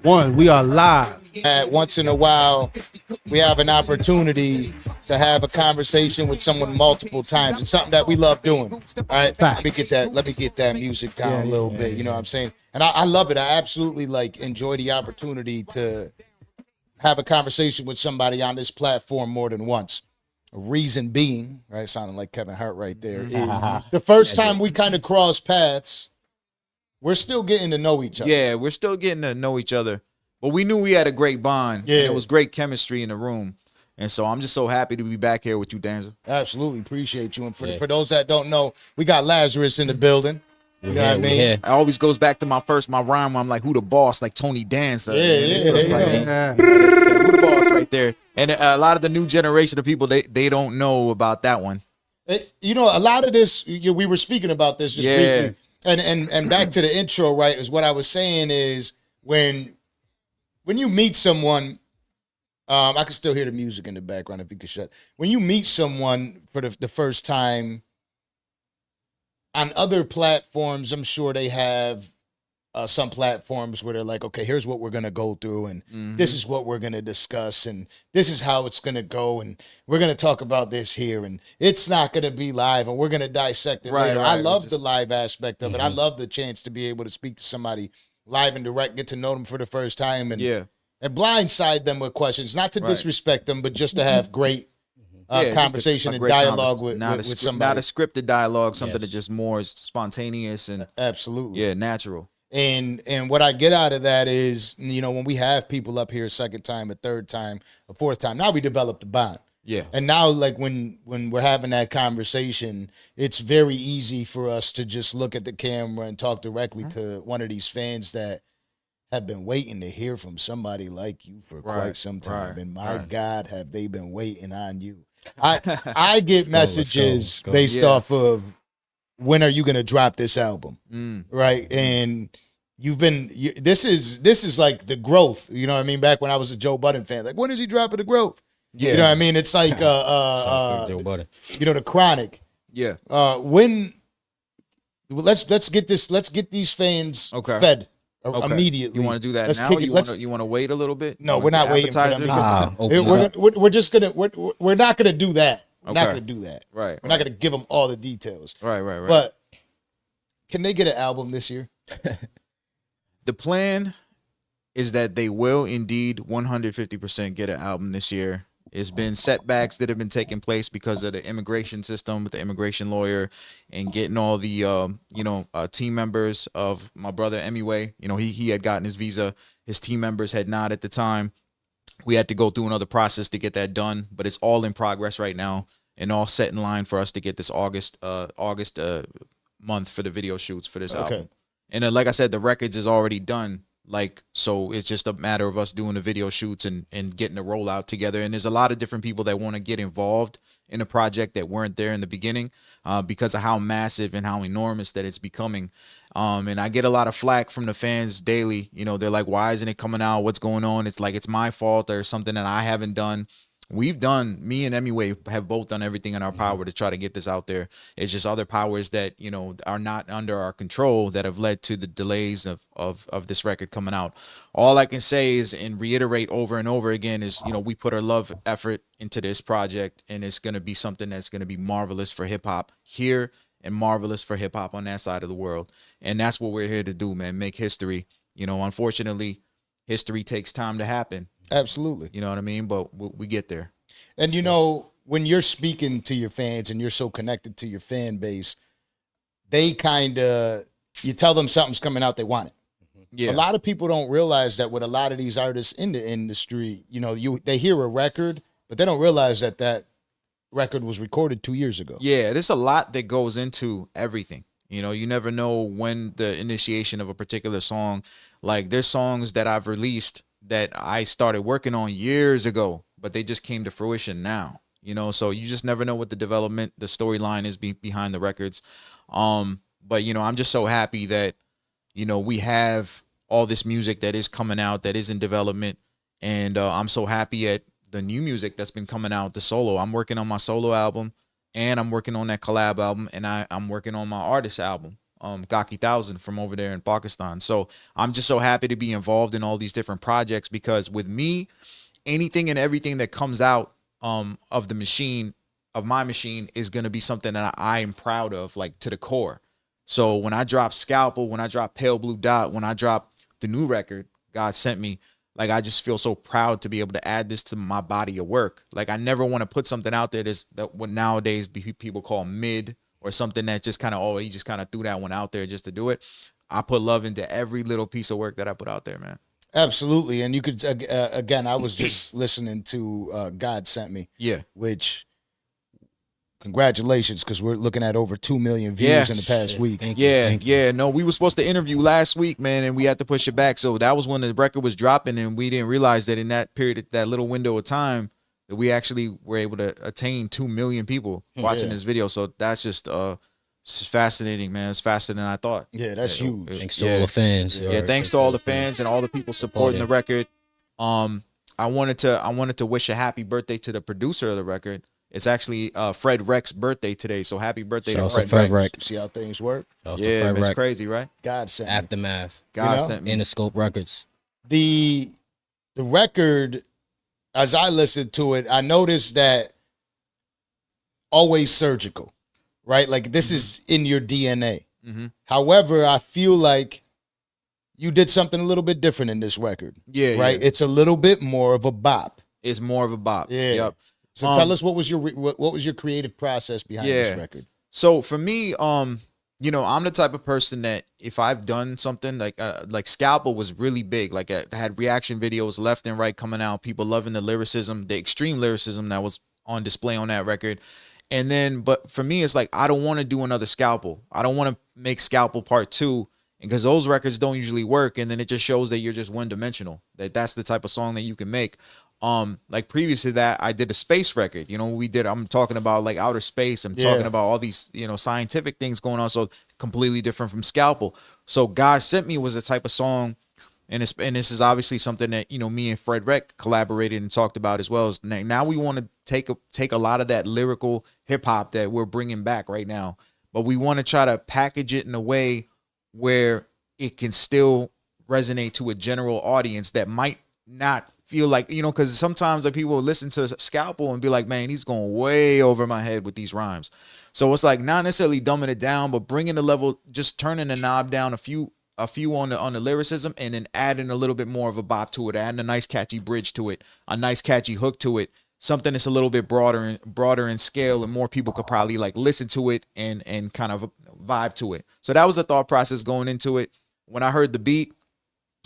One, we are live. Once in a while, we have an opportunity to have a conversation with someone multiple times. It's something that we love doing. All right, let me get that music down a little bit. You know what I'm saying? And I love it. I absolutely enjoy the opportunity to have a conversation with somebody on this platform more than once. Reason being, right, sounding like Kevin Hart right there, is the first time we kind of cross paths. We're still getting to know each other. Yeah, we're still getting to know each other. But we knew we had a great bond. Yeah. And it was great chemistry in the room. And so I'm just so happy to be back here with you, Danza. Absolutely. Appreciate you. And for those that don't know, we got Lazarus in the building. You know what I mean? Yeah. It always goes back to my rhyme where I'm like, who the boss? Like Tony Danza. Yeah. Who the boss right there. And a lot of the new generation of people, they don't know about that one. You know, a lot of this, we were speaking about this just briefly. And back to the intro, right, is what I was saying is when you meet someone, I can still hear the music in the background if you could shut. When you meet someone for the first time on other platforms, I'm sure they have some platforms where they're like, okay, here's what we're going to go through, and this is what we're going to discuss, and this is how it's going to go, and we're going to talk about this here, and it's not going to be live, and we're going to dissect it later. I love the live aspect of it. I love the chance to be able to speak to somebody live and direct, get to know them for the first time, and blindside them with questions, not to disrespect them, but just to have great conversation and dialogue with somebody. Not a scripted dialogue, something that just more spontaneous and absolutely natural. And what I get out of that is, when we have people up here a second time, a third time, a fourth time, now we develop the bond. Yeah. And now, when we're having that conversation, it's very easy for us to just look at the camera and talk directly to one of these fans that have been waiting to hear from somebody like you for quite some time. And my God, have they been waiting on you. I get messages based off of, when are you going to drop this album? Right. And this is like the growth, you know what I mean? Back when I was a Joe Budden fan, like, when is he dropping the growth? Yeah. You know what I mean? It's like, Joe Budden. The Chronic. Yeah. Let's get these fans fed immediately. You want to do that now? You want to wait a little bit? No, we're not waiting for them. We're not going to do that. We're not going to do that. Right. We're not going to give them all the details. Right. But can they get an album this year? The plan is that they will indeed 150% get an album this year. It's been setbacks that have been taking place because of the immigration system with the immigration lawyer and getting all the team members of my brother Emiway. He had gotten his visa. His team members had not at the time. We had to go through another process to get that done, but it's all in progress right now and all set in line for us to get this August month for the video shoots for this album. And like I said, the records is already done. So it's just a matter of us doing the video shoots and getting the rollout together. And there's a lot of different people that want to get involved in a project that weren't there in the beginning because of how massive and how enormous that it's becoming. And I get a lot of flack from the fans daily. They're like, why isn't it coming out? What's going on? It's like, it's my fault or something that I haven't done. Me and Emiway have both done everything in our power to try to get this out there. It's just other powers that, are not under our control that have led to the delays of this record coming out. All I can say is, and reiterate over and over again, is, we put our love effort into this project, and it's going to be something that's going to be marvelous for hip hop here and marvelous for hip hop on that side of the world. And that's what we're here to do, man. Make history. Unfortunately, history takes time to happen. Absolutely. You know what I mean? But we get there. And, when you're speaking to your fans and you're so connected to your fan base, they you tell them something's coming out, they want it. Yeah. A lot of people don't realize that with a lot of these artists in the industry, they hear a record, but they don't realize that record was recorded 2 years ago. Yeah, there's a lot that goes into everything. You never know when the initiation of a particular song, like there's songs that I've released that I started working on years ago, but they just came to fruition now, so you just never know what the development, the storyline is behind the records. But, I'm just so happy that, we have all this music that is coming out, that is in development. And I'm so happy at the new music that's been coming out, the solo. I'm working on my solo album and I'm working on that collab album and I'm working on my artist album. Gaki 1000 from over there in Pakistan. So I'm just so happy to be involved in all these different projects, because with me, anything and everything that comes out of the machine, of my machine, is going to be something that I am proud of, like to the core. So when I drop Scalpel, when I drop Pale Blue Dot, when I drop the new record, God Sent Me, like I just feel so proud to be able to add this to my body of work. Like I never want to put something out there that what nowadays people call mid, or something that just kind of, oh, he just kind of threw that one out there just to do it. I put love into every little piece of work that I put out there, man. Absolutely. And you could, again, I was just listening to God Sent Me. Yeah. Which, congratulations, because we're looking at over 2 million views in the past week. Thank you. No, we were supposed to interview last week, man, and we had to push it back. So that was when the record was dropping, and we didn't realize that in that period, that little window of time, that we actually were able to attain 2 million people watching this video. So that's just it's fascinating, man. It's faster than I thought. Yeah, that's huge. Thanks to all the fans. Yeah, thanks to all the fans and all the people supporting the record. I wanted to wish a happy birthday to the producer of the record. It's actually FredWreck's birthday today, so happy birthday to FredWreck. See how things work? Yeah, it's crazy, right? God Sent Me. Aftermath. God Sent Me. Interscope Records. The record, as I listened to it, I noticed that always surgical, right? Like this is in your DNA. However, I feel like you did something a little bit different in this record. Yeah, right. Yeah. It's a little bit more of a bop. It's more of a bop. Yeah. Yep. So tell us what was your creative process behind this record? So for me, you know, I'm the type of person that if I've done something like Scalpel was really big, like I had reaction videos left and right coming out, people loving the lyricism, the extreme lyricism that was on display on that record. And then, but for me, it's like, I don't want to do another Scalpel. I don't want to make Scalpel Part 2, because those records don't usually work. And then it just shows that you're just one dimensional, that's the type of song that you can make. Like previous to that, I did a space record. You know, I'm talking about like outer space. I'm talking about all these, you know, scientific things going on. So completely different from Scalpel. So God Sent Me was a type of song. And this is obviously something that, you know, me and FredWreck collaborated and talked about as well. As now we want to take a lot of that lyrical hip hop that we're bringing back right now, but we want to try to package it in a way where it can still resonate to a general audience that might not feel like, you know, because sometimes like people listen to Scalpel and be like, man, he's going way over my head with these rhymes. So it's like not necessarily dumbing it down, but bringing the level, just turning the knob down a few on the lyricism, and then adding a little bit more of a bop to it, adding a nice catchy bridge to it, a nice catchy hook to it, something that's a little bit broader in scale, and more people could probably like listen to it and kind of vibe to it. So that was the thought process going into it. When I heard the beat,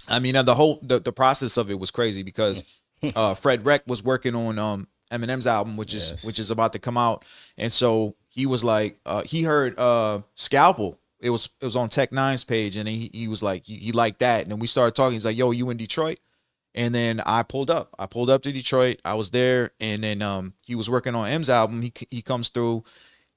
I mean, the process of it was crazy, because FredWreck was working on Eminem's album, which is about to come out, and so he was like, he heard Scalpel. It was on Tech Nine's page, and he was like, he liked that, and then we started talking. He's like, yo, you in Detroit? And then I pulled up to Detroit. I was there, and then he was working on M's album. He comes through,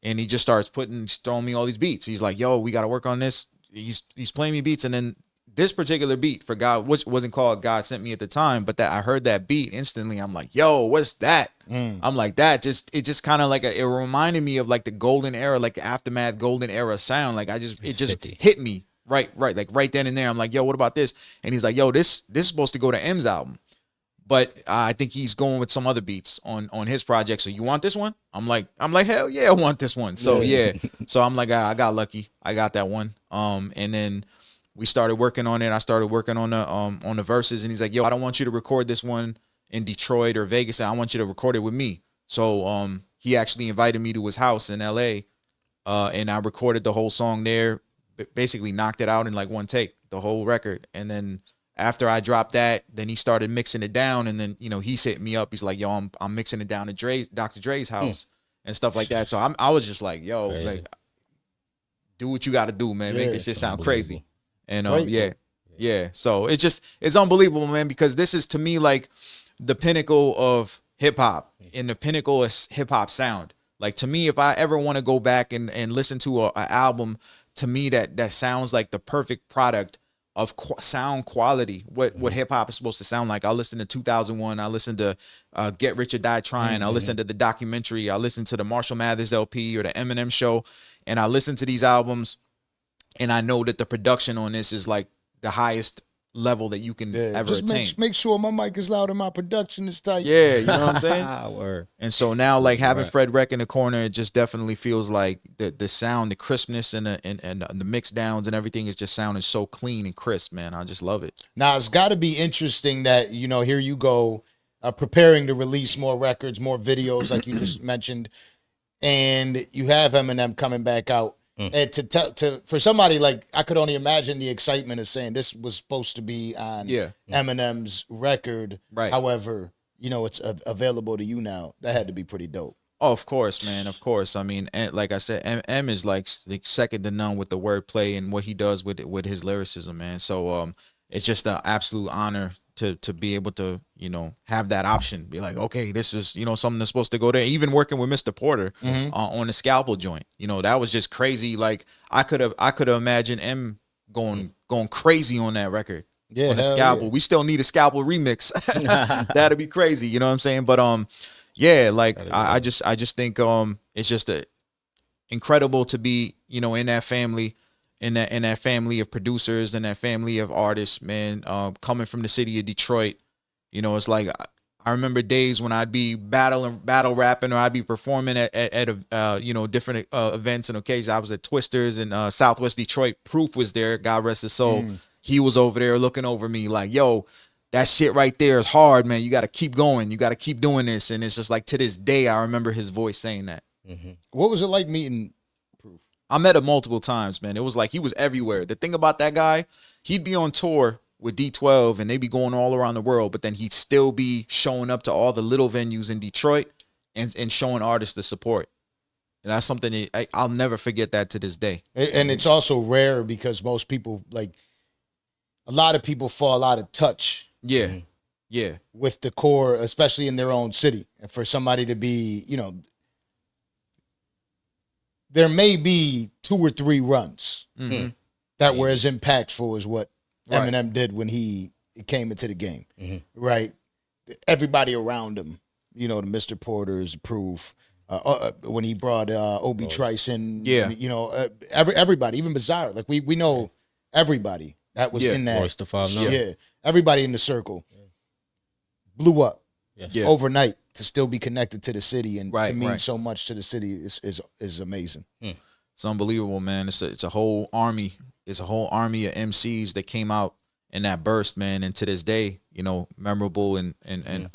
and he just starts throwing me all these beats. He's like, yo, we got to work on this. He's playing me beats, and then this particular beat for God, which wasn't called God Sent Me at the time, but that I heard that beat instantly. I'm like, yo, what's that? I'm like, it just kind of like it reminded me of like the golden era, like the Aftermath golden era sound. Like it just 50. hit me right, like right then and there. I'm like, yo, what about this? And he's like, yo, this is supposed to go to M's album, but I think he's going with some other beats on his project. So you want this one? I'm like, hell yeah, I want this one. So yeah. So I'm like, I got lucky. I got that one. And then we started working on it. I started working on the verses, and he's like, yo, I don't want you to record this one in Detroit or Vegas. I want you to record it with me. So he actually invited me to his house in LA, and I recorded the whole song there, basically knocked it out in like one take, the whole record. And then after I dropped that, then he started mixing it down, and then, you know, he's hitting me up. He's like, yo, I'm mixing it down to Dr. Dre's house and stuff like that. So I was just like, yo, like, do what you got to do, man. Make this shit sound crazy. And yeah. So it's unbelievable, man, because this is to me like the pinnacle of hip hop and the pinnacle of hip hop sound. Like to me, if I ever want to go back and listen to an album, to me that sounds like the perfect product of sound quality, what hip hop is supposed to sound like. I listened to 2001. I listened to Get Rich or Die Trying. I listened to the documentary. I listened to the Marshall Mathers LP or the Eminem Show, and I listened to these albums. and I know that the production on this is like the highest level that you can ever just attain. make sure my mic is loud and my production is tight. Yeah, you know what I'm saying? Word. And so now, like having FredWreck in the corner, it just definitely feels like the sound, the crispness, and the mix downs and everything is just sounding so clean and crisp, man. I just love it. Now it's got to be interesting that here you go, preparing to release more records, more videos, like you just mentioned, and you have Eminem coming back out. And for somebody like, I could only imagine the excitement of saying this was supposed to be on Eminem's record. Right. However, it's available to you now. That had to be pretty dope. Oh, of course, man. Of course. I mean, and like I said, M is like second to none with the wordplay and what he does with his lyricism, man. So it's just an absolute honor to be able to, have that option. Be like, okay, this is, something that's supposed to go there. Even working with Mr. Porter on the Scalpel joint, that was just crazy. Like I could have imagined M going crazy on that record. Yeah, on the Scalpel. Yeah. We still need a Scalpel remix. That'd be crazy. You know what I'm saying? But yeah, like I just think it's just incredible to be, in that family. In that family of producers and that family of artists, man, coming from the city of Detroit, it's like I remember days when I'd be battle rapping or I'd be performing at different events and occasions. I was at Twisters in Southwest Detroit. Proof was there, God rest his soul. He was over there looking over me like, yo, that shit right there is hard, man. You got to keep going. You got to keep doing this. And it's just like to this day, I remember his voice saying that. What was it like meeting Proof? I met him multiple times, man. It was like he was everywhere. The thing about that guy, he'd be on tour with D12 and they'd be going all around the world, but then he'd still be showing up to all the little venues in Detroit and showing artists the support. And that's something I'll never forget that to this day. And it's also rare because most people, like, a lot of people fall out of touch. Yeah. Yeah. With the core, especially in their own city. And for somebody to be, there may be 2 or 3 runs that were as impactful as what Eminem did when he came into the game, right? Everybody around him, the Mr. Porters, Proof, when he brought Obi Trice in, everybody, even Bizarre, like we know everybody that was in that, Royce the 5'9". Yeah, everybody in the circle blew up overnight. To still be connected to the city and to mean so much to the city is amazing. It's unbelievable, man. It's a whole army. It's a whole army of MCs that came out in that burst, man. And to this day, memorable and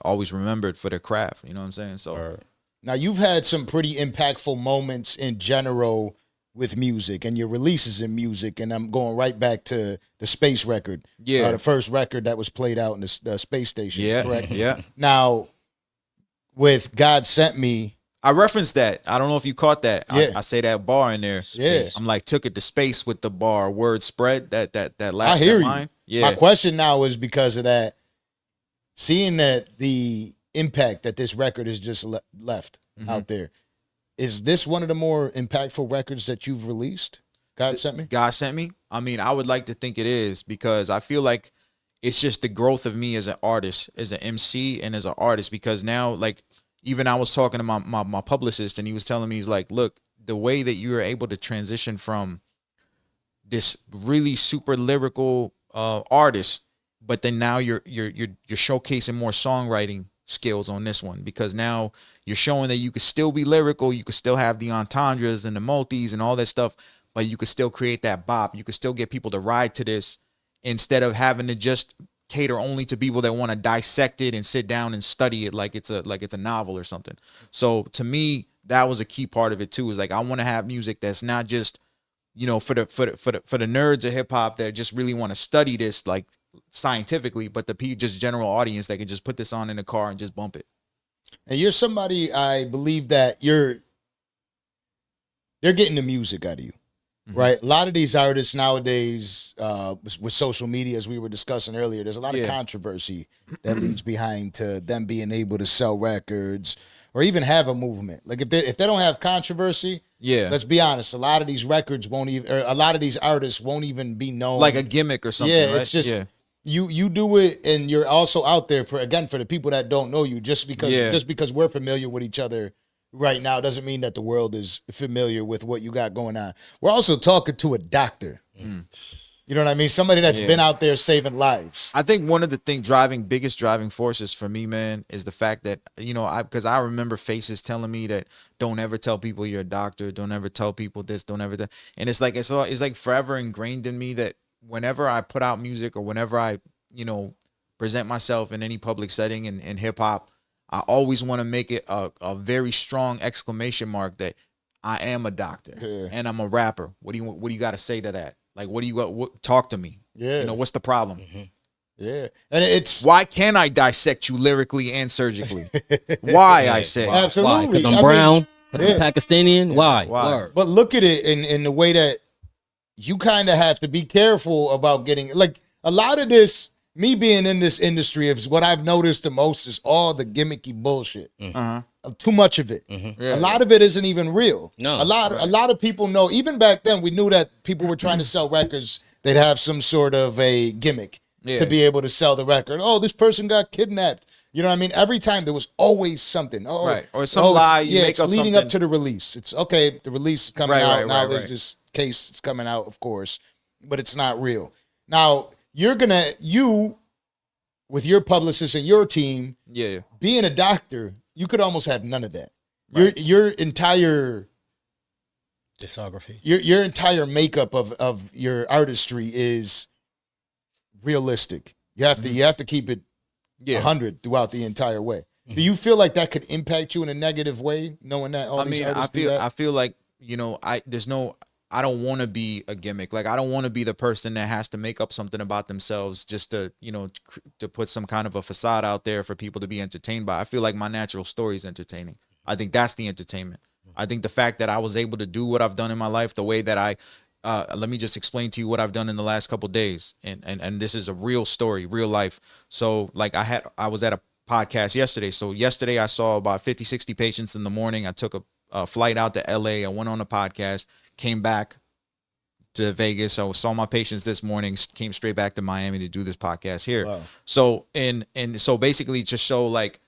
always remembered for their craft. You know what I'm saying? So now you've had some pretty impactful moments in general with music and your releases in music, and I'm going right back to the Space record. Yeah, the first record that was played out in the space station. Yeah, correct? Yeah. Now, with God Sent Me, I referenced that. I don't know if you caught that. Yeah. I say that bar in there. Yeah, I'm like took it to space with the bar word spread. That last. I hear you. Line. Yeah. My question now is because of that, seeing that the impact that this record has just left out there. Is this one of the more impactful records that you've released? God Sent Me? God Sent Me? I mean, I would like to think it is because I feel like it's just the growth of me as an artist, as an MC and as an artist, because now, like, even I was talking to my publicist and he was telling me, he's like, look, the way that you are able to transition from this really super lyrical artist, but then now you're showcasing more songwriting skills on this one, because now you're showing that you could still be lyrical, you could still have the entendres and the multis and all that stuff, but you could still create that bop. You could still get people to ride to this instead of having to just cater only to people that want to dissect it and sit down and study it like it's a novel or something. So to me, that was a key part of it too, is like I want to have music that's not just, for the nerds of hip hop that just really want to study this like scientifically, but the just general audience that can just put this on in the car and just bump it. And you're somebody, I believe that they're getting the music out of you, right? A lot of these artists nowadays, with social media, as we were discussing earlier, there's a lot of controversy that leads behind to them being able to sell records or even have a movement. Like if they don't have controversy, let's be honest, a lot of these records won't even, or a lot of these artists won't even be known. Like a gimmick or something, right? It's just you do it, and you're also out there for the people that don't know you, just because we're familiar with each other right now doesn't mean that the world is familiar with what you got going on. We're also talking to a doctor. You know what I mean? Somebody that's been out there saving lives. I think one of the biggest driving forces for me, man, is the fact that, you know, because I remember faces telling me that don't ever tell people you're a doctor, don't ever tell people this, don't ever, and it's like forever ingrained in me that whenever I put out music or whenever I, you know, present myself in any public setting in hip hop, I always want to make it a very strong exclamation mark that I am a doctor and I'm a rapper. What do you got to say to that? Like, what do you got? Talk to me. Yeah. You know, what's the problem? Yeah. And it's... Why can't I dissect you lyrically and surgically? Why, I say? Absolutely. Because I'm brown, I'm Pakistani. Why? But look at it in the way that you kind of have to be careful about getting... Like, a lot of this, me being in this industry, is what I've noticed the most is all the gimmicky bullshit. Too much of it. A lot of it isn't even real. No, a lot of people know. Even back then, we knew that people were trying to sell records. They'd have some sort of a gimmick to be able to sell the record. Oh, this person got kidnapped. You know what I mean? Every time there was always something. Oh, right. Or some lie. You make it's up leading something. up to the release. It's okay. The release is coming out now. There's this case that's coming out, of course, but it's not real. Now you with your publicist and your team, being a doctor, you could almost have none of that. Right. Your entire discography, your entire makeup of your artistry is realistic. You have to keep it 100 throughout the entire way. Do you feel like that could impact you in a negative way, knowing that? I feel like, you know, I don't want to be a gimmick. Like, I don't want to be the person that has to make up something about themselves just to, you know, to put some kind of a facade out there for people to be entertained by. I feel like my natural story is entertaining. I think that's the entertainment. I think the fact that I was able to do what I've done in my life, the way that let me just explain to you what I've done in the last couple of days. And this is a real story, real life. So like I was at a podcast yesterday. So yesterday I saw about 50, 60 patients in the morning. I took a flight out to LA. I went on a podcast. Came back to Vegas. I saw my patients this morning, came straight back to Miami to do this podcast here. Wow. So, and so basically just show, like,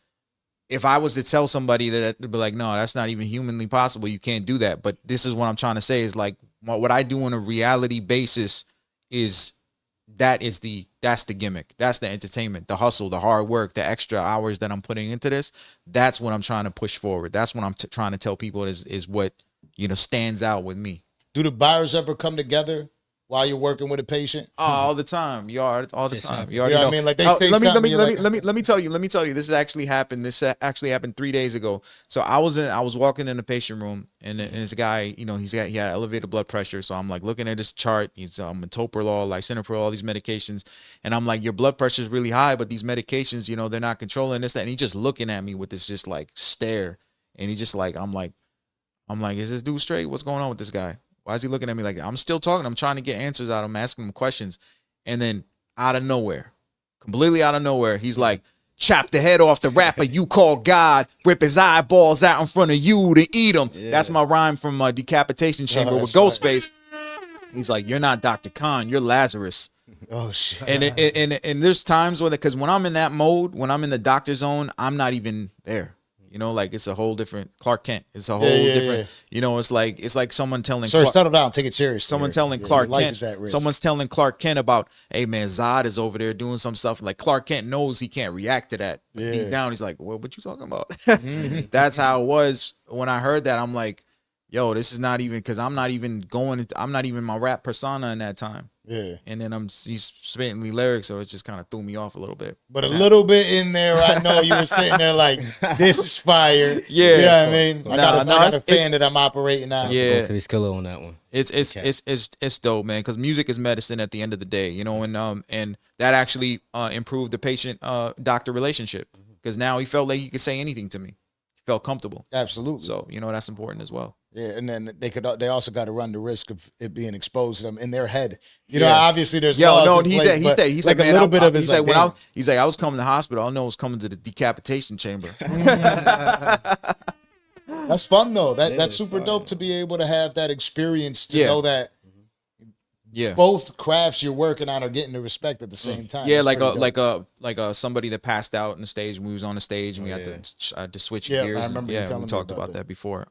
if I was to tell somebody that, they'd be like, no, that's not even humanly possible. You can't do that. But this is what I'm trying to say is, like, what I do on a reality basis that's the gimmick. That's the entertainment, the hustle, the hard work, the extra hours that I'm putting into this. That's what I'm trying to push forward. That's what I'm trying to tell people is what, you know, stands out with me. Do the buyers ever come together while you're working with a patient? Oh, all the time. You are all the time. You already know what I mean? Like, they say let me tell you. This actually happened. This actually happened 3 days ago. So I was walking in the patient room, and this guy, you know, he had elevated blood pressure. So I'm like looking at his chart. He's metoprolol, lisinopril, all these medications, and I'm like, your blood pressure is really high, but these medications, you know, they're not controlling this, that. And he's just looking at me with this just like stare, and he just like, I'm like, is this dude straight? What's going on with this guy? Why is he looking at me like that? I'm still talking. I'm trying to get answers out of him, asking him questions. And then out of nowhere, completely out of nowhere, he's like, chop the head off the rapper you call God, rip his eyeballs out in front of you to eat him. Yeah. That's my rhyme from Decapitation Chamber with Ghostface. He's like, you're not Dr. Khan, you're Lazarus. Oh, shit. And there's times when, because when I'm in that mode, when I'm in the doctor zone, I'm not even there. You know, like, it's a whole different Clark Kent. It's a whole different, you know, it's like someone telling Sir, settle down, take it serious. Someone telling Clark Kent. Someone's telling Clark Kent about, hey man, Zod is over there doing some stuff. Like, Clark Kent knows he can't react to that. But deep down, he's like, well, what you talking about? That's how it was when I heard that. I'm like, yo, this is not even, because I'm not even my rap persona in that time. Yeah. And then he's spitting the lyrics, so it just kind of threw me off a little bit. But a little bit in there, I know you were sitting there like, this is fire. Yeah. You know what I mean? I got a fan that I'm operating on. Yeah. He's killer on that one. It's dope, man, because music is medicine at the end of the day, you know, and that actually improved the patient-doctor relationship, because now he felt like he could say anything to me. He felt comfortable. Absolutely. So, you know, that's important as well. Yeah, and then they also got to run the risk of it being exposed to them in their head. You know, obviously there's he said, man, a little bit of his. He's like, I was coming to the hospital. I know I was coming to the decapitation chamber. That's fun though. That's super dope to be able to have that experience, to know that both crafts you're working on are getting the respect at the same time. Yeah, That's like pretty dope. somebody that passed out on the stage when we was on the stage and we had to switch gears. I remember you telling we me talked about about that before.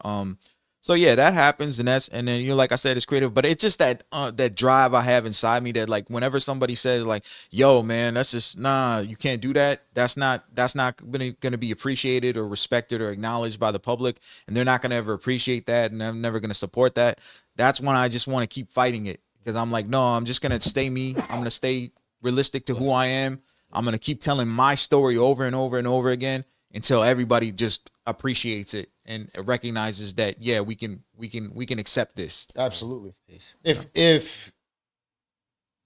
So yeah, that happens, and then like I said, it's creative, but it's just that that drive I have inside me that like whenever somebody says like, "Yo, man, that's just you can't do that." That's not gonna be appreciated or respected or acknowledged by the public, and they're not gonna ever appreciate that, and I'm never gonna support that. That's when I just want to keep fighting it because I'm like, no, I'm just gonna stay me. I'm gonna stay realistic to who I am. I'm gonna keep telling my story over and over and over again until everybody just appreciates it and recognizes that we can accept this. Absolutely. If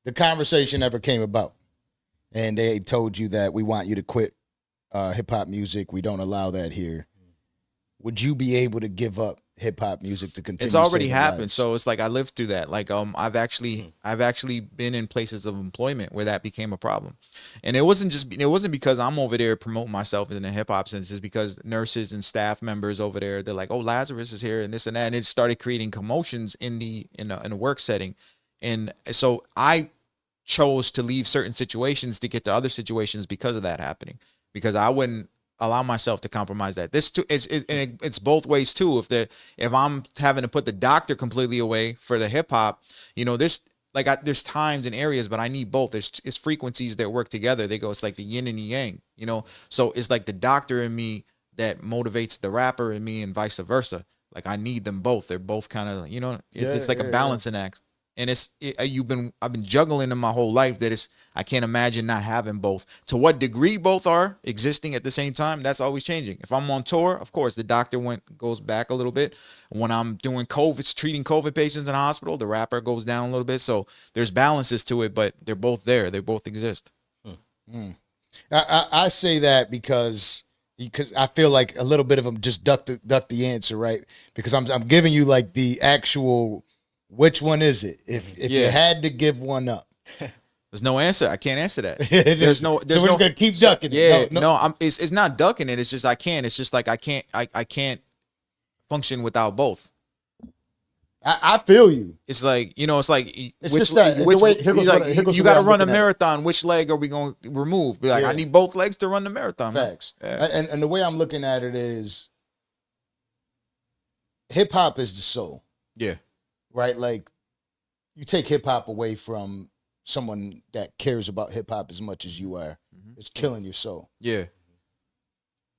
the conversation ever came about and they told you that we want you to quit hip hop music, we don't allow that here, would you be able to give up hip hop music to continue? It's already saving happened. lives? So it's like I lived through that. Like I've actually been in places of employment where that became a problem. And it wasn't because I'm over there promoting myself in the hip hop sense. It's because nurses and staff members over there, they're like, "Oh, Lazarus is here," and this and that, and it started creating commotions in a work setting. And so I chose to leave certain situations to get to other situations because of that happening. Because I wouldn't allow myself to compromise that. This too, it's both ways too. If I'm having to put the doctor completely away for the hip hop, there's times and areas, but I need both. It's frequencies that work together. It's like the yin and the yang, So it's like the doctor in me that motivates the rapper in me, and vice versa. Like I need them both. They're both kind of, it's like a balancing act. And I've been juggling in my whole life that I can't imagine not having both. To what degree both are existing at the same time, that's always changing. If I'm on tour, of course, the doctor goes back a little bit. When I'm doing treating COVID patients in the hospital, the rapper goes down a little bit. So there's balances to it, but they're both there. They both exist. I say that because I feel like a little bit of them just duck the answer, right? Because I'm giving you like the actual. Which one is it? If you had to give one up, there's no answer. I can't answer that. So we're just gonna keep ducking it. It's not ducking it. It's just I can't. It's just like I can't function without both. I feel you. It's like it's like it's just that you got to run a marathon. Which leg are we going to remove? Be like, I need both legs to run the marathon. Facts. And the way I'm looking at it is, hip hop is the soul. Yeah. Right? Like, you take hip hop away from someone that cares about hip hop as much as you are, it's killing your soul. Yeah.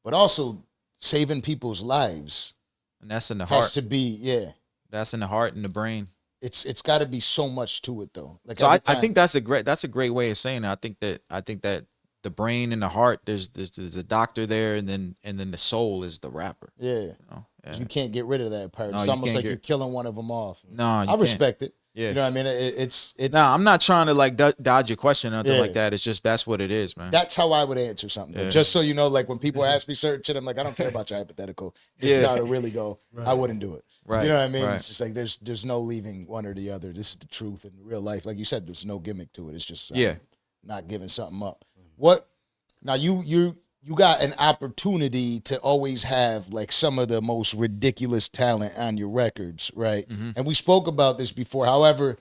But also saving people's lives. And that's in the heart. Has to be, That's in the heart and the brain. It's got to be so much to it though. Like, so I think that's a great way of saying it. I think that the brain and the heart, there's a doctor there, and then the soul is the rapper. Yeah. You can't get rid of that part. No, it's almost like you're killing one of them off. No, I respect it. Yeah. You know what I mean? It's No, I'm not trying to like dodge your question or nothing like that. It's just that's what it is, man. That's how I would answer something. Yeah. Just so you know, like when people ask me certain shit, I'm like, I don't care about your hypothetical. This is how to really go. Right. I wouldn't do it. Right. You know what I mean? Right. It's just like there's no leaving one or the other. This is the truth in real life. Like you said, there's no gimmick to it. It's just not giving something up. What now you got an opportunity to always have like some of the most ridiculous talent on your records, right? Mm-hmm. And we spoke about this before. However,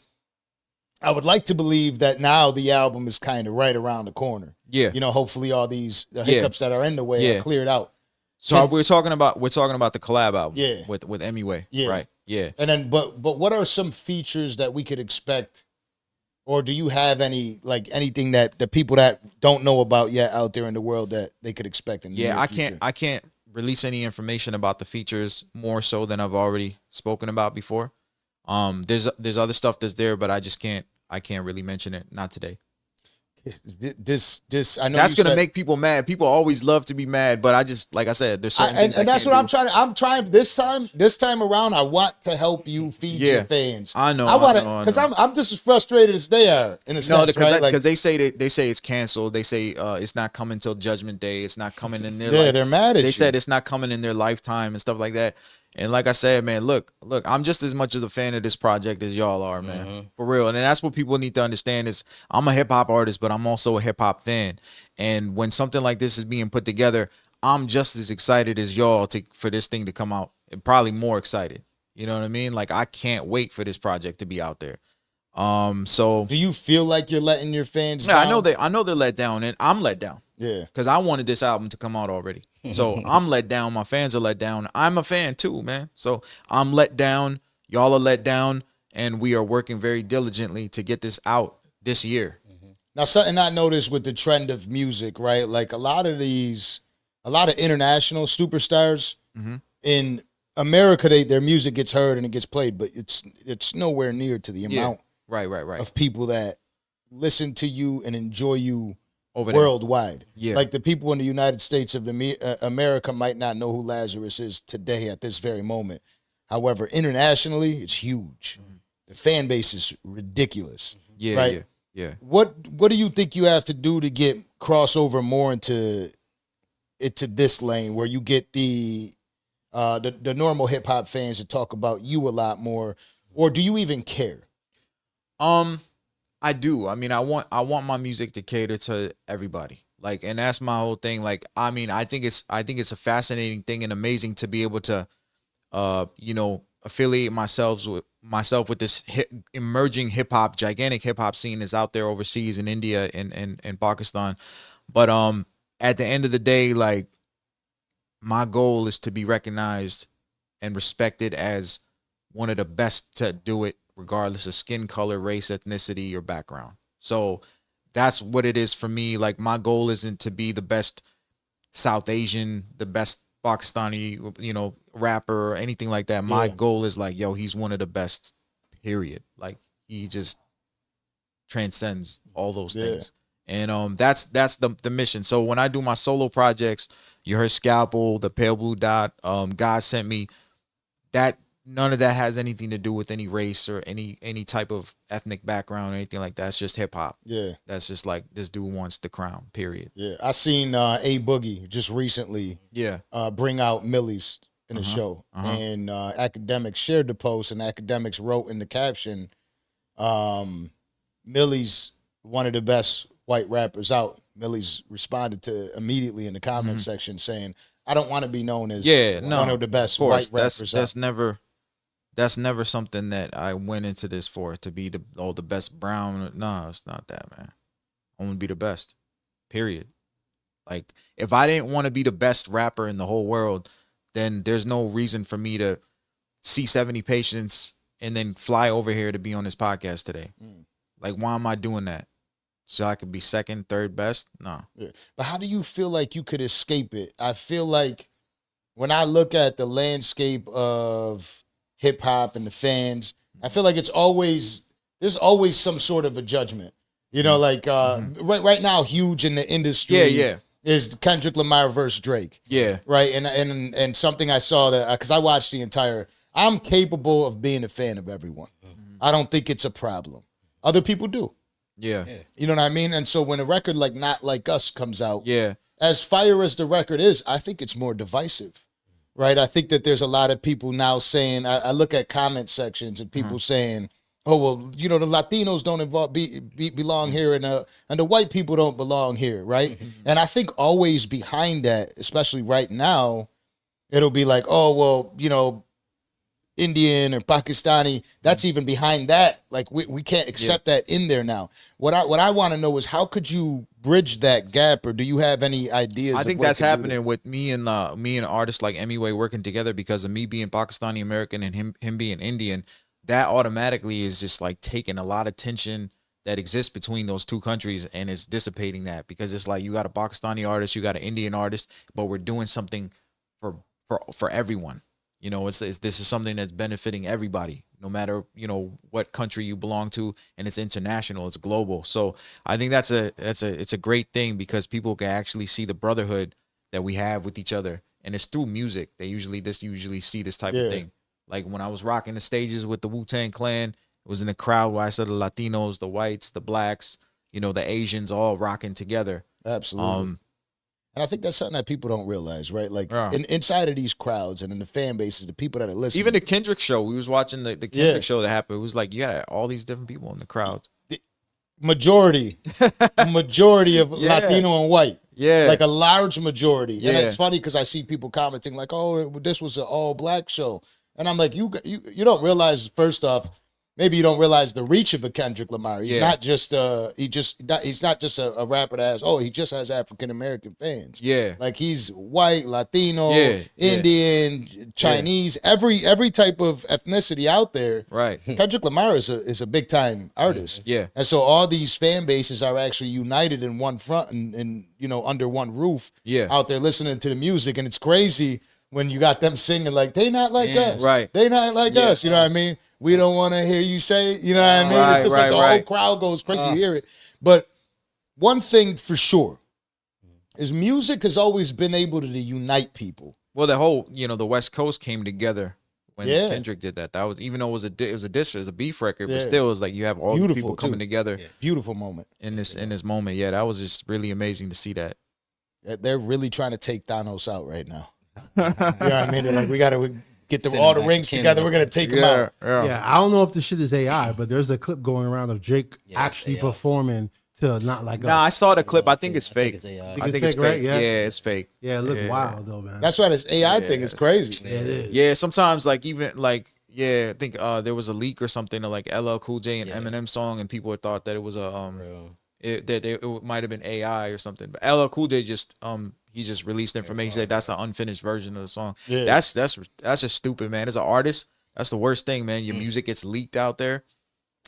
I would like to believe that now the album is kind of right around the corner. Yeah. Hopefully all these hiccups that are in the way are cleared out. So we're talking about the collab album with Emiway. Yeah. Right. Yeah. And then but what are some features that we could expect? Or do you have anything that the people that don't know about yet out there in the world that they could expect in the near future? I can't release any information about the features more so than I've already spoken about before. There's other stuff that's there, but I can't really mention it. Not today. This I know that's gonna make people mad. People always love to be mad, but I just, like I said, there's certain things and that's what I'm trying. I'm trying this time around. I want to help you feed your fans. I know. I want to because I'm just as frustrated as they are in a sense, because they say it's canceled. They say it's not coming till Judgment Day. It's not coming in their they're mad at They said it's not coming in their lifetime and stuff like that. And like I said, man, look, I'm just as much as a fan of this project as y'all are, man. Mm-hmm. For real. And that's what people need to understand is I'm a hip hop artist, but I'm also a hip hop fan. And when something like this is being put together, I'm just as excited as y'all for this thing to come out, and probably more excited. You know what I mean? Like, I can't wait for this project to be out there. So Do you feel like you're letting your fans yeah, down? I know they're let down, and I'm let down. Yeah. Because I wanted this album to come out already. So I'm let down. My fans are let down. I'm a fan too, man. So I'm let down. Y'all are let down. And we are working very diligently to get this out this year. Now, something I noticed with the trend of music, right? Like a lot of international superstars in America, their music gets heard and it gets played, but it's nowhere near to the amount Right. of people that listen to you and enjoy you Over there. worldwide. Yeah. Like the people in the United States of America might not know who Lazarus is today at this very moment. However, internationally, it's huge. The fan base is ridiculous. Yeah, right? yeah. What do you think you have to do to get crossover more into this lane where you get the normal hip hop fans to talk about you a lot more, or do you even care? I do. I mean, I want my music to cater to everybody. Like, and that's my whole thing. Like, I mean, I think it's a fascinating thing and amazing to be able to, affiliate myself with this emerging hip hop, gigantic hip hop scene is out there overseas in India and Pakistan. But at the end of the day, like, my goal is to be recognized and respected as one of the best to do it, regardless of skin color, race, ethnicity, or background. So that's what it is for me. Like, my goal isn't to be the best South Asian, the best Pakistani, rapper or anything like that. My goal is like, yo, he's one of the best, period. Like, he just transcends all those things. And that's the mission. So when I do my solo projects, you heard Scalpel, the Pale Blue Dot, God Sent Me, that none of that has anything to do with any race or any type of ethnic background or anything like that. It's just hip hop. Yeah. That's just like, this dude wants the crown, period. Yeah. I seen A Boogie just recently bring out Millie's in a show. And Academics shared the post, and Academics wrote in the caption, Millie's one of the best white rappers out. Millie's responded to immediately in the comment section saying, I don't want to be known as one of the best white rappers out. That's never something that I went into this for, to be the best brown. No, it's not that, man. I want to be the best, period. Like, if I didn't want to be the best rapper in the whole world, then there's no reason for me to see 70 patients and then fly over here to be on this podcast today. Like, why am I doing that? So I could be second, third best? No. Yeah. But how do you feel like you could escape it? I feel like when I look at the landscape of hip hop and the fans, I feel like there's always some sort of a judgment. Like right now, huge in the industry is Kendrick Lamar versus Drake. Yeah. Right. And something I saw that, because I watched the entire, I'm capable of being a fan of everyone. I don't think it's a problem. Other people do. Yeah. You know what I mean? And so when a record like Not Like Us comes out, as fire as the record is, I think it's more divisive. Right? I think that there's a lot of people now saying, I look at comment sections and people saying, oh, well, the Latinos don't belong here and the white people don't belong here, right? And I think always behind that, especially right now, it'll be like, oh, well, Indian or Pakistani, that's even behind that. Like, we can't accept that in there now. What I want to know is, how could you bridge that gap, or do you have any ideas? I think that's happening with me and artists like Emiway working together, because of me being Pakistani American and him being Indian. That automatically is just like taking a lot of tension that exists between those two countries, and it's dissipating that, because it's like, you got a Pakistani artist, you got an Indian artist, but we're doing something for everyone. This is something that's benefiting everybody, no matter, what country you belong to, and it's international, it's global. So I think it's a great thing, because people can actually see the brotherhood that we have with each other, and it's through music. They usually see this type of thing. Like, when I was rocking the stages with the Wu-Tang Clan, it was in the crowd where I saw the Latinos, the whites, the blacks, the Asians all rocking together. Absolutely. And I think that's something that people don't realize, right? Like, inside of these crowds and in the fan bases, the people that are listening. Even the Kendrick show, we was watching the Kendrick show that happened. It was like, all these different people in the crowd. The majority of Latino and white. Yeah. Like a large majority. Yeah. And it's funny because I see people commenting like, oh, this was an all black show. And I'm like, you don't realize, first off, maybe you don't realize the reach of a Kendrick Lamar. He's Yeah. not just he's not just a rapper that has he just has African American fans. Yeah. Like he's white, Latino, Yeah, yeah. Indian, Chinese, every type of ethnicity out there. Right. Kendrick Lamar is a big time artist. Yeah. And so all these fan bases are actually united in one front and under one roof. Yeah. Out there listening to the music, and it's crazy when you got them singing like they not like us. Right. They not like us. You know what I mean? We don't want to hear you say it. You know what I mean? Right, It's just right, like the right. whole crowd goes crazy. You hear it. But one thing for sure is music has always been able to unite people. Well, the whole, the West Coast came together when Yeah. Kendrick did that. That was, even though it was a diss, it was a beef record, Yeah. but still, it was like you have all the Beautiful, people coming too. together Beautiful moment. in this moment. Yeah, that was just really amazing to see that. They're really trying to take Thanos out right now. You know what I mean? They're like, we got to get all the back rings to together. Kendrick. We're going to take them out. Yeah, I don't know if this shit is AI, but there's a clip going around of Drake actually AI. performing to Not Like Nah, I Us. saw the clip. I think it's I think fake. it's AI. I think it's fake, right? fake. Yeah. Yeah, it's fake. Yeah, it looked wild though, man. That's why this AI thing is crazy. yeah, it is. Yeah, sometimes like even like I think there was a leak or something of like LL Cool J and Eminem song, and people thought that it was a it might have been AI or something. But LL Cool J just he just released information. He said that's an unfinished version of the song. Yeah. That's just stupid, man. As an artist, that's the worst thing, man. Your music gets leaked out there.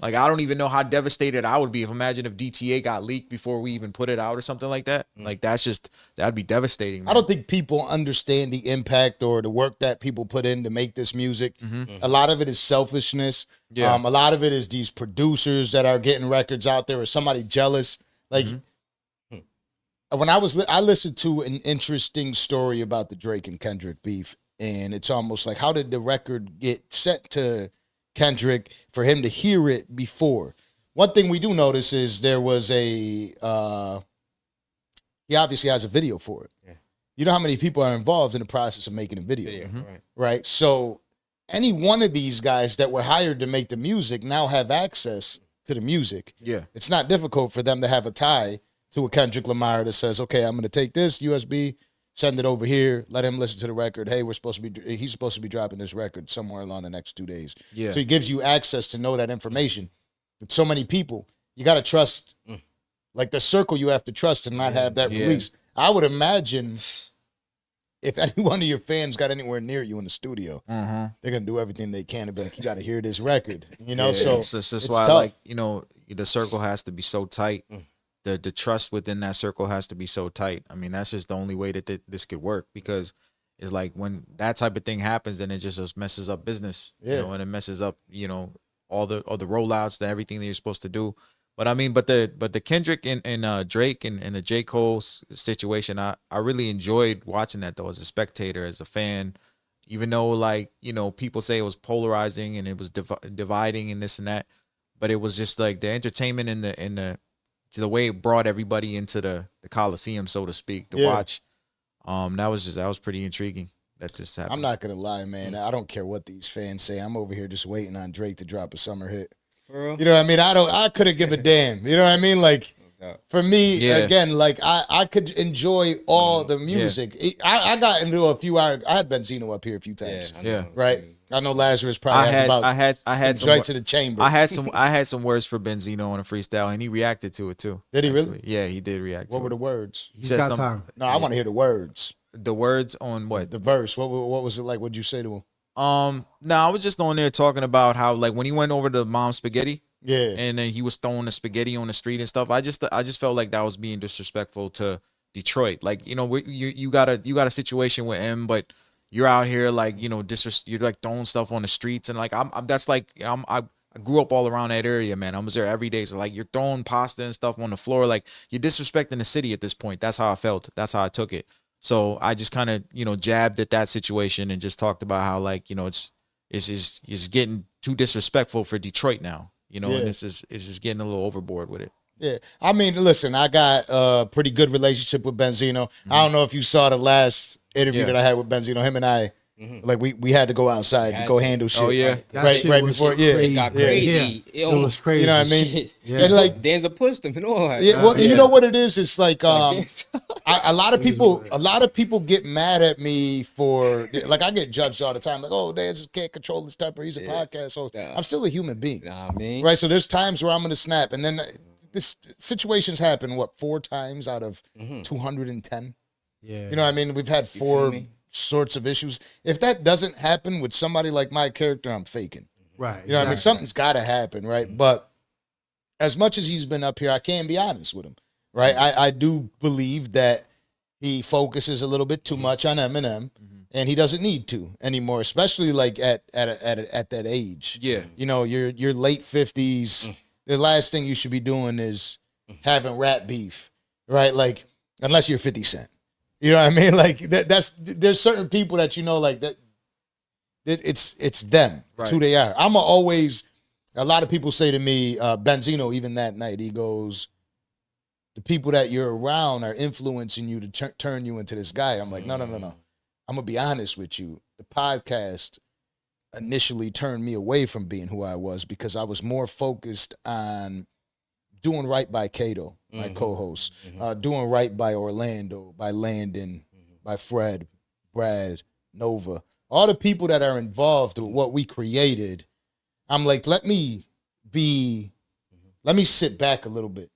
Like, I don't even know how devastated I would be if DTA got leaked before we even put it out or something like that. Like, that'd be devastating, man. I don't think people understand the impact or the work that people put in to make this music. A lot of it is selfishness. Yeah. A lot of it is these producers that are getting records out there or somebody jealous. Like when I listened to an interesting story about the Drake and Kendrick beef, and it's almost like, how did the record get sent to Kendrick for him to hear it before? One thing we do notice is there was he obviously has a video for it. Yeah. You know how many people are involved in the process of making a video, Right. right? So any one of these guys that were hired to make the music now have access to the music. Yeah. It's not difficult for them to have a tie to a Kendrick Lamar that says, okay, I'm going to take this USB, send it over here, let him listen to the record. Hey, he's supposed to be dropping this record somewhere along the next 2 days. Yeah. So he gives you access to know that information. With so many people, you got to trust, like the circle you have to trust to not have that release. I would imagine if any one of your fans got anywhere near you in the studio, they're going to do everything they can to be like, you got to hear this record, So it's just it's why, tough. like, the circle has to be so tight. The trust within that circle has to be so tight. I mean, that's just the only way that this could work, because it's like when that type of thing happens, then it just messes up business, and it messes up, all the rollouts, everything that you're supposed to do. But I mean, but the Kendrick and Drake and the J. Cole situation, I really enjoyed watching that though, as a spectator, as a fan, even though like, people say it was polarizing and it was dividing and this and that, but it was just like the entertainment and the way it brought everybody into the Coliseum, so to speak, to watch. That was pretty intriguing. That just happened. I'm not going to lie, man. I don't care what these fans say. I'm over here just waiting on Drake to drop a summer hit. For real? You know what I mean? I couldn't give a damn. You know what I mean? Like, for me, again, like I could enjoy all the music. I got into a few hours. I had Benzino up here a few times. Yeah. Right? I know Lazarus probably has about I had some some joints in the chamber. I had some words for Benzino on a freestyle, and he reacted to it too. Did he really? Actually. Yeah, he did react. What to were it. the words? He He's said got some- time. No, I want to hear the words. The words on what? The verse. What was it like? What'd you say to him? No, I was just on there talking about how, like, when he went over to Mom's Spaghetti, Yeah. and then he was throwing the spaghetti on the street and stuff. I just felt like that was being disrespectful to Detroit. Like, you got a situation with him, but you're out here like, you're like throwing stuff on the streets, and like I grew up all around that area, man. I was there every day. So like, you're throwing pasta and stuff on the floor, like you're disrespecting the city at this point. That's how I felt. That's how I took it. So I just kind of, jabbed at that situation and just talked about how, like, it's getting too disrespectful for Detroit now, and it's just getting a little overboard with it. Yeah. I mean, listen, I got a pretty good relationship with Benzino. I don't know if you saw the last interview that I had with Benzino. Him and I Like we had to go outside to go handle shit. Oh, yeah. That right shit was before It got Yeah. crazy. It was crazy. You know what I mean? Yeah. And like Danza pushed him and all that. yeah, well, you know what it is? It's like Danza. a lot of people get mad at me for like I get judged all the time. Like, oh, Danza can't control his temper. He's a podcast host. I'm still a human being, Nah, I mean. right? So there's times where I'm gonna snap, and then this situations happen. What 4 times out of 210? Yeah. You know what I mean? We've had 4 sorts of issues. If that doesn't happen with somebody like my character, I'm faking. Right. You know what I mean? Something's got to happen, right? But as much as he's been up here, I can be honest with him, right? I do believe that he focuses a little bit too much on Eminem, and he doesn't need to anymore, especially like at that age. Yeah. You know, your late 50s. The last thing you should be doing is having rap beef, right? Like unless you're 50 Cent. You know what I mean? Like there's certain people that you know like that. It's them. It's who they are. A lot of people say to me, Benzino, even that night, he goes, the people that you're around are influencing you to turn you into this guy. I'm like, no. I'm going to be honest with you. The podcast initially turned me away from being who I was because I was more focused on doing right by Cato, my co-host, doing right by Orlando, by Landon, by Fred, Brad, Nova, all the people that are involved with what we created. I'm like, let me sit back a little bit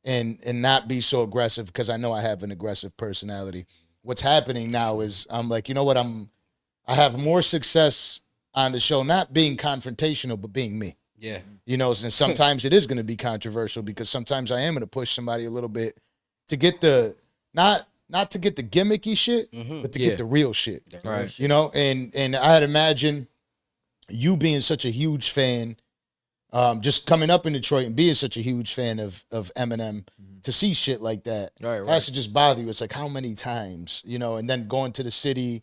and not be so aggressive because I know I have an aggressive personality. What's happening now is I'm like, you know what? I have more success on the show, not being confrontational, but being me. Yeah. You know, and sometimes it is going to be controversial because sometimes I am going to push somebody a little bit to get the, not to get the gimmicky shit, but to get the real shit. Right. You know, and I'd imagine you being such a huge fan, just coming up in Detroit and being such a huge fan of Eminem, to see shit like that has to just bother you. It's like, how many times, you know, and then going to the city,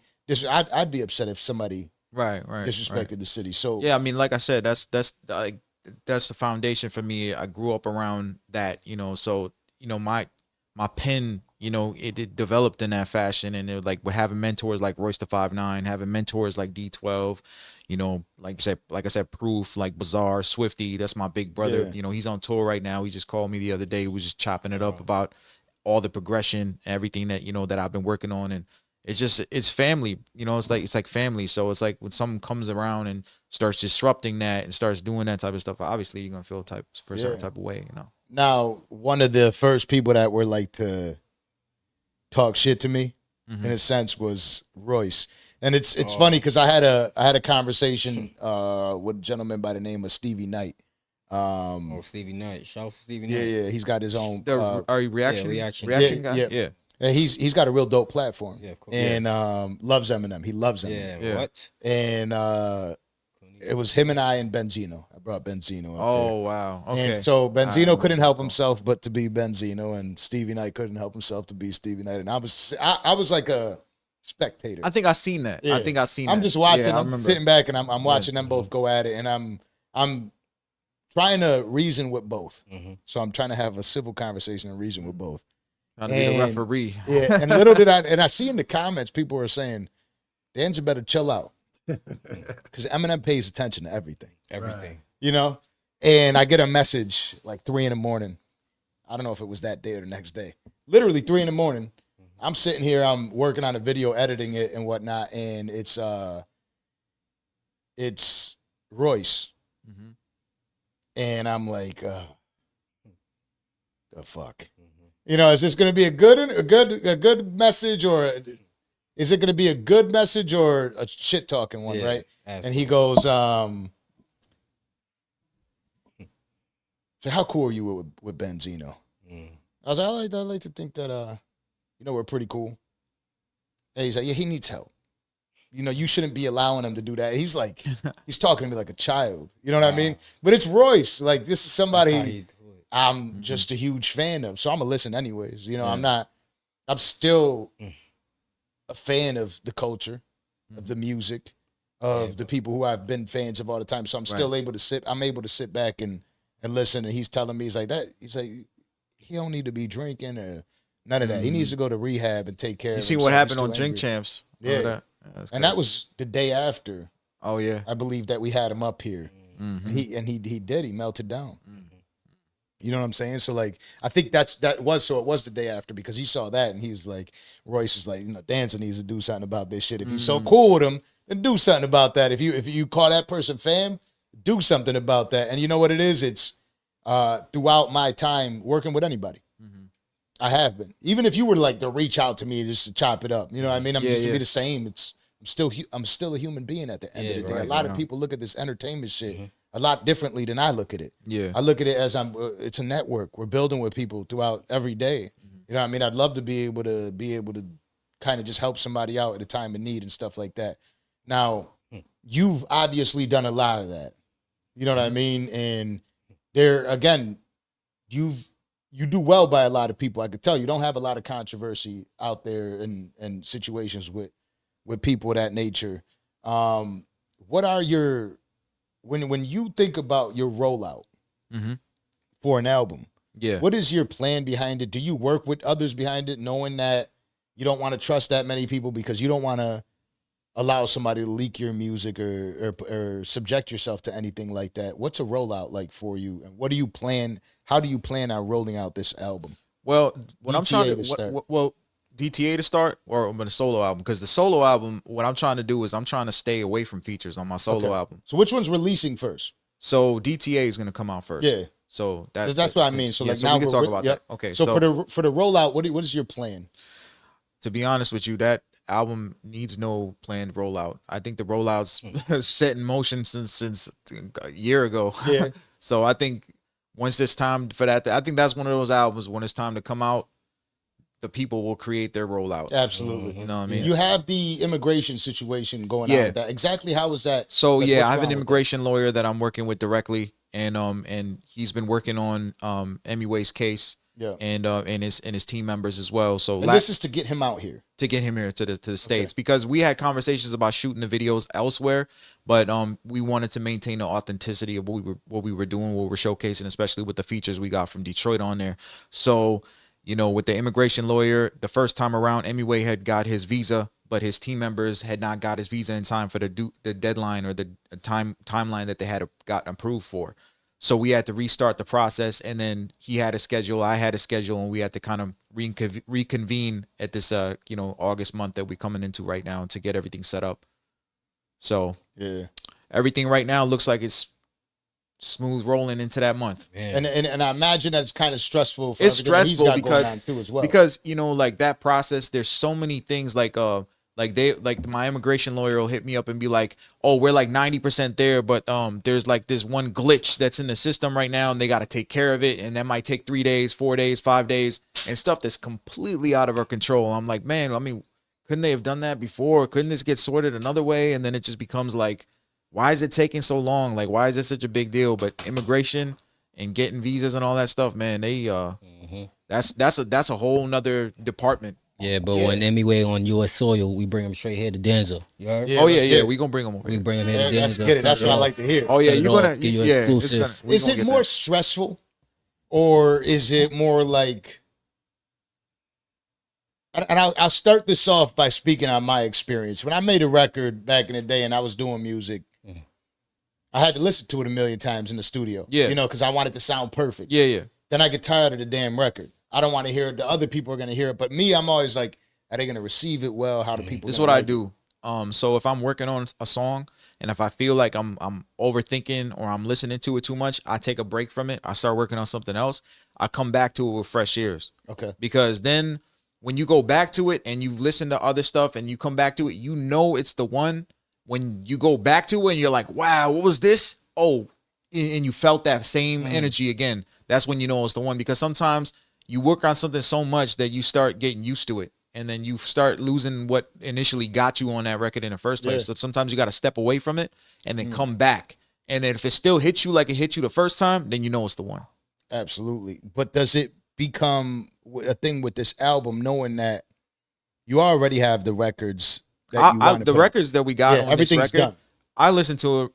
I'd be upset if somebody disrespected the city. So yeah, I mean, like I said, that's the foundation for me. I grew up around that, you know, so, you know, my pen, you know, it developed in that fashion, and it, like, we're having mentors like Royce the 5'9", having mentors like D12, you know, like I said, Proof, like Bazaar, Swifty, that's my big brother. Yeah. You know, he's on tour right now. He just called me the other day. He was just chopping it up about all the progression, everything that, you know, that I've been working on. And it's family, you know, it's like family. So it's like when someone comes around and starts disrupting that and starts doing that type of stuff, obviously you're gonna feel a certain type of way, you know. Now, one of the first people that were like to talk shit to me, in a sense, was Royce. And it's funny because I had a conversation with a gentleman by the name of Stevie Knight. Stevie Knight. Shout out to Stevie Knight. Yeah, he's got his own Reaction guy? Yeah. And he's got a real dope platform. Yeah, of course. And loves Eminem. He loves Eminem. Yeah, what? And it was him and I and Benzino. I brought Benzino up Oh, there. wow. Okay. And so Benzino couldn't help himself but to be Benzino, and Stevie Knight couldn't help himself to be Stevie Knight. And I was like a spectator. I think I seen that. Yeah. I think I seen I'm that. just watching. Yeah, I I'm remember. sitting back and I'm watching them both go at it, and I'm trying to reason with both. So I'm trying to have a civil conversation and reason with both. Trying to be the referee. Yeah, and little did I see in the comments people were saying, Danza better chill out. Because Eminem pays attention to everything. Everything. You know? And I get a message like 3 a.m. I don't know if it was that day or the next day. Literally 3 a.m. I'm sitting here, I'm working on a video, editing it and whatnot, and it's Royce. And I'm like, the fuck? You know, is this going to be a good message, or is it going to be a good message or a shit talking one, right? And he goes, so how cool are you with Benzino? I was like, I like to think that you know, we're pretty cool. And he's like, yeah, he needs help. You know, you shouldn't be allowing him to do that. He's like, he's talking to me like a child. You know what I mean? But it's Royce. Like, this is somebody I'm just a huge fan of. So I'm going to listen anyways. You know, I'm still a fan of the culture, of the music, of the people who I've been fans of all the time. So I'm still able to sit back and listen. And he's telling me, he's like, he don't need to be drinking or none of that. He needs to go to rehab and take care of himself. You see what happened on Drink Champs? Yeah. And that was the day after. Oh yeah, I believe that we had him up here. mm-hmm. He did. He melted down. You know what I'm saying? So like, I think it was the day after because he saw that and he was like, Royce is like, Danza needs to do something about this shit. If you're so cool with him, then do something about that. If you call that person fam, do something about that. And you know what it is? It's throughout my time working with anybody. I have been. Even if you were like to reach out to me just to chop it up, you know what I mean? I'm just gonna be the same. I'm still a human being at the end of the day. Right, a lot of people look at this entertainment shit a lot differently than I look at it. Yeah, I look at it as it's a network. We're building with people throughout every day. You know what I mean? I'd love to be able to kind of just help somebody out at a time of need and stuff like that. Now, you've obviously done a lot of that. You know what I mean? And there again, you do well by a lot of people. I could tell you don't have a lot of controversy out there in situations with people of that nature. What are your when you think about your rollout for an album? Yeah. What is your plan behind it? Do you work with others behind it, knowing that you don't want to trust that many people because you don't want to allow somebody to leak your music or subject yourself to anything like that? What's a rollout like for you? And what do you plan? How do you plan on rolling out this album? Well, what DTA I'm trying to start. well, DTA to start or the solo album? Because the solo album, what I'm trying to do is I'm trying to stay away from features on my solo album. So which one's releasing first? So DTA is going to come out first. Yeah. So that's what I mean. So like so now we can talk about that. Okay. So for the rollout, what is your plan? To be honest with you, that album needs no planned rollout. I think the rollout's set in motion since a year ago. Yeah. So I think once it's time for that, I think that's one of those albums when it's time to come out, the people will create their rollout. Absolutely. You know what I mean? You have the immigration situation going on with that. Exactly how is that? So like, I have an immigration lawyer that I'm working with directly, and he's been working on Emiway's case. Yeah. And his team members as well. So this is to get him out here. To get him here to the States, because we had conversations about shooting the videos elsewhere, but we wanted to maintain the authenticity of what we were doing, what we're showcasing, especially with the features we got from Detroit on there. So, with the immigration lawyer, the first time around, Emiway had got his visa, but his team members had not got his visa in time for the deadline or the timeline that they had gotten approved for. So we had to restart the process, and then he had a schedule, I had a schedule, and we had to kind of reconvene at this, August month that we're coming into right now to get everything set up. So everything right now looks like it's smooth rolling into that month. And I imagine that it's kind of stressful. It's stressful because too as well. Because like that process, there's so many things like my immigration lawyer will hit me up and be like, oh, we're like 90% there, but there's like this one glitch that's in the system right now and they got to take care of it, and that might take 3 days, 4 days, 5 days, and stuff that's completely out of our control. I'm like, man, I mean, couldn't they have done that before? Couldn't this get sorted another way? And then it just becomes like, why is it taking so long? Like, why is it such a big deal? But immigration and getting visas and all that stuff, man, they that's a whole nother department. Yeah, but when Emiway on U.S. soil, we bring him straight here to Danza. You heard? Yeah, we gonna bring him over. We bring him here to Let's Danza. get it. That's what I like to hear. Oh yeah, you're gonna give you exclusive. Is it more stressful, or is it more like? And I'll start this off by speaking on my experience. When I made a record back in the day and I was doing music, I had to listen to it a million times in the studio. Yeah, because I wanted it to sound perfect. Yeah. Then I get tired of the damn record. I don't want to hear it. The other people are going to hear it. But me, I'm always like, are they going to receive it well? How do people? This is what I do. So if I'm working on a song and if I feel like I'm overthinking or I'm listening to it too much, I take a break from it. I start working on something else. I come back to it with fresh ears. Okay. Because then when you go back to it and you've listened to other stuff and you come back to it, it's the one. When you go back to it and you're like, wow, what was this? Oh, and you felt that same energy again. That's when you know it's the one, because sometimes you work on something so much that you start getting used to it, and then you start losing what initially got you on that record in the first place. So sometimes you got to step away from it and then come back. And then if it still hits you like it hit you the first time, then you know it's the one. Absolutely. But does it become a thing with this album, knowing that you already have the records that you want to the records that we got on everything's this record, done. I listen to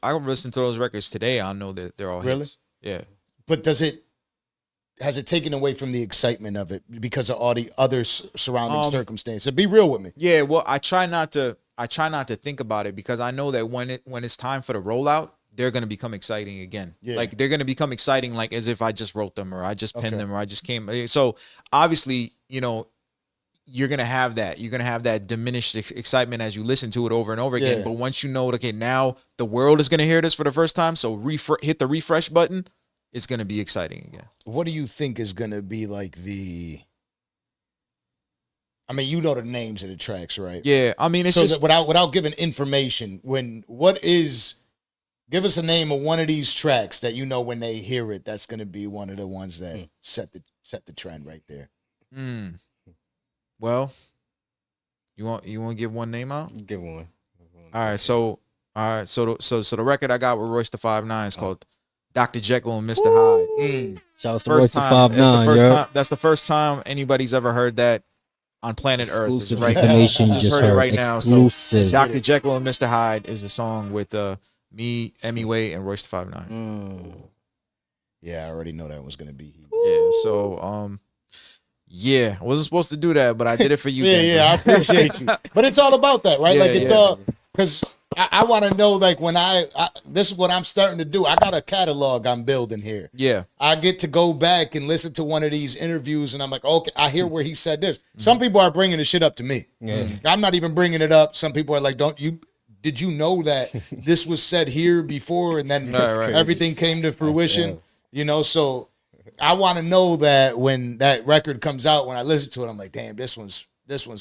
those records today. I know that they're all hits. Yeah. But has it taken away from the excitement of it because of all the other surrounding circumstances? Be real with me. Yeah, well, I try not to I try not to think about it because I know that when it's time for the rollout, they're gonna become exciting again. Yeah. Like they're gonna become exciting, like as if I just wrote them or I just penned Okay. them or I just came. So obviously, you know, you're gonna have that. You're gonna have that diminished excitement as you listen to it over and over again. Yeah. But once you know, okay, now the world is gonna hear this for the first time, so hit the refresh button. It's gonna be exciting again. What do you think is gonna be like the? I mean, you know the names of the tracks, right? Yeah, I mean, it's so just that without giving information, give us a name of one of these tracks that you know when they hear it, that's gonna be one of the ones that set the trend right there. Well, you want to give one name out? Give one. All right, so the record I got with Royce the 5'9" is called Dr. Jekyll and Mr. Hyde. Shout out to Royce the 5'9", yeah. That's the first time anybody's ever heard that on planet Exclusive Earth. Right information, now. just heard it heard. right now. Exclusive. So Dr. Jekyll and Mr. Hyde is the song with me, Emiway, and Royce the 5'9". Yeah, I already know that was gonna be. Yeah, so yeah, I wasn't supposed to do that, but I did it for you. Yeah, I appreciate you. But it's all about that, right? Yeah, like it's all because I want to know, like when I this is what I'm starting to do. I got a catalog I'm building here. Yeah. I get to go back and listen to one of these interviews, and I'm like, okay, I hear where he said this. Some people are bringing the shit up to me. I'm not even bringing it up. Some people are like, did you know that this was said here before, and then everything came to fruition? You know, so I want to know that when that record comes out, when I listen to it, I'm like, damn, this one's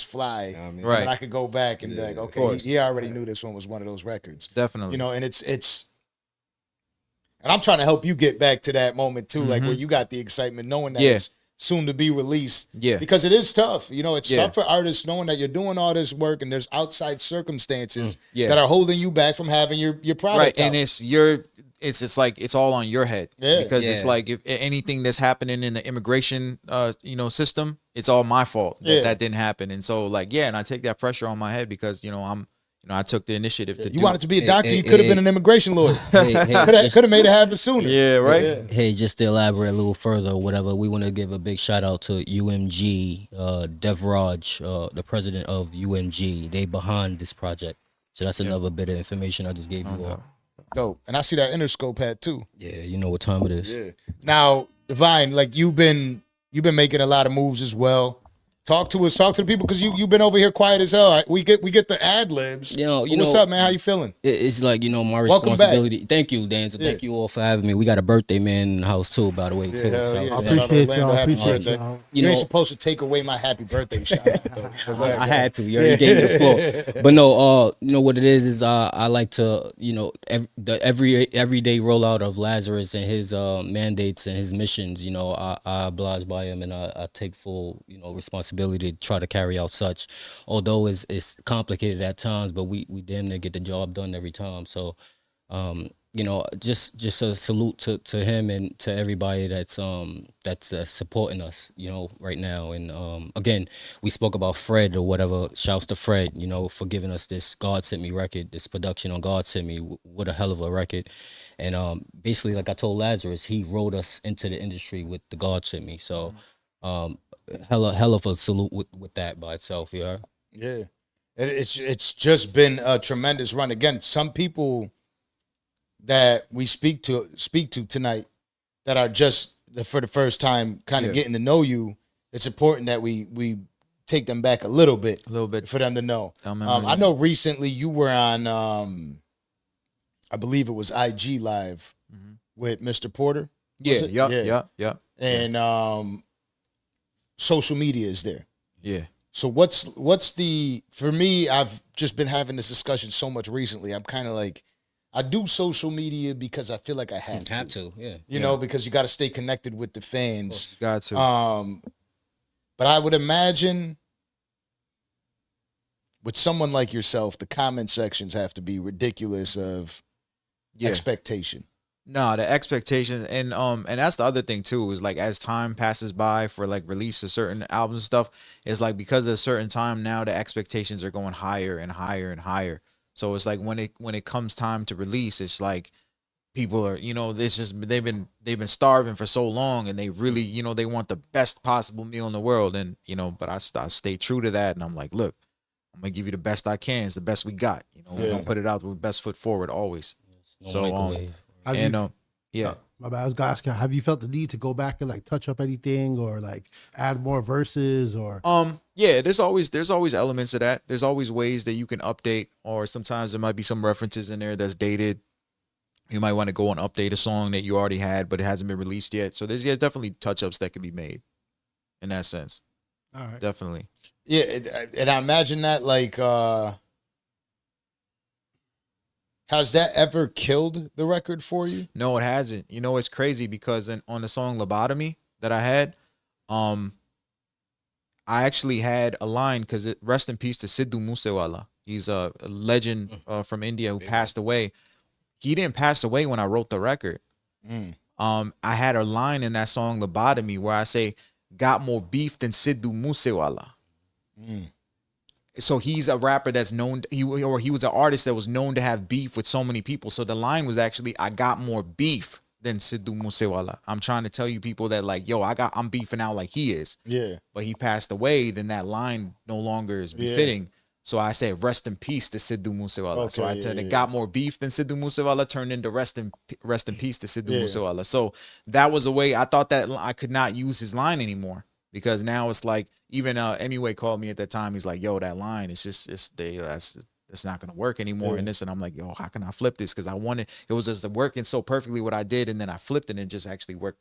fly. Right. And I could go back and be like, okay, he already knew this one was one of those records. Definitely. You know, and it's and I'm trying to help you get back to that moment too, like where you got the excitement knowing that it's soon to be released. Yeah. Because it is tough. You know, it's tough for artists knowing that you're doing all this work and there's outside circumstances that are holding you back from having your product out. And it's like it's all on your head. Because it's like if anything that's happening in the immigration system, it's all my fault that didn't happen. And so and I take that pressure on my head because I took the initiative to you wanted to be a doctor, you could have been an immigration lawyer. Could have made it happen sooner. Yeah, right. Hey, just to elaborate a little further, whatever, we want to give a big shout out to UMG, Devraj, the president of UMG. They behind this project. So that's another bit of information I just gave you all. Dope. And I see that Interscope hat too. Yeah, you know what time it is. Yeah. Now, Devine, like you've been making a lot of moves as well. Talk to the people because you've been over here quiet as hell. We get the ad libs. What's up, man? How you feeling? It's like my Welcome responsibility. back. Thank you, Danza. Thank you all for having me. We got a birthday man in the house too, by the way. Too. Yeah. I appreciate y'all. Happy Appreciate birthday. y'all. You ain't supposed to take away my happy birthday shout out, though. I had to. You already gave me the floor. But no, what it is I like to, the everyday rollout of Lazarus and his mandates and his missions. I oblige by him and I take full responsibility to try to carry out such. Although it's complicated at times, but we damn near get the job done every time. So, just a salute to him and to everybody that's supporting us, right now. And again, we spoke about Fred or whatever. Shouts to Fred, for giving us this God Sent Me record, this production on God Sent Me. What a hell of a record. And basically, like I told Lazarus, he rode us into the industry with the God Sent Me. So, hell of a salute with that by itself. Yeah. It's just been a tremendous run. Again, some people that we speak to tonight that are just for the first time kind of getting to know you. It's important that we take them back a little bit for them to know. I know recently you were on I believe it was IG Live with Mr. Porter. Yeah. And social media is there. Yeah. So what's the, for me, I've just been having this discussion so much recently. I'm kind of like, I do social media because I feel like I have to. Yeah. You know, because you got to stay connected with the fans. Got to. But I would imagine with someone like yourself, the comment sections have to be ridiculous of expectation. No, the expectation and that's the other thing too, is like as time passes by for like release of certain albums and stuff, it's like because of a certain time now the expectations are going higher and higher and higher. So it's like when it comes time to release, it's like people are, it's just they've been starving for so long and they really, they want the best possible meal in the world. And, but I stay true to that and I'm like, look, I'm gonna give you the best I can. It's the best we got. You know, we're gonna put it out with best foot forward always. No So microwave. yeah. My bad. I was gonna ask you, have you felt the need to go back and like touch up anything or like add more verses or? Yeah, there's always elements of that. There's always ways that you can update, or sometimes there might be some references in there that's dated. You might want to go and update a song that you already had, but it hasn't been released yet. So there's definitely touch-ups that can be made in that sense. All right. Definitely. Yeah, and I imagine that like has that ever killed the record for you? No, it hasn't. You know, it's crazy because on the song Lobotomy that I had, I actually had a line because rest in peace to Sidhu Moosewala. He's a legend from India who passed away. He didn't pass away when I wrote the record. I had a line in that song Lobotomy where I say, got more beef than Sidhu Moosewala. So he's a rapper that's known, he was an artist that was known to have beef with so many people. So the line was actually, I got more beef than Sidhu Moosewala. I'm trying to tell you people that like, yo, I'm beefing out like he is. Yeah. But he passed away, then that line no longer is befitting. So I said, rest in peace to Sidhu Moosewala. Okay, So I said, it got more beef than Sidhu Moosewala, turned into rest in peace to Sidhu Moosewala. So that was a way, I thought that I could not use his line anymore. Because now it's like, even Emiway called me at that time. He's like, yo, that line, it's not going to work anymore. And I'm like, yo, how can I flip this? Because it was just working so perfectly what I did. And then I flipped it and it just actually worked.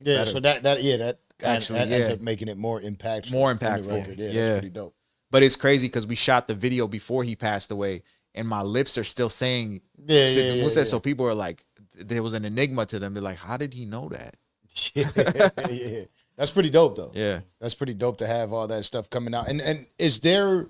Yeah. better. So that Actually, ends yeah. up making it more impactful. More in the impactful. record. Yeah. Yeah. That's pretty dope. But it's crazy because we shot the video before he passed away. And my lips are still saying Sidhu Moosewala. Yeah. So people are like, there was an enigma to them. They're like, how did he know that? Yeah. That's pretty dope, though. Yeah. That's pretty dope to have all that stuff coming out. And is there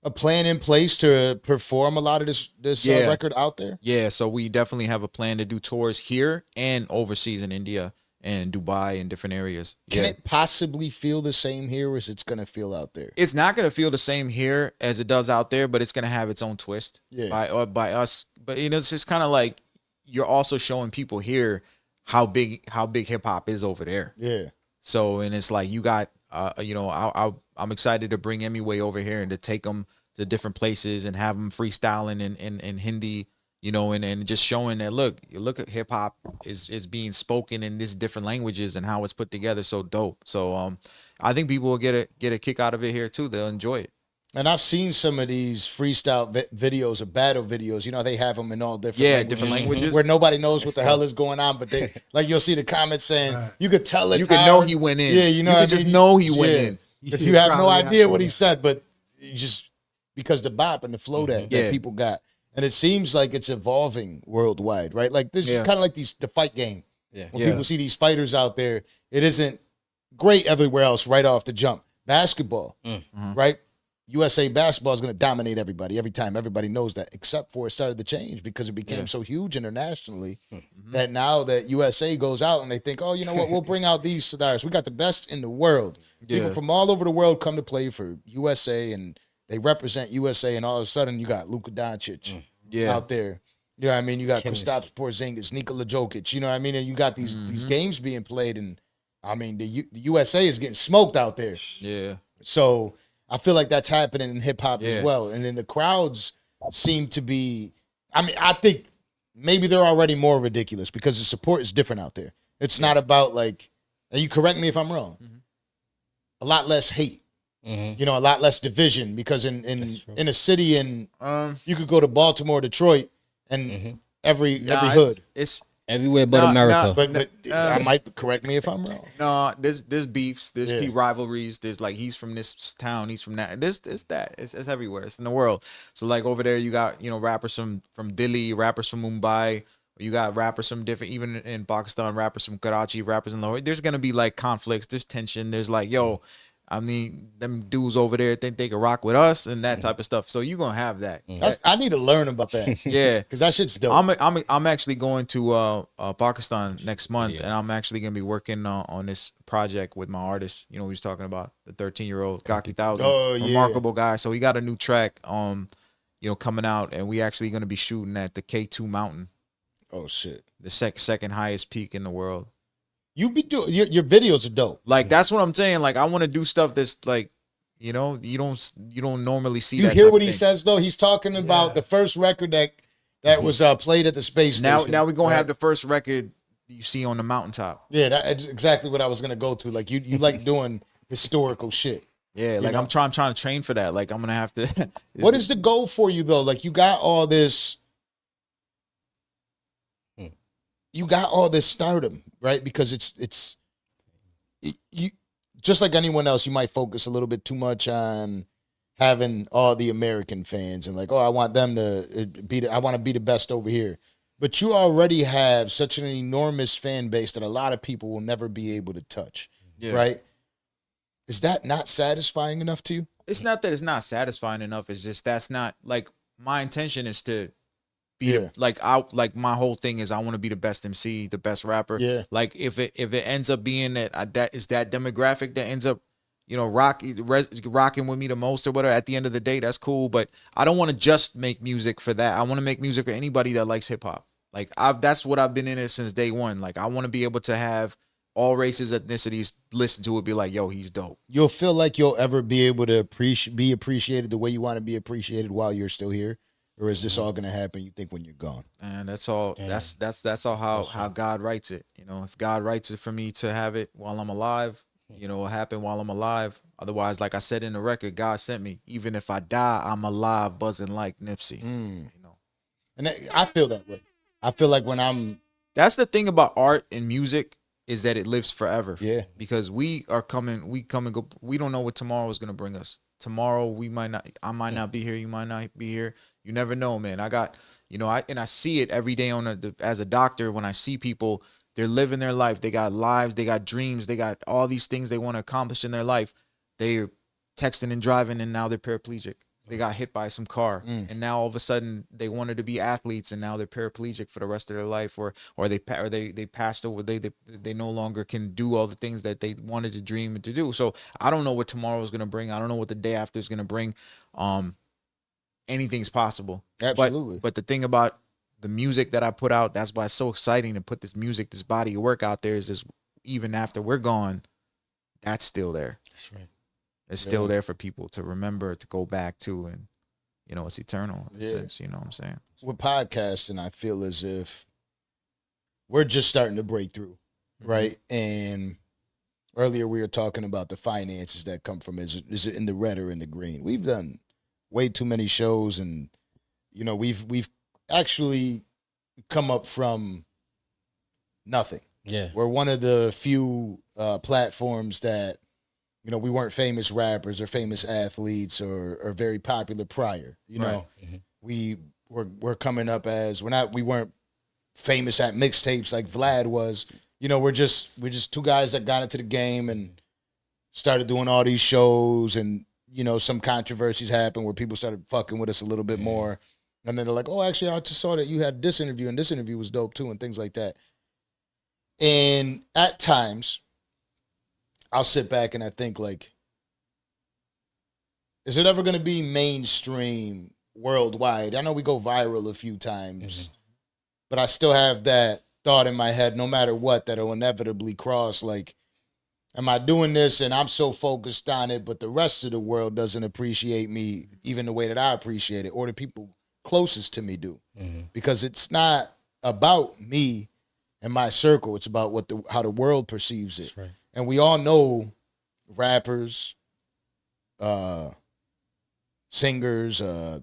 a plan in place to perform a lot of this record out there? Yeah, so we definitely have a plan to do tours here and overseas in India and Dubai and different areas. Can it possibly feel the same here, or is it going to feel out there? It's not going to feel the same here as it does out there, but it's going to have its own twist by us. But it's just kind of like you're also showing people here how big hip hop is over there. Yeah. So, and it's like you got, I'm excited to bring Emiway over here and to take them to different places and have them freestyling in Hindi, and just showing that look at hip hop is being spoken in these different languages and how it's put together so dope. So, I think people will get a kick out of it here too. They'll enjoy it. And I've seen some of these freestyle videos or battle videos. They have them in all different languages where nobody knows what the hell is going on. But they like you'll see the comments saying you could tell it. You can know he went in. Yeah, you can just know he went in. You have no idea what he said, but you just because the bop and the flow that people got, and it seems like it's evolving worldwide, right? Like this is kind of like the fight game. Yeah. When people see these fighters out there, it isn't great everywhere else right off the jump. Basketball, right? USA basketball is going to dominate everybody every time. Everybody knows that, except for it started to change because it became so huge internationally that now that USA goes out and they think, oh, you know what, we'll bring out these stars. We got the best in the world. People from all over the world come to play for USA and they represent USA, and all of a sudden you got Luka Doncic out there. You know what I mean? You got Kristaps Porzingis, Nikola Jokic. You know what I mean? And you got these games being played, and I mean the USA is getting smoked out there. Yeah. So I feel like that's happening in hip hop as well. And then the crowds seem to be, I think maybe they're already more ridiculous because the support is different out there. It's not about like, and you correct me if I'm wrong, a lot less hate, a lot less division because in a city you could go to Baltimore, Detroit, and every hood. It's everywhere but America. But I might correct me if I'm wrong. No, there's beefs, there's rivalries. There's like he's from this town, he's from that. It's everywhere. It's in the world. So like over there, you got rappers from Delhi, rappers from Mumbai. You got rappers from different, even in Pakistan, rappers from Karachi, rappers in Lahore. There's gonna be like conflicts. There's tension. There's like them dudes over there think they can rock with us and that type of stuff. So you're gonna have that. I need to learn about that. Yeah, because that shit's dope. I'm actually going to Pakistan next month, and I'm actually gonna be working on this project with my artist. We was talking about the 13-year-old Gaki 1000, remarkable guy. So he got a new track, coming out, and we actually gonna be shooting at the K2 mountain. Oh shit, the second highest peak in the world. You be doing your videos are dope. Like that's what I'm saying. Like I want to do stuff that's like, You know, you don't normally see You that. hear type what of he thing. says though? He's talking about the first record that was played at the space station. Now we're gonna right? have the first record you see on the mountaintop. Yeah, that's exactly what I was gonna go to. Like you like doing historical shit. Yeah, like know? I'm trying to train for that. Like I'm gonna have to. What is the goal for you though? Like you got all this stardom, right? Because it's you just like anyone else, you might focus a little bit too much on having all the American fans and like, oh, I want them to I want to be the best over here. But you already have such an enormous fan base that a lot of people will never be able to touch, right? Is that not satisfying enough to you? It's not that it's not satisfying enough. It's just that's not like my intention is to be like my whole thing is I want to be the best MC, the best rapper. Yeah. Like if it ends up being that is that demographic that ends up rocking with me the most or whatever. At the end of the day, that's cool. But I don't want to just make music for that. I want to make music for anybody that likes hip hop. Like that's what I've been in it since day one. Like I want to be able to have all races, ethnicities listen to it, be like, yo, he's dope. You'll feel like you'll ever be able to be appreciated the way you want to be appreciated while you're still here, or is this all going to happen? You think when you're gone? And that's all. Damn. That's all how God writes it. You know, if God writes it for me to have it while I'm alive, it'll happen while I'm alive. Otherwise, like I said in the record, God sent me. Even if I die, I'm alive, buzzing like Nipsey. You know, And I feel that way. I feel like when I'm that's the thing about art and music is that it lives forever. Yeah. Because we come and go. We don't know what tomorrow is gonna bring us. Tomorrow I might not be here. You might not be here. You never know, man. I got, I see it every day as a doctor when I see people, they're living their life. They got lives, they got dreams, they got all these things they want to accomplish in their life. They're texting and driving and now they're paraplegic. They got hit by some car and now all of a sudden they wanted to be athletes and now they're paraplegic for the rest of their life or they passed over. They no longer can do all the things that they wanted to dream and to do. So I don't know what tomorrow is going to bring. I don't know what the day after is going to bring. Anything's possible. Absolutely. But the thing about the music that I put out, that's why it's so exciting to put this music, this body of work out there is this, even after we're gone, that's still there. That's right. It's still there for people to remember, to go back to, and it's eternal in a sense, you know what I'm saying? With podcasting, I feel as if we're just starting to break through, right? And earlier we were talking about the finances that come from is it in the red or in the green? We've done way too many shows, and we've actually come up from nothing. Yeah. We're one of the few platforms that we weren't famous rappers or famous athletes or very popular prior. Right. We're coming up as we weren't famous at mixtapes like Vlad was. We're just two guys that got into the game and started doing all these shows, and some controversies happened where people started fucking with us a little bit more. And then they're like, oh, actually, I just saw that you had this interview and this interview was dope too, and things like that. And at times, I'll sit back and I think, like, is it ever going to be mainstream worldwide? I know we go viral a few times, but I still have that thought in my head, no matter what, that'll inevitably cross, like, am I doing this and I'm so focused on it, but the rest of the world doesn't appreciate me even the way that I appreciate it, or the people closest to me do? Because it's not about me and my circle. It's about how the world perceives it. Right. And we all know rappers, singers,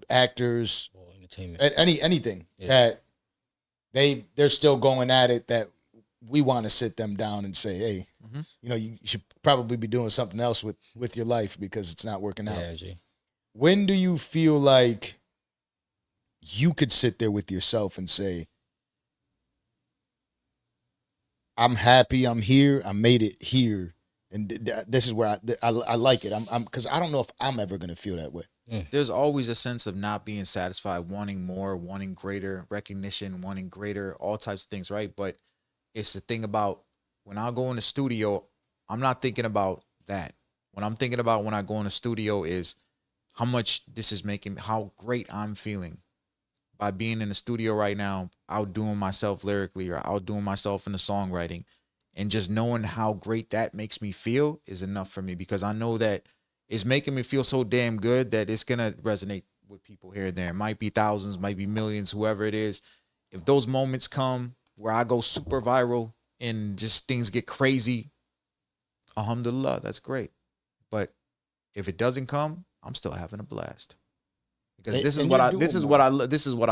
actors, Entertainment. anything that they're still going at it, that we want to sit them down and say, hey, you should probably be doing something else with your life because it's not working out. Yeah, G. When do you feel like you could sit there with yourself and say, I'm happy, I'm here, I made it here, and this is where I like it. I'm because I don't know if I'm ever gonna feel that way. There's always a sense of not being satisfied, wanting more, wanting greater recognition, wanting greater, all types of things, right? But it's the thing about when I go in the studio, I'm not thinking about that. What I'm thinking about when I go in the studio is how much this is making, how great I'm feeling by being in the studio right now, outdoing myself lyrically or outdoing myself in the songwriting, and just knowing how great that makes me feel is enough for me, because I know that is making me feel so damn good that it's gonna resonate with people here and there. It might be thousands, might be millions, whoever it is. If those moments come where I go super viral and just things get crazy, alhamdulillah, that's great. But if it doesn't come, I'm still having a blast. Because this is what I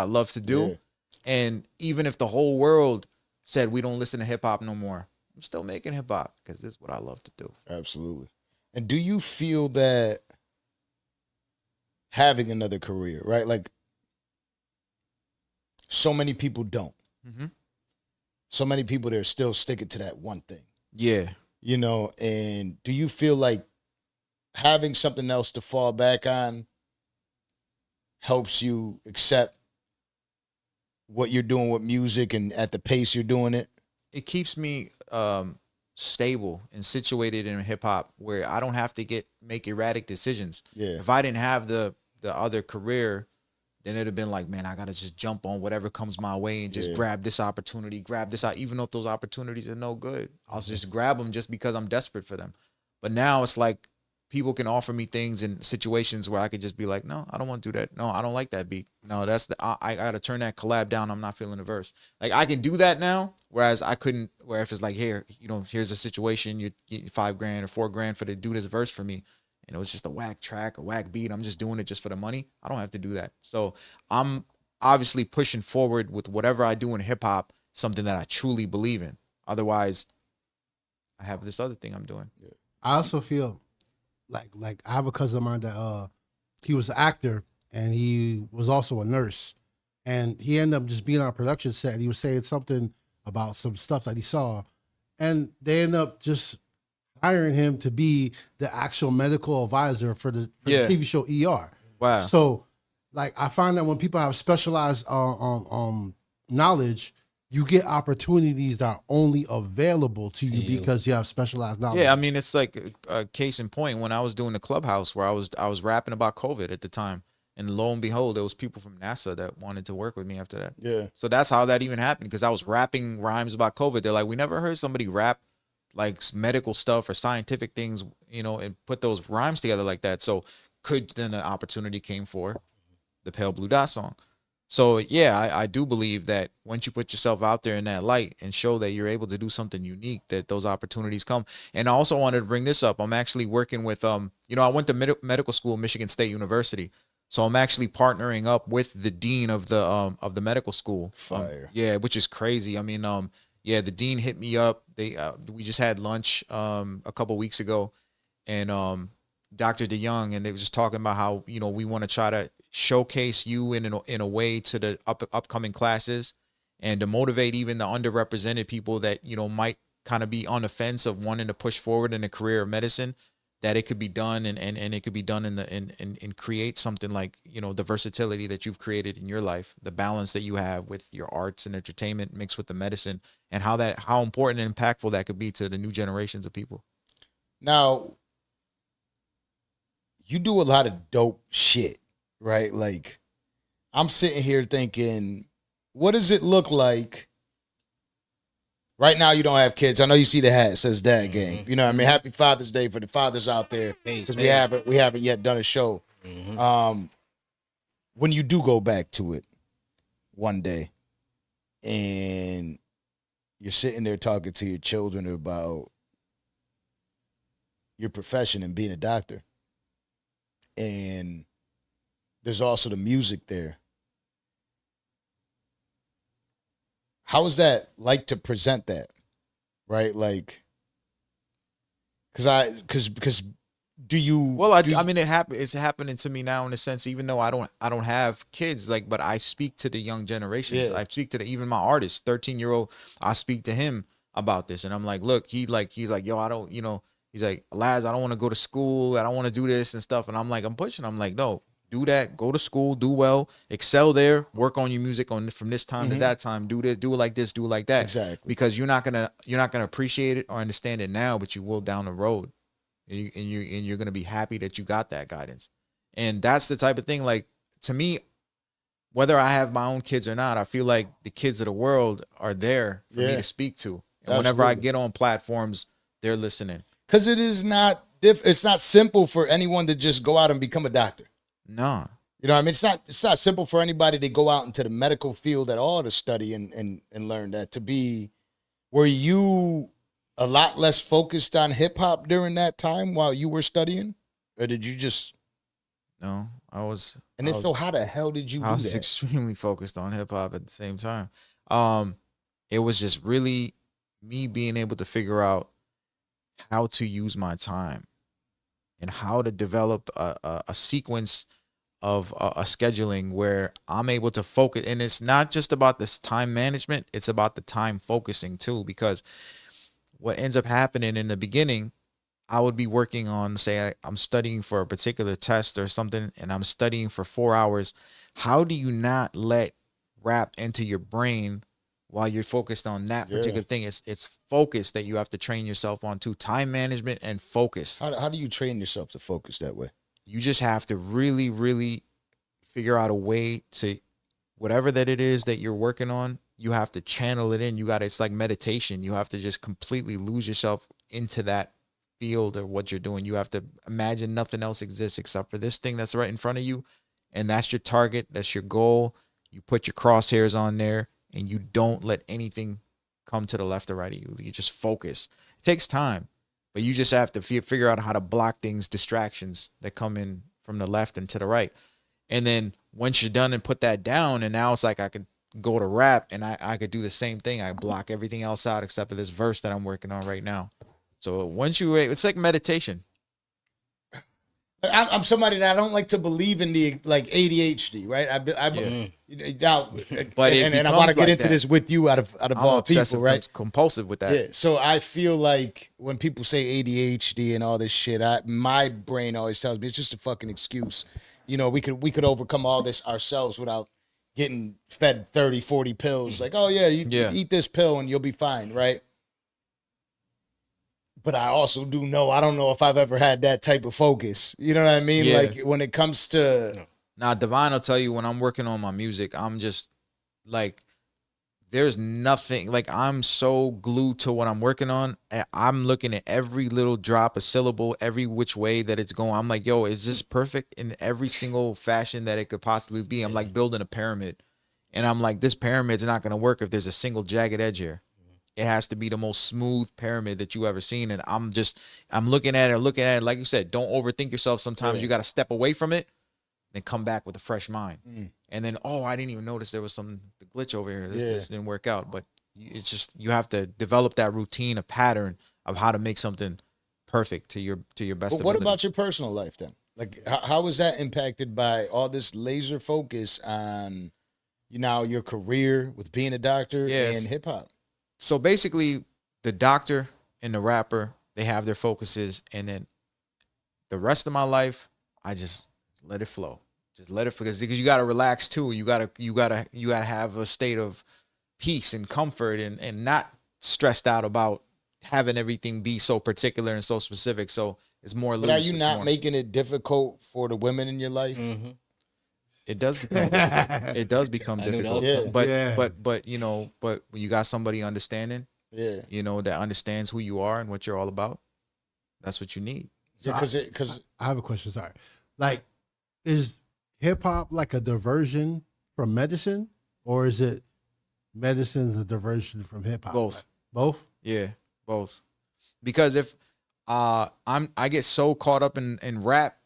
love to do. Yeah. And even if the whole world said we don't listen to hip hop no more, I'm still making hip hop because this is what I love to do. Absolutely. And do you feel that having another career, right? Like, so many people don't. Mm-hmm. So many people, they're still sticking to that one thing. Yeah. You know, and do you feel like having something else to fall back on helps you accept what you're doing with music and at the pace you're doing it? It keeps me stable and situated in hip hop where I don't have to make erratic decisions. Yeah. If I didn't have the other career, then it'd have been like, man, I gotta just jump on whatever comes my way and just grab this opportunity, grab this out, even though those opportunities are no good. I'll just grab them just because I'm desperate for them. But now it's like people can offer me things in situations where I could just be like, no, I don't want to do that. No, I don't like that beat. No, I gotta turn that collab down. I'm not feeling the verse. Like I can do that now, whereas I couldn't. Where if it's like, here, here's a situation, you get $5,000 or $4,000 for to do this verse for me, and it was just a whack track, a whack beat. I'm just doing it just for the money. I don't have to do that. So I'm obviously pushing forward with whatever I do in hip hop, something that I truly believe in. Otherwise, I have this other thing I'm doing. Yeah. I also feel like I have a cousin of mine that he was an actor and he was also a nurse, and he ended up just being on a production set. And he was saying something about some stuff that he saw, and they ended up just hiring him to be the actual medical advisor for the TV show ER. Wow. So, like, I find that when people have specialized knowledge, you get opportunities that are only available to you because you have specialized knowledge. Yeah, I mean, it's like a case in point. When I was doing the Clubhouse, where I was rapping about COVID at the time, and lo and behold, there was people from NASA that wanted to work with me after that. Yeah. So that's how that even happened, because I was rapping rhymes about COVID. They're like, we never heard somebody rap like medical stuff or scientific things, and put those rhymes together like that. So then the opportunity came for the Pale Blue Dot song. So yeah, I do believe that once you put yourself out there in that light and show that you're able to do something unique, that those opportunities come. And I also wanted to bring this up. I'm actually working with, I went to medical school, Michigan State University. So I'm actually partnering up with the dean of the medical school. Fire. Yeah, which is crazy. I mean, the dean hit me up. We just had lunch a couple weeks ago, and Dr. DeYoung, and they were just talking about how we want to try to showcase you in a way to the upcoming classes, and to motivate even the underrepresented people that might kind of be on the fence of wanting to push forward in a career of medicine, that it could be done, and it could be done and create something like the versatility that you've created in your life, the balance that you have with your arts and entertainment mixed with the medicine, and how important and impactful that could be to the new generations of people. Now, you do a lot of dope shit, right? Like, I'm sitting here thinking, what does it look like? Right now, you don't have kids. I know you see the hat, it says Dad Gang. You know what I mean? Happy Father's Day for the fathers out there, because we haven't yet done a show. When you do go back to it one day, and you're sitting there talking to your children about your profession and being a doctor, and there's also the music there. How is that like to present that, right? Like, because do you? Well, I mean, it's happening to me now in a sense. Even though I don't have kids, like, but I speak to the young generations. Yeah. I speak to even my artist, 13-year-old. I speak to him about this, and I'm like, look, he's like, yo, I don't, he's like, Laz, I don't want to go to school. I don't want to do this and stuff. And I'm like, I'm pushing. I'm like, no. Do that. Go to school. Do well. Excel there. Work on your music from this time to that time. Do this. Do it like this. Do it like that. Exactly. Because you're not gonna appreciate it or understand it now, but you will down the road, and you're gonna be happy that you got that guidance. And that's the type of thing. Like, to me, whether I have my own kids or not, I feel like the kids of the world are there for me to speak to. And whenever I get on platforms, they're listening. Because it is not it's not simple for anyone to just go out and become a doctor. No. You know what I mean? It's not simple for anybody to go out into the medical field at all to study and learn that. To be, were you a lot less focused on hip hop during that time while you were studying? Or did you just, No, I was. and I if was, so, how the hell did you I do was that? extremely focused on hip hop at the same time. It was just really me being able to figure out how to use my time and how to develop a sequence of a scheduling where I'm able to focus. And it's not just about this time management, it's about the time focusing too, because what ends up happening in the beginning, I would be working on, say, I'm studying for a particular test or something, and I'm studying for 4 hours. How do you not let rap into your brain while you're focused on that particular thing? It's focus that you have to train yourself on to time management and focus. How do you train yourself to focus that way? You just have to really, really figure out a way to, whatever that it is that you're working on, you have to channel it in. It's like meditation. You have to just completely lose yourself into that field or what you're doing. You have to imagine nothing else exists except for this thing that's right in front of you. And that's your target. That's your goal. You put your crosshairs on there and you don't let anything come to the left or right of you. You just focus. It takes time, but you just have to figure out how to block things, distractions that come in from the left and to the right. And then once you're done and put that down, and now it's like I could go to rap and I could do the same thing. I block everything else out except for this verse that I'm working on right now. So once it's like meditation. I'm somebody that I don't like to believe in the like ADHD, right? Now, But and I want to get like into that. this with you out of I'm all obsessive, people, right? compulsive with that. Yeah. So I feel like when people say ADHD and all this shit, my brain always tells me it's just a fucking excuse. You know, we could overcome all this ourselves without getting fed 30, 40 pills. Like, oh yeah, you eat this pill and you'll be fine, right? But I also do know, I don't know if I've ever had that type of focus. You know what I mean? Yeah. Like when it comes to, Now, Devine will tell you when I'm working on my music, I'm just like, there's nothing, like I'm so glued to what I'm working on. And I'm looking at every little drop, a syllable, every which way that it's going. I'm like, yo, is this perfect in every single fashion that it could possibly be? I'm like building a pyramid. And I'm like, this pyramid's not going to work if there's a single jagged edge here. It has to be the most smooth pyramid that you ever seen. And I'm looking at it. Like you said, don't overthink yourself. Sometimes you got to step away from it and come back with a fresh mind. And then, I didn't even notice there was the glitch over here. This didn't work out. But it's just, you have to develop that routine, a pattern of how to make something perfect to your best but what ability. about your personal life then? Like how was that impacted by all this laser focus on, your career with being a doctor and hip hop? So basically, the doctor and the rapper, they have their focuses, and then the rest of my life, I just let it flow. Just let it flow, because you gotta relax too. You gotta have a state of peace and comfort, and not stressed out about having everything be so particular and so specific. So it's more loose. But are you not making it difficult for the women in your life? Mm-hmm. It does become difficult. Yeah. But when you got somebody understanding, that understands who you are and what you're all about, that's what you need. So because I have a question. Sorry, like, is hip hop like a diversion from medicine, or is it medicine the diversion from hip hop? Both. Both. Yeah, both. Because if I get so caught up in rap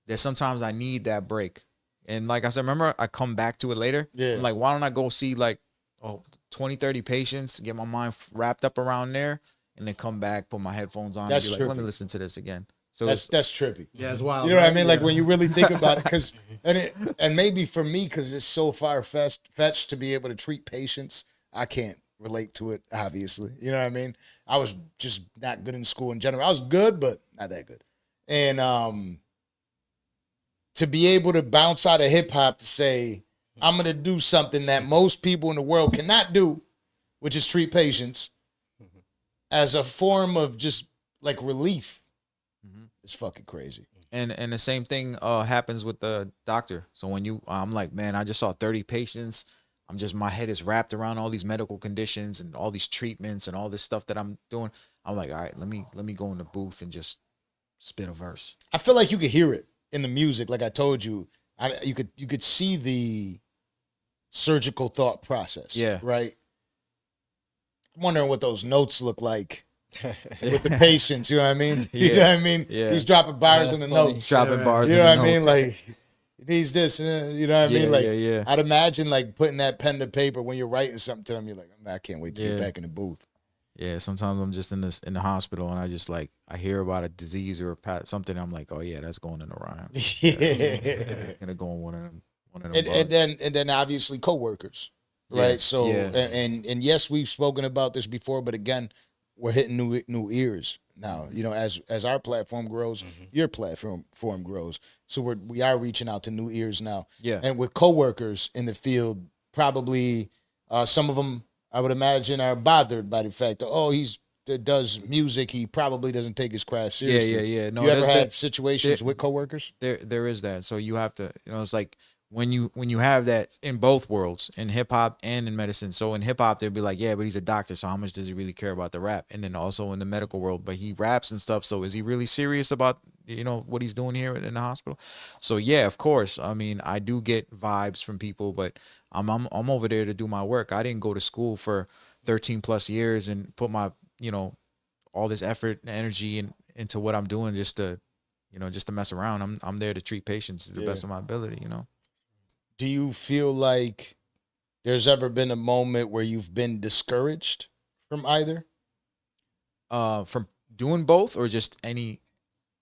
that sometimes I need that break. And like I said, remember, I come back to it later. Yeah. I'm like, why don't I go see 20, 30 patients, get my mind wrapped up around there, and then come back, put my headphones on, That's and be like, let trippy. me listen to this again. So that's trippy. Yeah, it's wild. You know what I mean? Yeah. Like when you really think about it, because and maybe for me, because it's so far fetched to be able to treat patients, I can't relate to it. Obviously, you know what I mean. I was just not good in school in general. I was good, but not that good. And to be able to bounce out of hip hop to say, I'm gonna do something that most people in the world cannot do, which is treat patients, as a form of just like relief. It's fucking crazy. And the same thing happens with the doctor. So when I'm like, man, I just saw 30 patients. My head is wrapped around all these medical conditions and all these treatments and all this stuff that I'm doing. I'm like, all right, let me go in the booth and just spit a verse. I feel like you could hear it in the music. Like I told you, you could see the surgical thought process. Yeah. Right. I'm wondering what those notes look like with the patients. You know what I mean? You know what I mean? Yeah. He's dropping bars in the funny. notes. Dropping bars. You in know what the I mean? notes. Like, he needs this. You know what I mean? Like, yeah. I'd imagine like putting that pen to paper when you're writing something to them. You're like, I can't wait to get back in the booth. Yeah, sometimes I'm just in the hospital and I just like I hear about a disease or something. I'm like, oh yeah, that's going in the rhyme. Yeah. Gonna go on one of them. And then obviously coworkers, right? Yeah, So yeah. and yes, we've spoken about this before, but again, we're hitting new ears now. You know, as our platform grows, your platform grows. So we are reaching out to new ears now. Yeah. And with coworkers in the field, probably some of them, I would imagine, are bothered by the fact that does music. He probably doesn't take his craft seriously. Yeah. No, you ever that's have situations with coworkers? There is that. So you have to, it's like when you have that in both worlds, in hip hop and in medicine. So in hip hop, they'll be like, yeah, but he's a doctor, so how much does he really care about the rap? And then also in the medical world, but he raps and stuff. So is he really serious about what he's doing here in the hospital? So yeah, of course. I mean, I do get vibes from people, but I'm over there to do my work. I didn't go to school for 13 plus years and put my all this effort and energy into what I'm doing just to mess around. I'm there to treat patients to the best of my ability. Do you feel like there's ever been a moment where you've been discouraged from either? From doing both or just any?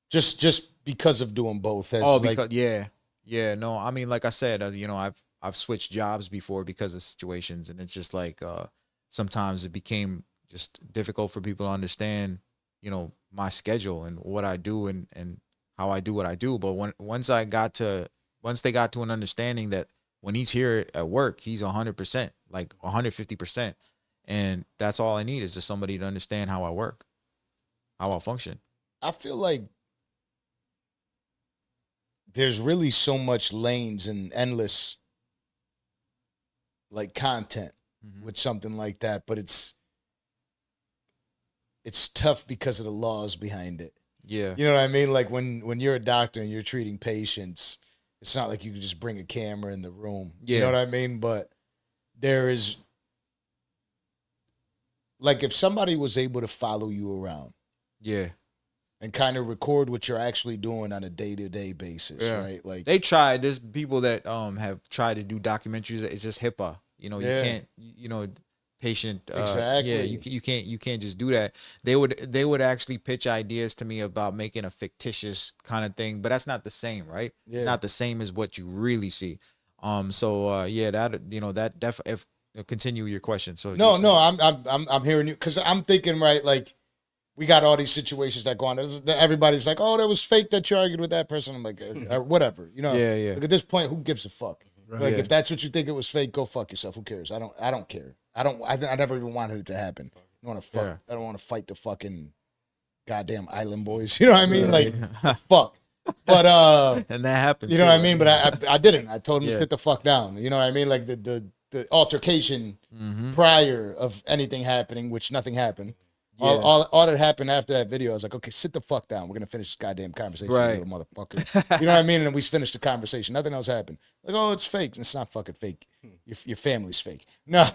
Just because of doing both. No, I mean, like I said, I've switched jobs before because of situations, and it's just like sometimes it became just difficult for people to understand, my schedule and what I do and how I do what I do. But once they got to an understanding that when he's here at work, he's 100%, like 150%. And that's all I need is just somebody to understand how I work, how I function. I feel like there's really so much lanes and endless like content with something like that, but it's tough because of the laws behind it. Yeah. You know what I mean? Like when you're a doctor and you're treating patients, it's not like you can just bring a camera in the room. Yeah. You know what I mean? But there is, like, if somebody was able to follow you around. Yeah. And kind of record what you're actually doing on a day-to-day basis, right? Like they tried. There's people that have tried to do documentaries. It's just HIPAA. You can't. Patient. Exactly. Yeah, you can't just do that. They would actually pitch ideas to me about making a fictitious kind of thing, but that's not the same, right? Yeah. Not the same as what you really see. That definitely. Continue your question. So no, I'm hearing you because I'm thinking, right, like we got all these situations that go on. Everybody's like, oh, that was fake that you argued with that person. I'm like, whatever, Yeah. Like at this point, who gives a fuck? Right. Like if that's what you think it was fake, go fuck yourself. Who cares? I don't care. I never even wanted it to happen. I don't want to fuck. Yeah. I don't want to fight the fucking goddamn island boys. You know what I mean? Like fuck. But and that happened. You know what I mean? But I didn't. I told him to Yeah. sit the fuck down. You know what I mean? Like the altercation prior of anything happening, which nothing happened. Yeah. All that happened after that video, I was like, okay, sit the fuck down. We're gonna finish this goddamn conversation, Right. you little motherfucker. You know what I mean? And then we finished the conversation. Nothing else happened. Like, oh, it's fake. It's not fucking fake. Your family's fake. No,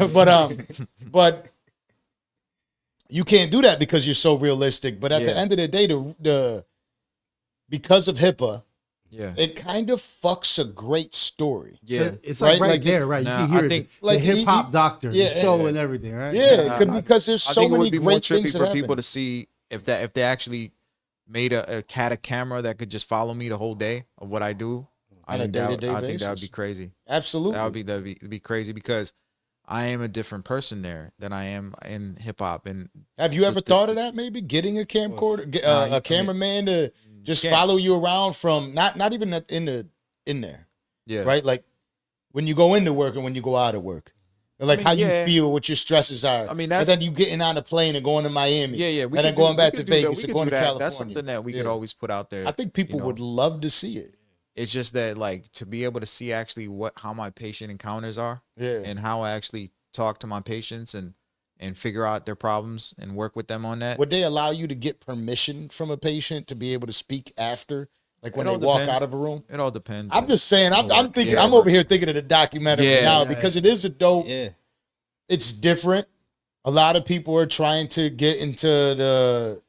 but you can't do that because you're so realistic. But at the end of the day, the because of HIPAA, it kind of fucks a great story. Yeah. It's like Right? right Like, there, right? nah, You can hear I it. think- The like, hip hop doctor, yeah, the show and everything, right? Yeah, because there's I so think it many would be more great trippy things that for happen. people to see if they actually made a camera that could just follow me the whole day of what I do. On a day-to-day I think that would basis. be crazy. Absolutely. That'd be crazy because I am a different person there than I am in hip hop. And Have you ever thought of that? Maybe getting a camcorder, a cameraman to just can't. follow you around from not even in there, yeah, right? Like when you go into work and when you go out of work, like how you feel, what your stresses are. I mean, and then you getting on a plane and going to Miami. Yeah. And then going back to Vegas we and could going do to that. California. That's something that we could always put out there. I think people would love to see it. It's just that, like, to be able to see actually how my patient encounters are, Yeah. and how I actually talk to my patients, and and figure out their problems and work with them on that. Would they allow you to get permission from a patient to be able to speak after, like when It they all walk depends. out of a room? It all depends. I'm just saying. I'm thinking. Yeah. I'm over here thinking of the documentary Yeah. now because it is a dope. Yeah. It's different. A lot of people are trying to get into the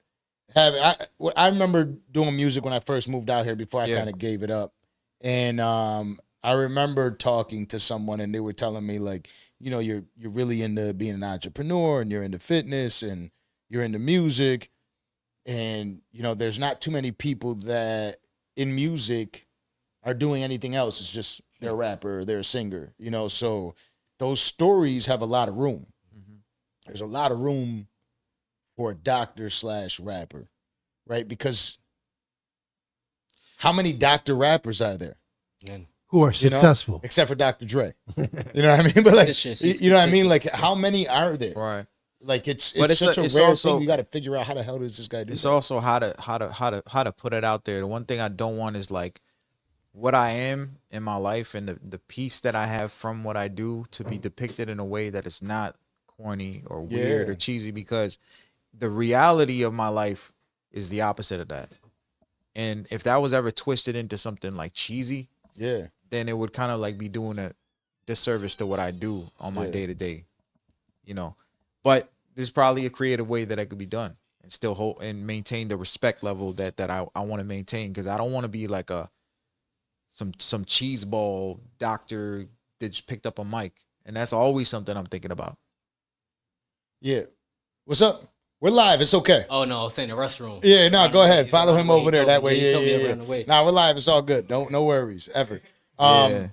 I remember doing music when I first moved out here before I kind of gave it up, and I remember talking to someone and they were telling me like, you know, you're really into being an entrepreneur and you're into fitness and you're into music, and you know, there's not too many people that in music are doing anything else. It's just they're a rapper, they're a singer, you know. So those stories have a lot of room. There's a lot of room for a doctor / rapper, right? Because how many doctor rappers are there? And Who are You know? successful. Except for Dr. Dre. You know what I mean? But like, This shit's you know what I mean? Like, how many are there? Right. Like, it's But such it's a rare also- thing. You got to figure out how the hell does this guy do It's that? also how to put it out there. The one thing I don't want is like what I am in my life and the piece that I have from what I do to be depicted in a way that it's not corny or weird Yeah. or cheesy, because the reality of my life is the opposite of that. And if that was ever twisted into something like cheesy, Yeah. then it would kind of like be doing a disservice to what I do on my Yeah. day to day, you know. But there's probably a creative way that it could be done and still hold and maintain the respect level that I want to maintain, because I don't want to be like some cheeseball doctor that just picked up a mic, and that's always something I'm thinking about. Yeah. What's up? We're live. It's okay. oh no, I was saying the restroom. Yeah, no, go ahead. He's Follow around him the way. over there. He That told way. me- he told me Yeah. around the way. Nah, we're live. It's all good. No worries ever. Yeah.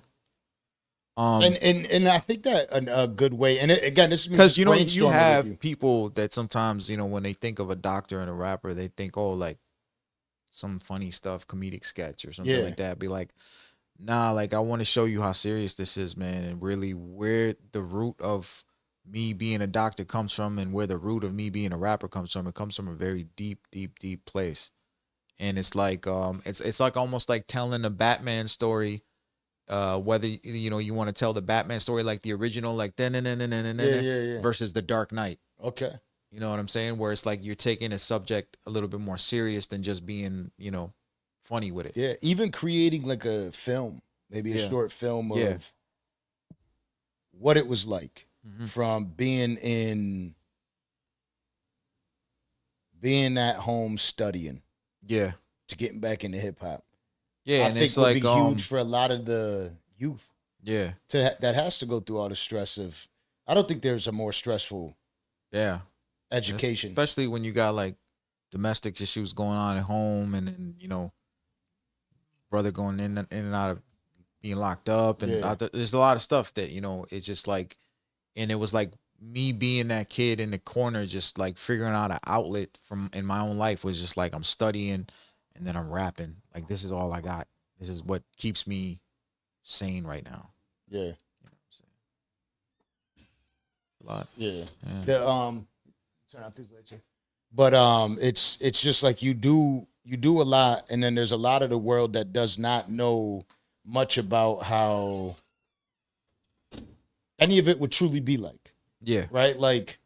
And I think that a good way, and again, this is me Because you know, you brainstorming with have you. people that sometimes, you know, when they think of a doctor and a rapper, they think, oh, like some funny stuff, comedic sketch or something Yeah. like that. Be like, nah, like I want to show you how serious this is, man, and really where the root of me being a doctor comes from and where the root of me being a rapper comes from. It comes from a very deep place. And it's like it's like almost like telling a Batman story, whether you know you want to tell the Batman story like the original, like Yeah. versus the Dark Knight. Okay. You know what I'm saying? Where it's like you're taking a subject a little bit more serious than just being, you know, funny with it. Yeah. Even creating like a film, maybe a Yeah. short film of Yeah. what it was like Mhm. from being at home studying Yeah. to getting back into hip hop. Yeah, I and think it's would like be huge for a lot of the youth yeah. that has to go through all the stress of. I don't think there's a more stressful Yeah. education. Especially when you got like domestic issues going on at home, and then, you know, brother going in and out of being locked up, and Yeah. there's a lot of stuff that, you know, it's just like, and it was like me being that kid in the corner, just like figuring out an outlet from in my own life was just like I'm studying and then I'm rapping. Like this is all I got. This is what keeps me sane right now. Yeah. You know what I'm saying? A lot. Yeah. Yeah. The turn out this later. But it's just like you do a lot, and then there's a lot of the world that does not know much about how any of it would truly be like, Yeah. right? Like,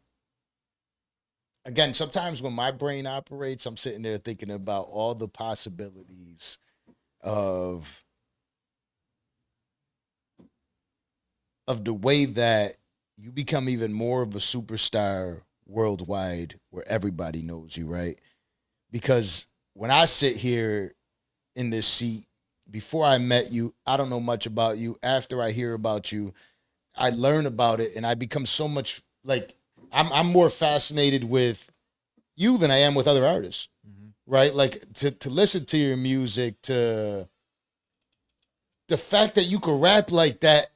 again, sometimes when my brain operates, I'm sitting there thinking about all the possibilities of the way that you become even more of a superstar worldwide where everybody knows you, right? Because when I sit here in this seat, before I met you, I don't know much about you. After I hear about you, I learn about it, and I become so much like I'm more fascinated with you than I am with other artists, right? Like to listen to your music, to the fact that you can rap like that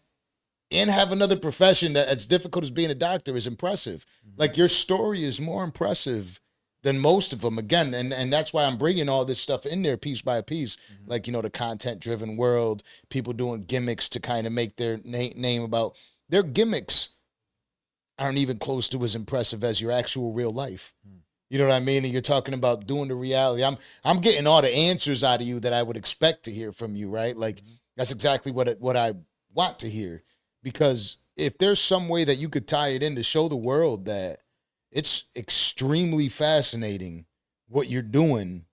and have another profession that's as difficult as being a doctor is impressive. Like your story is more impressive than most of them. Again, and that's why I'm bringing all this stuff in there piece by piece. Like, you know, the content-driven world, people doing gimmicks to kind of make their name about. Their gimmicks aren't even close to as impressive as your actual real life. You know what I mean? And you're talking about doing the reality. I'm getting all the answers out of you that I would expect to hear from you, right? Like that's exactly what I want to hear. Because if there's some way that you could tie it in to show the world that it's extremely fascinating what you're doing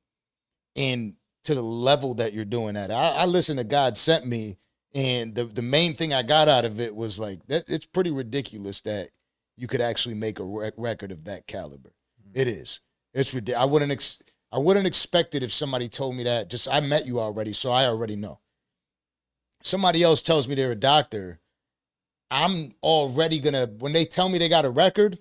and to the level that you're doing at. I listened to God Sent Me, and the main thing I got out of it was like that. It's pretty ridiculous that you could actually make a record of that caliber. It is. It's ridiculous. I wouldn't expect it if somebody told me that. Just I met you already, so I already know. Somebody else tells me they're a doctor, I'm already gonna, when they tell me they got a record,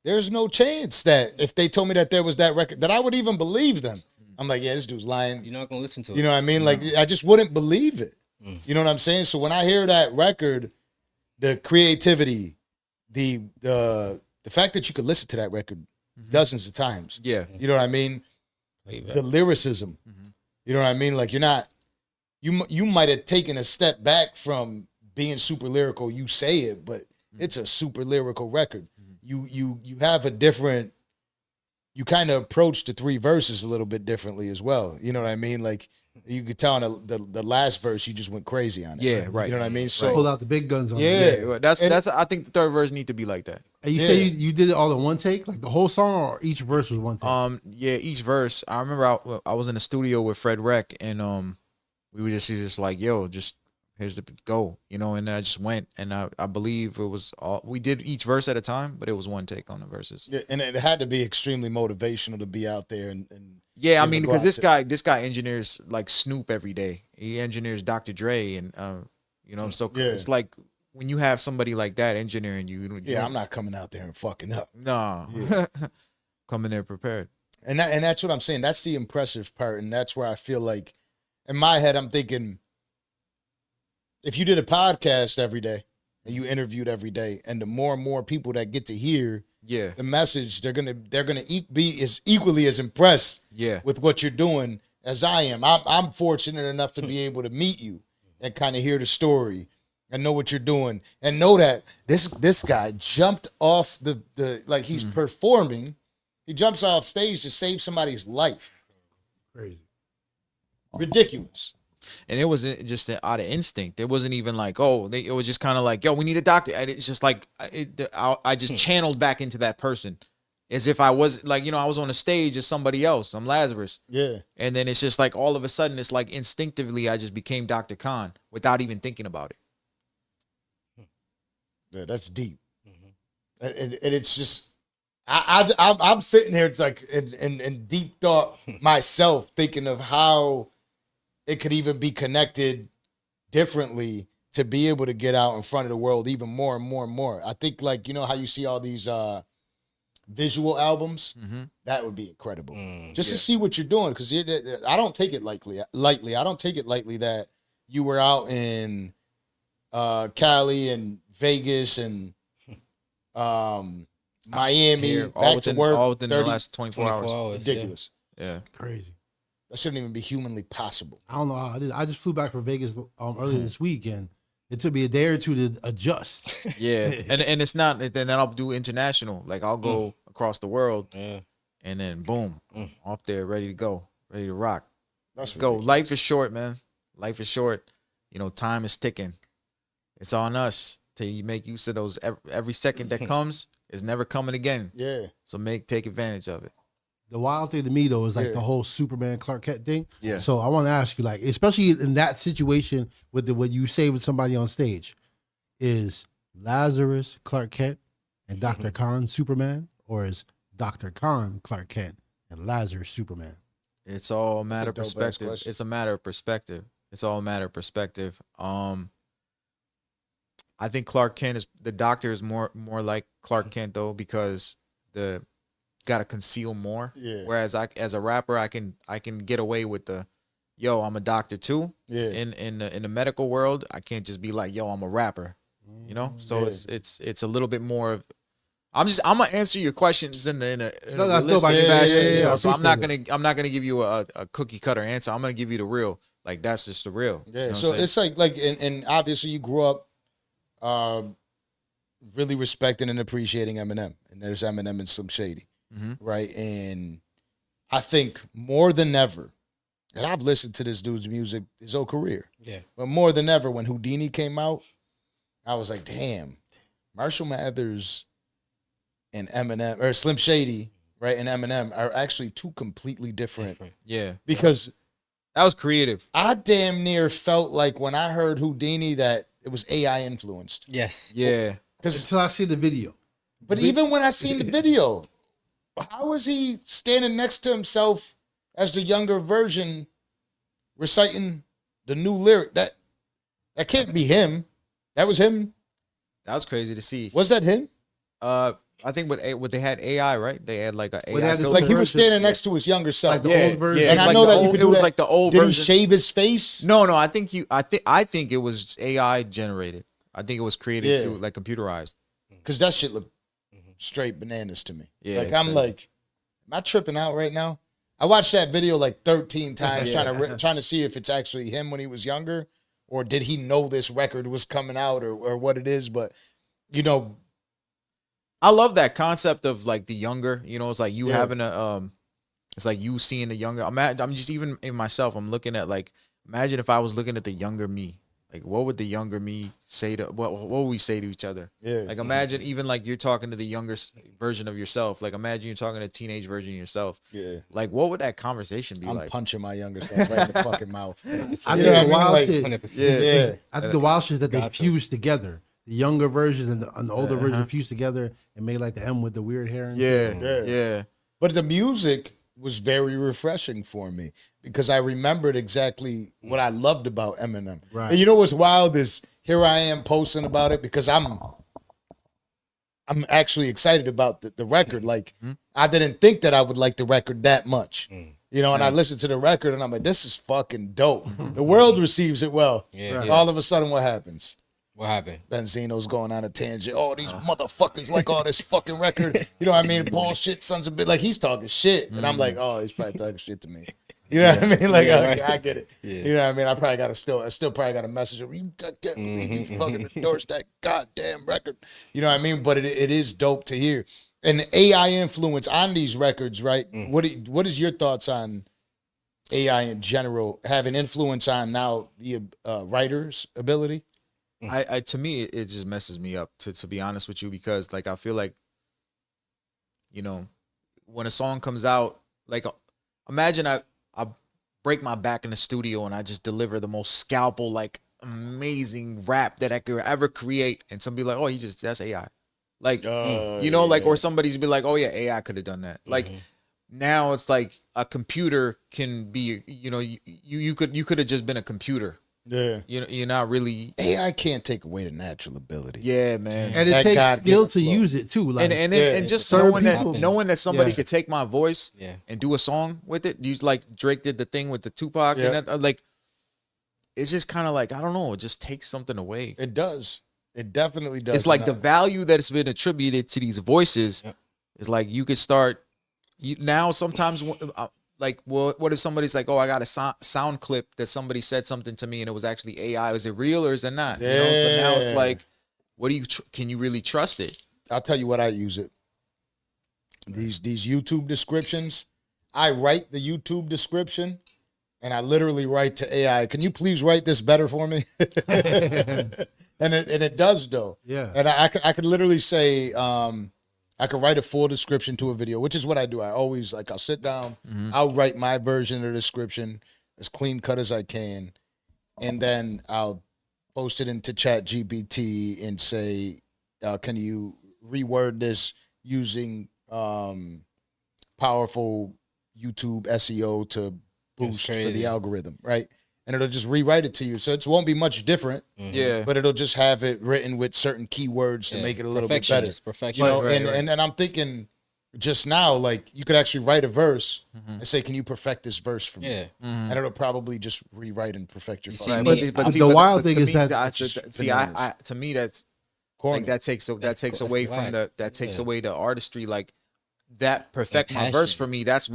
there's no chance that if they told me that there was that record, that I would even believe them. I'm like, yeah, this dude's lying. You're not gonna listen to it. You know what I mean? Like, I just wouldn't believe it. You know what I'm saying? So when I hear that record, the creativity, the fact that you could listen to that record dozens of times. Yeah. You know what I mean? The lyricism. You know what I mean? Like, you're not, you might have taken a step back from being super lyrical. You say it, but it's a super lyrical record. You have a different, you kind of approach the 3 verses a little bit differently as well. You know what I mean? Like, you could tell in the last verse you just went crazy on it. Yeah, right. You know what I mean? So Pull out the big guns on it. yeah, Yeah, that's I think the third verse need to be like that. And you say you did it all in one take, like the whole song, or each verse was one take? Yeah, each verse. I remember I was in the studio with FredWreck, and we were just like, yo, just here's the go, you know, and I just went, and I believe it was all, we did each verse at a time, but it was one take on the verses. Yeah, and it had to be extremely motivational to be out there and yeah, I give mean, it because live. this guy engineers like Snoop every day. He engineers Dr. Dre, and you know, so Yeah. it's like when you have somebody like that engineering you. Yeah, I'm not coming out there and fucking up. Nah, coming there prepared. And that's what I'm saying. That's the impressive part, and that's where I feel like, in my head, I'm thinking, if you did a podcast every day and you interviewed every day, and the more and more people that get to hear Yeah, the message, they're gonna be as equally as impressed yeah, with what you're doing as I am. I'm fortunate enough to be able to meet you and kind of hear the story and know what you're doing and know that this guy jumped off the like he's performing. He jumps off stage to save somebody's life. Crazy. Ridiculous. and it wasn't just out of instinct. It wasn't even like, oh, it was just kind of like, yo, we need a doctor. And it's just like I just channeled back into that person, as if I was like, you know, I was on a stage as somebody else. I'm Lazarus. Yeah. And then it's just like all of a sudden, it's like instinctively, I just became Dr. Khan without even thinking about it. Yeah, that's deep. And it's just, I'm sitting here, it's like in deep thought myself, thinking of how it could even be connected differently to be able to get out in front of the world even more and more and more. I think, like, you know how you see all these visual albums? That would be incredible. Just to see what you're doing, because I don't take it lightly. I don't take it lightly that you were out in Cali and Vegas and Miami, Here, back to work. all within 30, the last 24 hours. ridiculous. Yeah. Crazy. That shouldn't even be humanly possible. I don't know how I did. I just flew back from Vegas earlier this week, and it took me a day or two to adjust. Yeah. and it's not, then I'll do international. Like I'll go across the world, and then boom, off there, ready to go, ready to rock. Let's Go. Life is short, man. Life is short. You know, time is ticking. It's on us to make use of those. Every second that comes is never coming again. Yeah. So take advantage of it. The wild thing to me though is like the whole Superman Clark Kent thing. Yeah. So I want to ask you, like, especially in that situation with what you say with somebody on stage, is Lazarus Clark Kent and Dr. Khan Superman, or is Dr. Khan Clark Kent and Lazarus Superman? It's all a matter of dope-ass perspective. question. It's a matter of perspective. It's all a matter of perspective. I think Clark Kent is, the doctor is more like Clark Kent though, because gotta conceal more. Yeah. Whereas as a rapper, I can get away with yo, I'm a doctor too. Yeah. In the medical world, I can't just be like, yo, I'm a rapper. You know? So it's a little bit more of, I'm gonna answer your questions in a that's dope. realistic fashion. Yeah, You know? I So I'm appreciate not gonna give you a cookie cutter answer. I'm gonna give you the real. Like that's just the real. Yeah. You know what So I'm saying? it's like and obviously you grew up really respecting and appreciating Eminem. And there's Eminem and Slim Shady. Right. And I think more than ever, and I've listened to this dude's music his whole career. Yeah. But more than ever, when Houdini came out, I was like, damn, Marshall Mathers and Eminem, or Slim Shady, right, and Eminem are actually two completely different. Yeah. Because That was creative. I damn near felt like when I heard Houdini that it was AI influenced. Yes. Yeah. Until I see the video. But even when I seen the video, how is he standing next to himself as the younger version reciting the new lyric? That can't be him. That was him. That was crazy to see. Was that him? I think what they had AI, right? They had like a Well, they AI had the filter. Like he was standing next to his younger self. Like the old version. And I like know the that you old- could it do was that. like the old Did version. he shave his face? No, I think it was AI generated. I think it was created Yeah. through like computerized. Because that shit looked straight bananas to me. Yeah, Like I'm like, am I tripping out right now? I watched that video like 13 times trying to see if it's actually him when he was younger, or did he know this record was coming out, or what it is. But you know, I love that concept of like the younger. You know, it's like you Yeah. having a it's like you seeing the younger. I'm just even in myself. I'm looking at like, imagine if I was looking at the younger me. Like, what would the younger me say to what would we say to each other? yeah, Like, imagine even like you're talking to the younger version of yourself. Like, imagine you're talking to a teenage version of yourself. yeah. Like, what would that conversation be I'm like? punching my younger self right in the fucking mouth. I You think know what I the mean? wild Like, shit. 100%. yeah. I think the wild shit is that they Gotcha. fused together. The younger version and the older version fused together and made like the M with the weird hair. And Yeah, Yeah. yeah. But the music was very refreshing for me because I remembered exactly what I loved about Eminem. Right. And you know what's wild is here I am posting about it because I'm actually excited about the record. Like I didn't think that I would like the record that much. You know, and I listened to the record and I'm like, this is fucking dope. The world receives it well. Yeah, Right. yeah. All of a sudden, what happens? What happened? Benzino's going on a tangent. Oh, these motherfuckers like all this fucking record. You know what I mean? Bullshit, sons of bitch. Like he's talking shit. And I'm like, oh, he's probably talking shit to me. You know what I mean? Like, Yeah, okay, right. I get it. Yeah. You know what I mean? I still probably got a message of you can't believe you fucking endorsed that goddamn record. You know what I mean? But it is dope to hear. And the AI influence on these records, right? What is your thoughts on AI in general having influence on now the writer's ability? I to me it just messes me up to be honest with you, because like I feel like, you know, when a song comes out, like imagine I break my back in the studio and I just deliver the most scalpel like amazing rap that I could ever create, and somebody like, oh, that's AI. Like you know, like, or somebody's be like, oh yeah, AI could have done that. Like now it's like a computer can be, you know, you could have just been a computer. Yeah. You're not really. AI can't take away the natural ability. Yeah, man. And it That takes God-given skill to flow. use it too. Like And just certain knowing that somebody Yeah. could take my voice Yeah. and do a song with it. You like Drake did the thing with the Tupac Yeah. and that, like it's just kind of like, I don't know, it just takes something away. It does. It definitely does. It's like And the value that has been attributed to these voices is like you could start now sometimes like what if somebody's like, oh, I got a sound clip that somebody said something to me and it was actually AI. Is it real or is it not? You know? So now it's Yeah. like, what do you can you really trust it? I'll tell you what I use it. These YouTube descriptions. I write the YouTube description and I literally write to AI, can you please write this better for me? and it does though. Yeah. And I could literally say, I could write a full description to a video, which is what I do. I always I'll sit down, I'll write my version of the description as clean cut as I can, and then I'll post it into Chat GPT and say, can you reword this using powerful YouTube SEO to boost for the crazy. algorithm, right? And it'll just rewrite it to you. So it won't be much different, Yeah. but it'll just have it written with certain keywords to make it a little bit Perfection. better. It's perfection. You know, Right, and, right. and I'm thinking just now, like you could actually write a verse and say, can you perfect this verse for me? Yeah. And it'll probably just rewrite and perfect your You fucking see, verse. me- the wild thing to is me, that- I bananas. to me that's Corny. like that takes That's away whack. from that takes Yeah. away the artistry. Like that perfect The my verse passion. for me. That's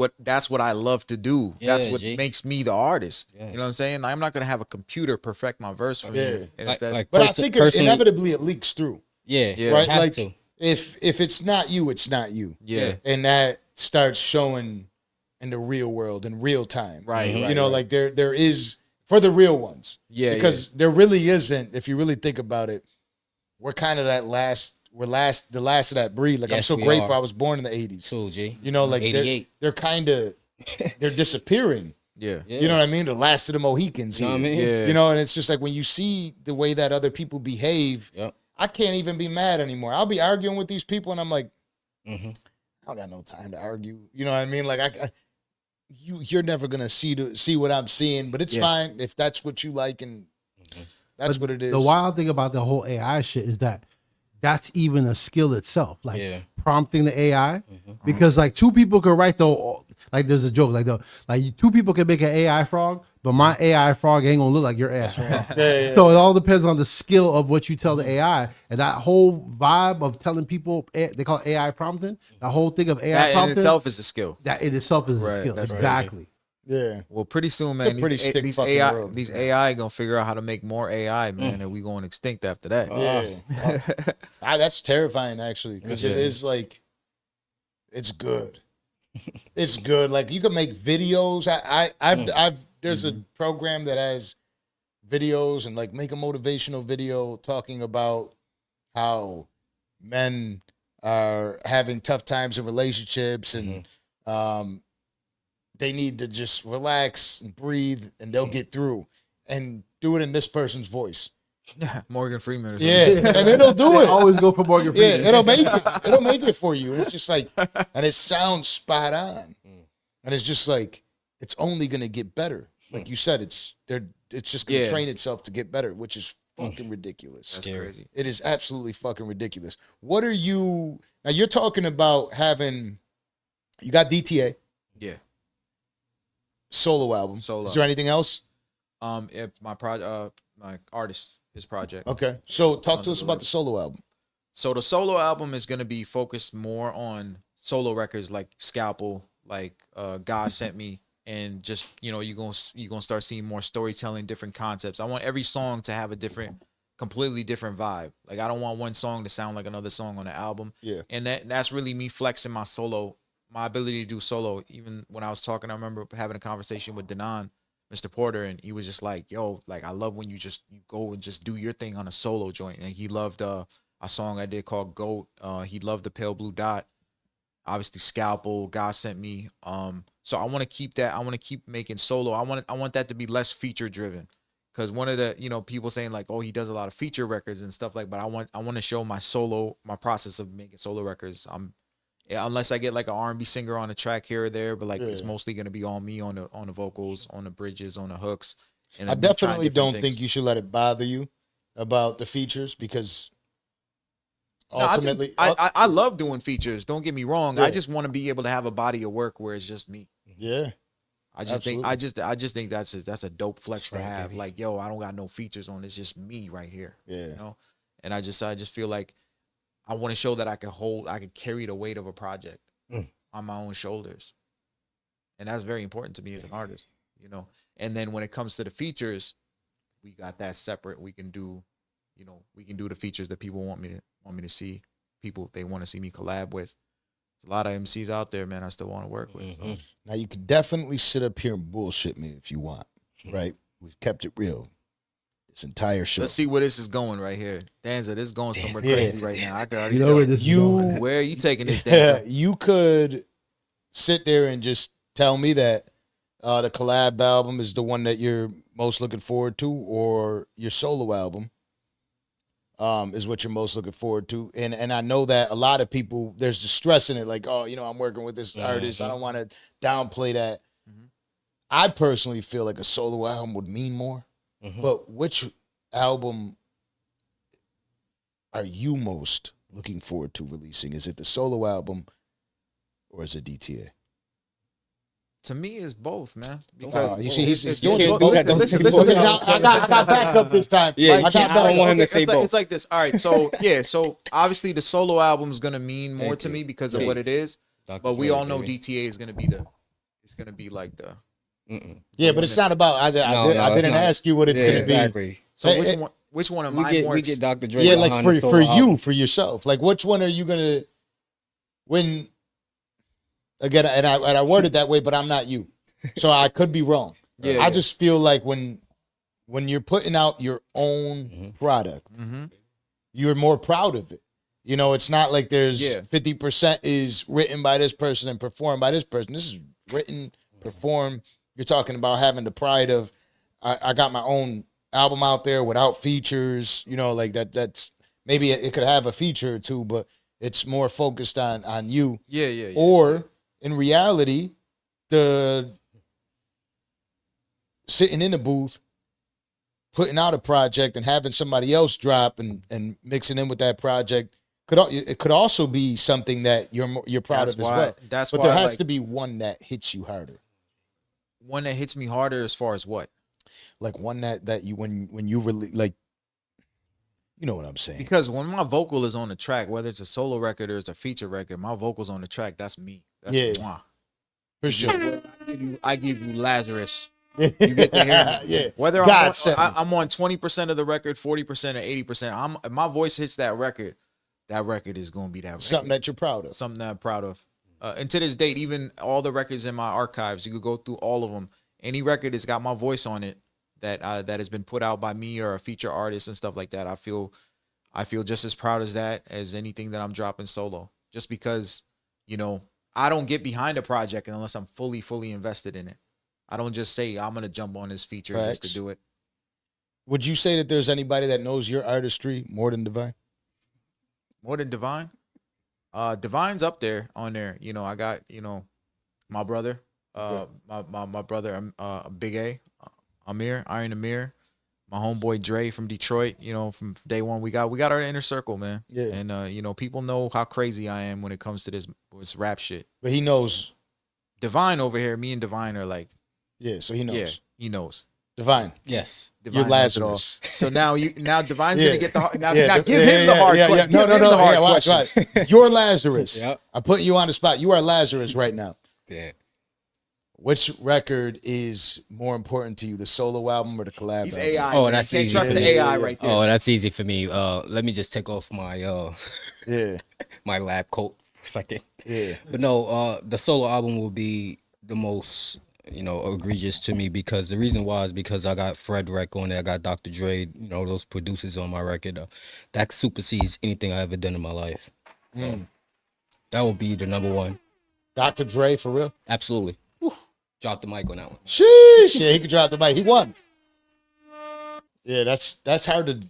what I love to do. That's Yeah, what G. makes me the artist. Yeah. You know what I'm saying? I'm not gonna have a computer perfect my verse for Yeah. me. And Like- if that, like- But I Person- think personally- inevitably it leaks through, Yeah. Yeah. right? Have Like to. if it's not you, it's not you. yeah, And that starts showing in the real world in real time. Right, You right, know, right. like there is for the real ones. Yeah, Because there really isn't, if you really think about it, we're kind of that last we're the last of that breed. Like I'm Yes, so we grateful are. I was born in the 80s. Too, G. You know, like 88. they're kind of they're disappearing. Yeah. Yeah. You know what I mean? The last of the Mohicans. You know what I here. mean? Yeah. You know, and it's just like when you see the way that other people behave, Yep. I can't even be mad anymore. I'll be arguing with these people, and I'm like, Mm-hmm. I don't got no time to argue. You know what I mean? Like you're never gonna see what I'm seeing, but it's fine if that's what you like, and that's what it is. The wild thing about the whole AI shit is that that's even a skill itself. Like prompting the AI, because like two people could write like there's a joke like two people can make an AI frog, but my AI frog ain't gonna look like your ass frog. So it all depends on the skill of what you tell the AI, and that whole vibe of telling people they call it AI prompting. The whole thing of AI That in prompting itself is a skill. that in itself is a Right, skill. that's Exactly. Yeah. Well, pretty soon, It's a man, pretty sick these fucking AI, world. these AI gonna figure out how to make more AI, man, and we going extinct after that. Yeah. That's terrifying actually, because it is like, it's good. It's good. Like you can make videos. I've there's a program that has videos and like make a motivational video talking about how men are having tough times in relationships and they need to just relax and breathe and they'll get through, and do it in this person's voice. Morgan Freeman or something. Yeah, and it'll do it. Always go for Morgan Yeah, Freeman. it'll make it. It'll make it for you. It's just like, and it sounds spot on, and it's just like it's only gonna get better. Like you said, it's just gonna train itself to get better, which is fucking ridiculous. That's crazy. It is absolutely fucking ridiculous. What are you now? You're talking about having. You got DTA Yeah. solo album. Solo. Is there anything else? If my my artist, his project. Okay, so talk to On us the about road. the solo album. So the solo album is gonna be focused more on solo records like Scalpel, like God Sent Me, and just you're gonna start seeing more storytelling, different concepts. I want every song to have a completely different vibe. Like I don't want one song to sound like another song on the album. Yeah. And that's really me flexing my ability to do solo. Even when I was talking, I remember having a conversation with Denon, Mr. Porter, and he was just like, yo, like I love when you go and just do your thing on a solo joint. And he loved a song I did called Goat. He loved the Pale Blue Dot. Obviously Scalpel, God Sent Me. So I want to keep that. I want to keep making solo. I want that to be less feature driven. Cause one of the, people saying like, oh, he does a lot of feature records and stuff like, but I want to show my process of making solo records. Unless I get like an R&B singer on a track here or there, but like it's mostly gonna be on me on the vocals, on the bridges, on the hooks. And I then me trying definitely different don't things. think you should let it bother you about the features, because ultimately, I love doing features. Don't get me wrong. Yeah. I just want to be able to have a body of work where it's just me. yeah, I just think that's a dope flex to right, have. baby. Like, yo, I don't got no features on. It's just me right here. yeah. And I just feel like I want to show that I can carry the weight of a project on my own shoulders. And that's very important to me as an artist, And then when it comes to the features, we got that separate. We can do, the features that people want me to see. People they want to see me collab with. There's a lot of MCs out there, man, I still want to work with. So. Now you can definitely sit up here and bullshit me if you want, right? We've kept it real this entire show. Let's see where this is going right here. Danza, this is going somewhere crazy right now. I can already You know tell. where this is going. Where are you taking this, Yeah, Danza? you could sit there and just tell me that the collab album is the one that you're most looking forward to, or your solo album is what you're most looking forward to. And I know that a lot of people, there's distress in it, like, oh, I'm working with this artist. I don't want to downplay that. I personally feel like a solo album would mean more. But which album are you most looking forward to releasing? Is it the solo album or is it DTA? To me, it's both, man. Because you see, he's it's- doing it's- it. listen. I got back up this time. Yeah, I got I don't want him to It's say like, both. it's like this. All right, so obviously the solo album is gonna mean more to me because of what it is. Dr. But we Dre, all know baby. DTA is gonna be like the. Yeah, but it's not about. I it's didn't not. ask you what it's Yeah, going to be. exactly. So Hey, which one am We I get more? we get Dr. Dre. Yeah, like behind the for solo you, album. for yourself. Like, which one are you gonna? When again, and I worded that way, but I'm not you, so I could be wrong. Yeah, I just feel like when you're putting out your own product, you're more proud of it. You know, it's not like there's Yeah. 50% is written by this person and performed by this person. This is written, performed. You're talking about having the pride of, I got my own album out there without features. You know, like that's maybe it could have a feature or two, but it's more focused on you. Yeah. Or in reality, the sitting in the booth, putting out a project and having somebody else drop and mixing in with that project it could also be something that you're proud of as well. But there has to be one that hits you harder. One that hits me harder as far as what? Like one that you when you really like, you know what I'm saying? Because when my vocal is on the track, whether it's a solo record or it's a feature record, my vocal's on the track. That's me. That's moi. For sure. I give you Lazarus. You get to hear me. Yeah. Whether I'm on 20% of the record, 40% or 80%, if my voice hits that record is going to be that record. Something that you're proud of. Something that I'm proud of. And to this date, even all the records in my archives, you could go through all of them. Any record that's got my voice on it that has been put out by me or a feature artist and stuff like that, I feel just as proud as that as anything that I'm dropping solo. Just because, you know, I don't get behind a project unless I'm fully invested in it. I don't just say I'm gonna jump on this feature just to do it. Would you say that there's anybody that knows your artistry more than Devine? More than Devine? Divine's up there on there. You know, I got, you know, my brother, my brother, Big A, Iron Amir, my homeboy Dre from Detroit. You know, from day one, we got our inner circle, man. Yeah. And you know, people know how crazy I am when it comes to this rap shit. But he knows. Divine over here, me and Divine are like, yeah, so he knows. Yeah, he knows. Divine. Yes. Divine you're Lazarus. So now Divine's Yeah. gonna get the hard. Now Yeah, give him the hard question. No, Give him the hard watch. questions. You're Lazarus. Yep. I put you on the spot. You are Lazarus right now. Yeah. Which record is more important to you, the solo album or the collab He's album? AI. Oh, man. that's Can't easy. trust the Yeah, AI yeah. right there. Oh, that's easy for me. Let me just take off my Yeah, my lab coat for a second. yeah. But no, the solo album will be the most, you know, egregious to me, because the reason why is because I got FredWreck on there, I got Dr. Dre, you know, those producers on my record. That supersedes anything I ever done in my life. That would be the number one. Dr. Dre, for real? Absolutely. Drop the mic on that one. Sheesh. Yeah, he could drop the mic. He won. Yeah, that's hard to.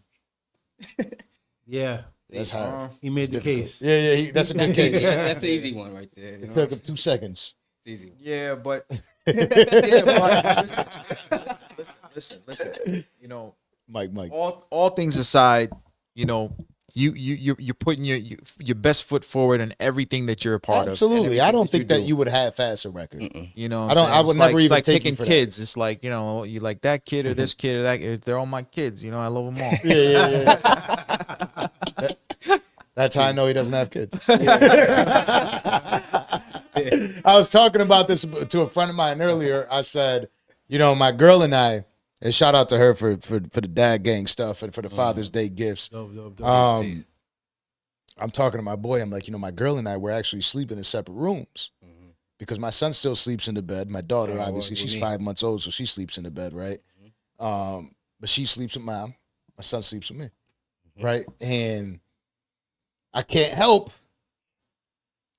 Yeah, That's hard. he made the case. Yeah, that's a good case. That's the easy one right there. You It know? took him 2 seconds. It's easy. Yeah, but listen. You know, Mike. all things aside, you know, you're putting your best foot forward in everything that you're a part of. Absolutely. I don't think that do. you would half-ass a record. You know, I would never even like take you picking for that. kids. It's like, you know, you like that kid or this kid or that. They're all my kids. You know, I love them all. Yeah. That's how I know he doesn't have kids. I was talking about this to a friend of mine earlier. I said, you know, my girl and I, and shout out to her for the dad gang stuff and for the Father's Day gifts. Dope. I'm talking to my boy. I'm like, you know, my girl and I were actually sleeping in separate rooms because my son still sleeps in the bed. My daughter, That's how it obviously, was with she's me. 5 months old, so she sleeps in the bed, right? But she sleeps with mom. My son sleeps with me, right? And I can't help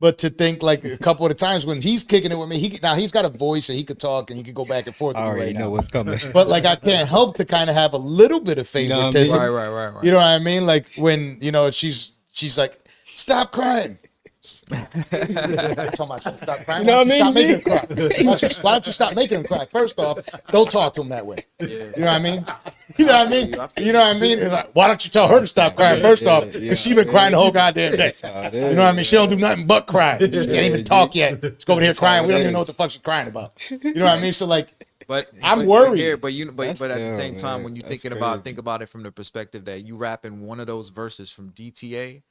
but to think, like, a couple of the times when he's kicking it with me, now he's got a voice and he could talk and he could go back and forth I with me already right know now. what's coming. But like, I can't help to kind of have a little bit of know what I mean? favoritism. Right. You know what I mean? Like when, you know, she's like, stop crying. I told myself, stop crying. You know what I Stop mean? making him cry. Why don't you stop making him cry? First off, don't talk to him that way. You know what I mean? You know what I mean? You know what I mean? Like, why don't you tell her to stop crying? First off, because she been crying the whole goddamn day. You know what I mean? She don't do nothing but cry. She can't even talk yet. She's over here crying. We don't even know what the fuck she's crying about. You know what I mean? So like, But I'm worried. But at the same time, man. when you're That's think about it from the perspective that you rapping one of those verses from DTA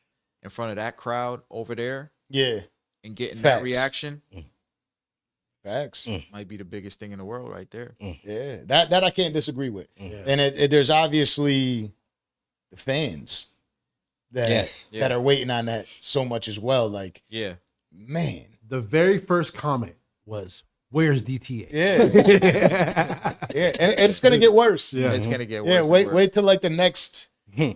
in front of that crowd over there yeah, and getting Facts. that reaction facts. might be the biggest thing in the world right there. Yeah, that I can't disagree with. And there's obviously the fans that Yes. that are waiting on that so much as well. Like, Yeah. man, The very first comment was, "Where's DTA?" yeah, yeah, and it's gonna get worse. Yeah. It's gonna get worse. Yeah, and wait worse. till like the next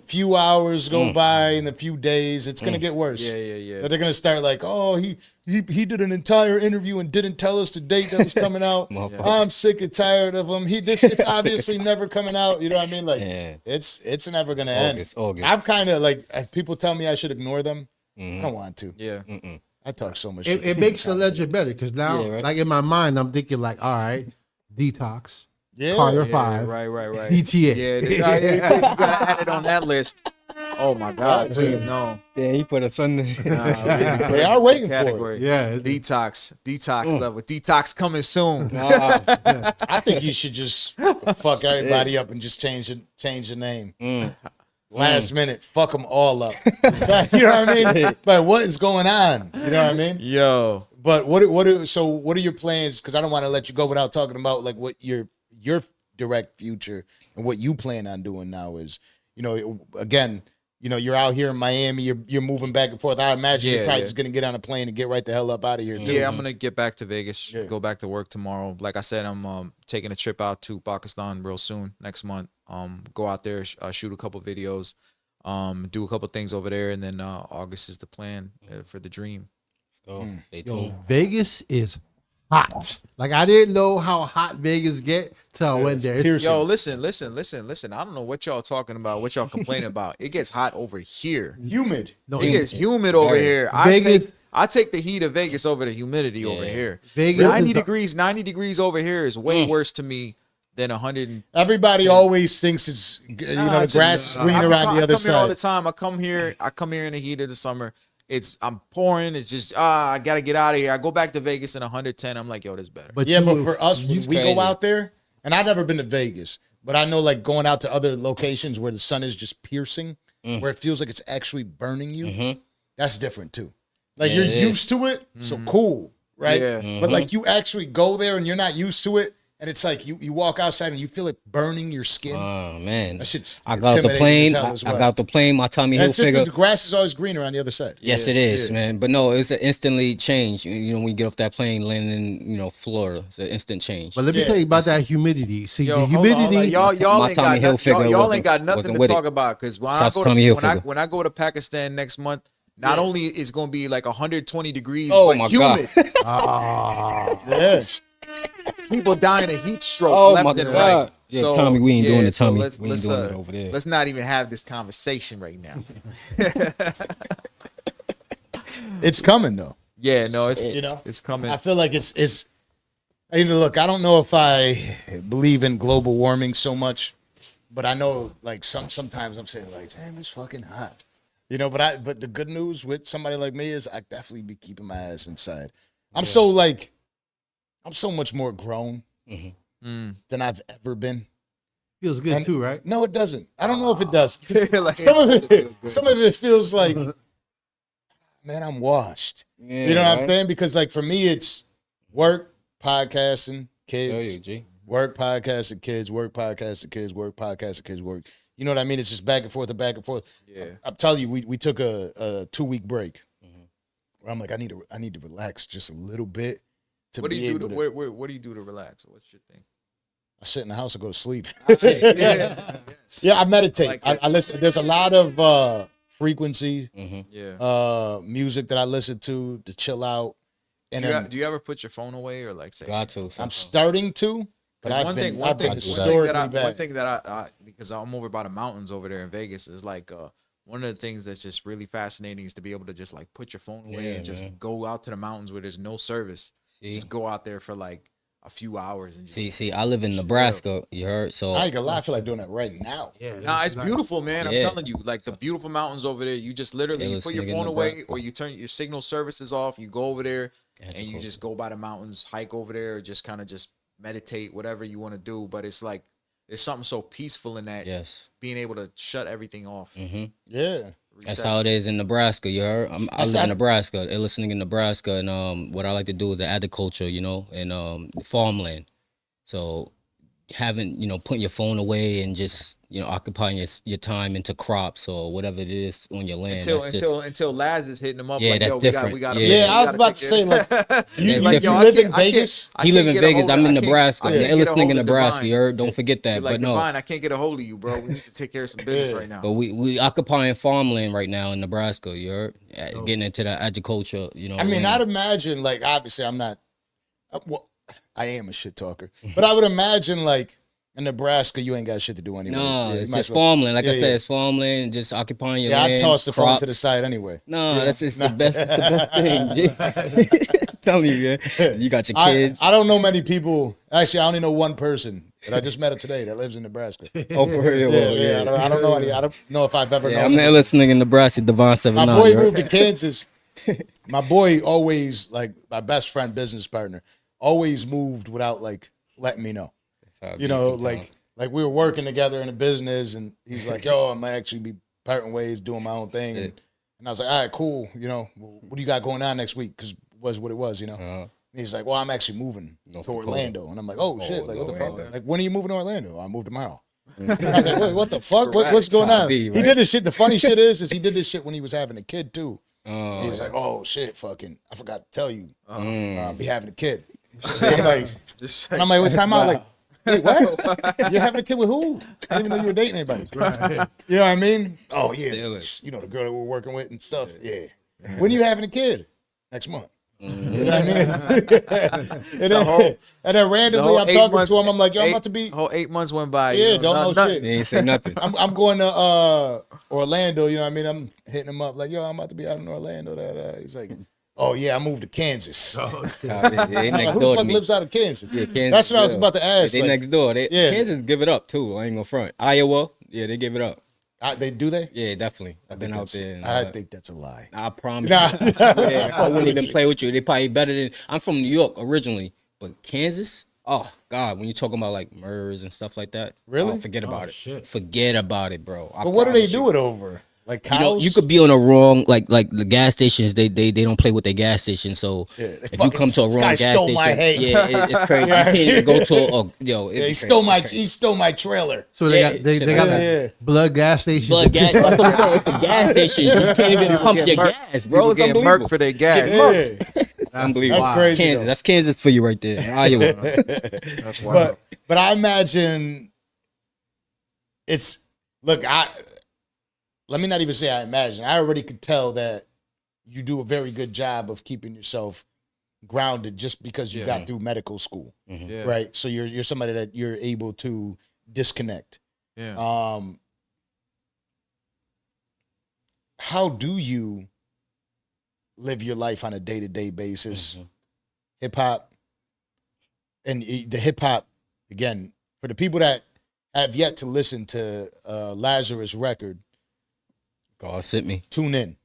few hours go by in a few days, it's gonna get worse. Yeah. They're gonna start like, oh, he did an entire interview and didn't tell us the date that was coming out. I'm sick and tired of him. It's obviously never coming out. You know what I mean? Like, it's never gonna end. August. I'm kind of like, people tell me I should ignore them. I don't want to. Yeah. I talk so much. It makes the legend better because now, like in my mind, I'm thinking like, all right, Detox, Carter 5, Right. BTA. Yeah, you gotta add it on that list. Oh my God, please no. Yeah, he put us on the They are waiting for it. Category. Yeah. Detox level. Detox coming soon. I think you should just fuck everybody up and just change the name. Last minute, fuck them all up. You know what I mean? But what is going on? You know what I mean? Yo. But what are your plans? Because I don't want to let you go without talking about like what your direct future and what you plan on doing now is. You know, again, you know, you're out here in Miami, you're moving back and forth. I imagine you're probably just gonna get on a plane and get right the hell up out of here too. Yeah, I'm gonna get back to Vegas, go back to work tomorrow. Like I said, I'm taking a trip out to Pakistan real soon, next month. Go out there, shoot a couple videos, do a couple things over there, and then August is the plan for the dream. Stay tuned. Yo, Vegas is hot. Like I didn't know how hot Vegas get till I went there. Yo, listen. I don't know what y'all talking about, what y'all complaining about. It gets hot over here. Humid. No, It gets humid over here. Vegas- I take the heat of Vegas over the humidity over here. Vegas 90 degrees over here is way worse to me than 100. Everybody always thinks it's the grass is green around the other I come here all the side. time. I come here in the heat of the summer. I'm pouring. It's just I gotta get out of here. I go back to Vegas in 110. I'm like, yo, this better. But Yeah, you- but for us, when we crazy. go out there, and I've never been to Vegas, but I know like going out to other locations where the sun is just piercing, where it feels like it's actually burning you. That's different too. Like you're it is. used to it, so cool, right? Yeah. But like you actually go there and you're not used to it, and it's like you walk outside and you feel it burning your skin. Oh man, That shit's I got off the intimidating plane. as hell I as well. got off the plane. My Tommy And it's just Hilfiger. the grass is always greener on the other side. Yes, it is, man. But no, it's an instantly change. You know, when you get off that plane, landing in, Florida, it's an instant change. But let me tell you about that humidity. See, Yo, the hold on, humidity. y'all my ain't Tommy got Hilfiger y'all ain't got nothing wasn't to with talk it. about because when Shouts to Tommy Hilfiger. when I go to Pakistan next month, not only is going to be like 120 degrees, Oh, but my humid. Yes. People dying of heat stroke Oh, left my and God. right. Yeah, Tommy, we ain't doing it, Tommy. Let's We ain't doing it over there. Let's not even have this conversation right now. It's coming though. Yeah, no, it's it's coming. I feel like it's. I mean, look, I don't know if I believe in global warming so much, but I know like sometimes I'm saying like, damn, it's fucking hot, you know. But the good news with somebody like me is I definitely be keeping my ass inside. I'm so much more grown than I've ever been. Feels good And- too, right? No, it doesn't. I don't know if it does. Like, Some of it feels like, man, I'm washed. Yeah, You know what I'm right? saying? Because like for me, it's work, podcasting, Tell kids, you, G. work, podcasting, kids, work, podcasting, kids, work, podcasting, kids, work. You know what I mean? It's just back and forth and back and forth. Yeah. I'm telling you, we took a 2-week break. Where I'm like, I need to relax just a little bit to What do be you do? able to. What do you do to relax? What's your thing? I sit in the house and go to sleep. Yeah. Yeah, I meditate. Like I listen. There's a lot of frequency, Yeah. music that I listen to chill out. And then Do you ever put your phone away or like say? Got to. I'm sometimes. starting to, but Because I've one been thing, one thing historically that bad. one thing that I because I'm over by the mountains over there in Vegas is like one of the things that's just really fascinating is to be able to just like put your phone away Yeah, and just man. go out to the mountains where there's no service. See? Just go out there for like a few hours and just See, I live in Nebraska. You heard? So I ain't gonna lie, I feel like doing that right now. Yeah. Nah, it's beautiful, man. I'm Yeah. telling you, like the beautiful mountains over there. You just literally Yeah, you put your listening in phone away, Nebraska. or you turn your signal services off. You go over there, and you just go by the mountains, hike over there, or just kind of just meditate, whatever you want to do. But it's like there's something so peaceful in that. yes, Being able to shut everything off. Yeah. that's reset. how it is in Nebraska. You heard? I That's live how- in Nebraska. They're listening in Nebraska, and what I like to do is the agriculture, and farmland. So having, putting your phone away and just, occupying your time into crops or whatever it is on your land. Until Laz is hitting him up. Yeah, like, that's yo, different. we got Yeah, I was about to say, like, you live in Vegas? He live in Vegas. I'm in Nebraska. The illest nigga in Nebraska. You heard? Don't forget that. Like, but no, Devine, I can't get a hold of you, bro. We need to take care of some business right now. but we occupying farmland right now in Nebraska. You heard? Getting into the agriculture. I mean, I'd imagine, like, obviously, I'm not. Well, I am a shit talker, but I would imagine, like, in Nebraska, you ain't got shit to do anyway. No, it's just farmland. Like I said, it's farmland, just occupying your land. Yeah, I toss the phone crops. to the side anyway. No, it's the best. It's the best thing. I'm telling you, man. You got your kids. I don't know many people. Actually, I only know one person that I just met today that lives in Nebraska. Oh, for real? Yeah. I don't know any. I don't know if I've ever known. I'm the illest nigga in Nebraska, Devine 79. My boy moved to Kansas. My boy always, like, my best friend, business partner, always moved without, like, letting me know. Like we were working together in a business, and he's like, "Yo, I might actually be parting ways, doing my own thing." And I was like, "All right, cool. What do you got going on next week?" Because it was what it was, And he's like, "Well, I'm actually moving to Orlando," and I'm like, "Oh shit! Like, what the fuck? Like, when are you moving to Orlando?" I move tomorrow. I was like, "Wait, what the fuck? What's going on?" He did this shit. The funny shit is he did this shit when he was having a kid too. He was like, "Oh shit, fucking, I forgot to tell you, be having a kid." I'm like, "What time out?" Like, wait, what? You're having a kid with who? I didn't even know you were dating anybody. Right. You know what I mean? Oh yeah, the girl that we're working with and stuff. Yeah. When are you having a kid? Next month. You know what I mean? and then randomly I'm talking to him. I'm like, yo, I'm about to be. Whole 8 months went by. Yeah, don't know shit. They ain't say nothing. I'm going to Orlando. You know what I mean? I'm hitting him up like, yo, I'm about to be out in Orlando. He's like, oh yeah, I moved to Kansas. They Like, next who door the to fuck me. lives out of Kansas? Yeah, Kansas? That's what I was about to ask. They like, next door. Kansas give it up too. I ain't gonna front. Iowa, yeah, they give it up. They do they? Yeah, definitely. I've been out there. I think that's a lie. I promise. I swear, I wouldn't even play with you. They probably better than. I'm from New York originally, but Kansas. Oh God, when you're talking about like murders and stuff like that, really? Forget about it. Shit. Forget about it, bro. But what do they do it over? Like cows? You could be on a wrong like the gas stations. They don't play with their gas station. So if you come to a wrong gas station, it's crazy. You can't even go to he stole my trailer. So they got a blood gas station. Blood gas. That's what I'm saying. It's the gas station. You can't even pump your gas, bro. It's getting unbelievable. murked for their gas. It's unbelievable. That's crazy. Kansas. That's Kansas for you right there. Iowa. That's wild. But I imagine let me not even say I imagine. I already could tell that you do a very good job of keeping yourself grounded just because you got through medical school, right? So you're somebody that you're able to disconnect. Yeah. How do you live your life on a day-to-day basis? Hip hop, and the hip hop again for the people that have yet to listen to Lazarus record. God sent me. Tune in.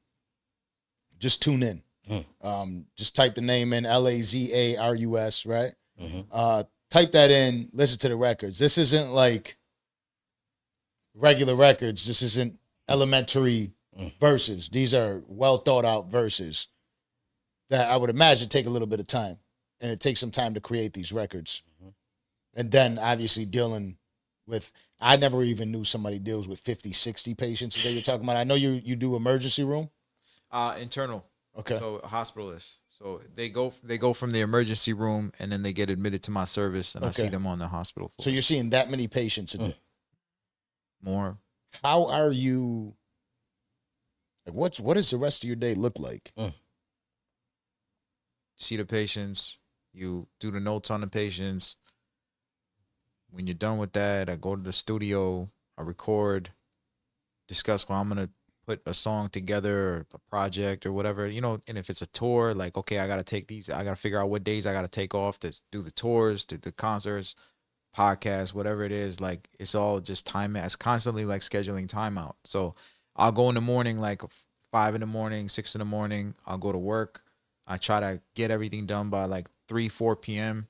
Just tune in. Just type the name in Lazarus, right? Type that in, listen to the records. This isn't like regular records. This isn't elementary verses. These are well thought out verses that I would imagine take a little bit of time. And it takes some time to create these records. And then obviously dealing with, I never even knew somebody deals with 50, 60 patients that you're talking about. I know you do emergency room. Internal. Okay. So hospitalists. So they go from the emergency room and then they get admitted to my service and I see them on the hospital floor. So you're seeing that many patients a day. More. How are you? Like, what does the rest of your day look like? See the patients. You do the notes on the patients. When you're done with that, I go to the studio, I record, discuss well, I'm going to put a song together or a project or whatever, and if it's a tour, like, okay, I got to take these, I got to figure out what days I got to take off to do the tours, to the concerts, podcasts, whatever it is. Like, it's all just time. It's constantly like scheduling time out. So I'll go in the morning, like 5 in the morning, 6 in the morning, I'll go to work. I try to get everything done by like 3, 4 p.m.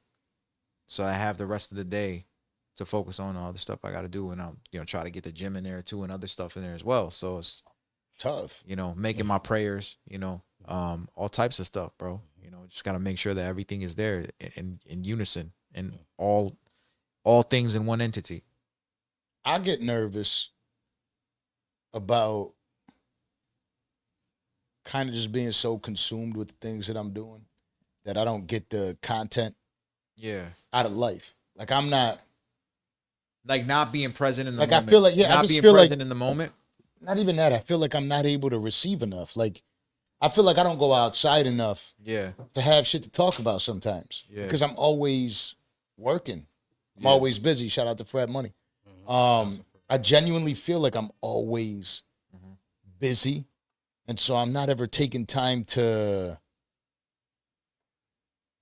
So I have the rest of the day to focus on all the stuff I got to do. And I'll, try to get the gym in there too and other stuff in there as well. So it's tough, making my prayers, all types of stuff, bro. Just got to make sure that everything is there in unison and all all things in one entity? I get nervous about kind of just being so consumed with the things that I'm doing that I don't get the content out of life. Like I'm not like not being present in the like moment. I feel like I not just being feel present like in the moment. not even that. I feel like I'm not able to receive enough. Like I feel like I don't go outside enough Yeah, to have shit to talk about sometimes because I'm always working. I'm always busy. Shout out to Fred Money. I genuinely feel like I'm always busy. And so I'm not ever taking time to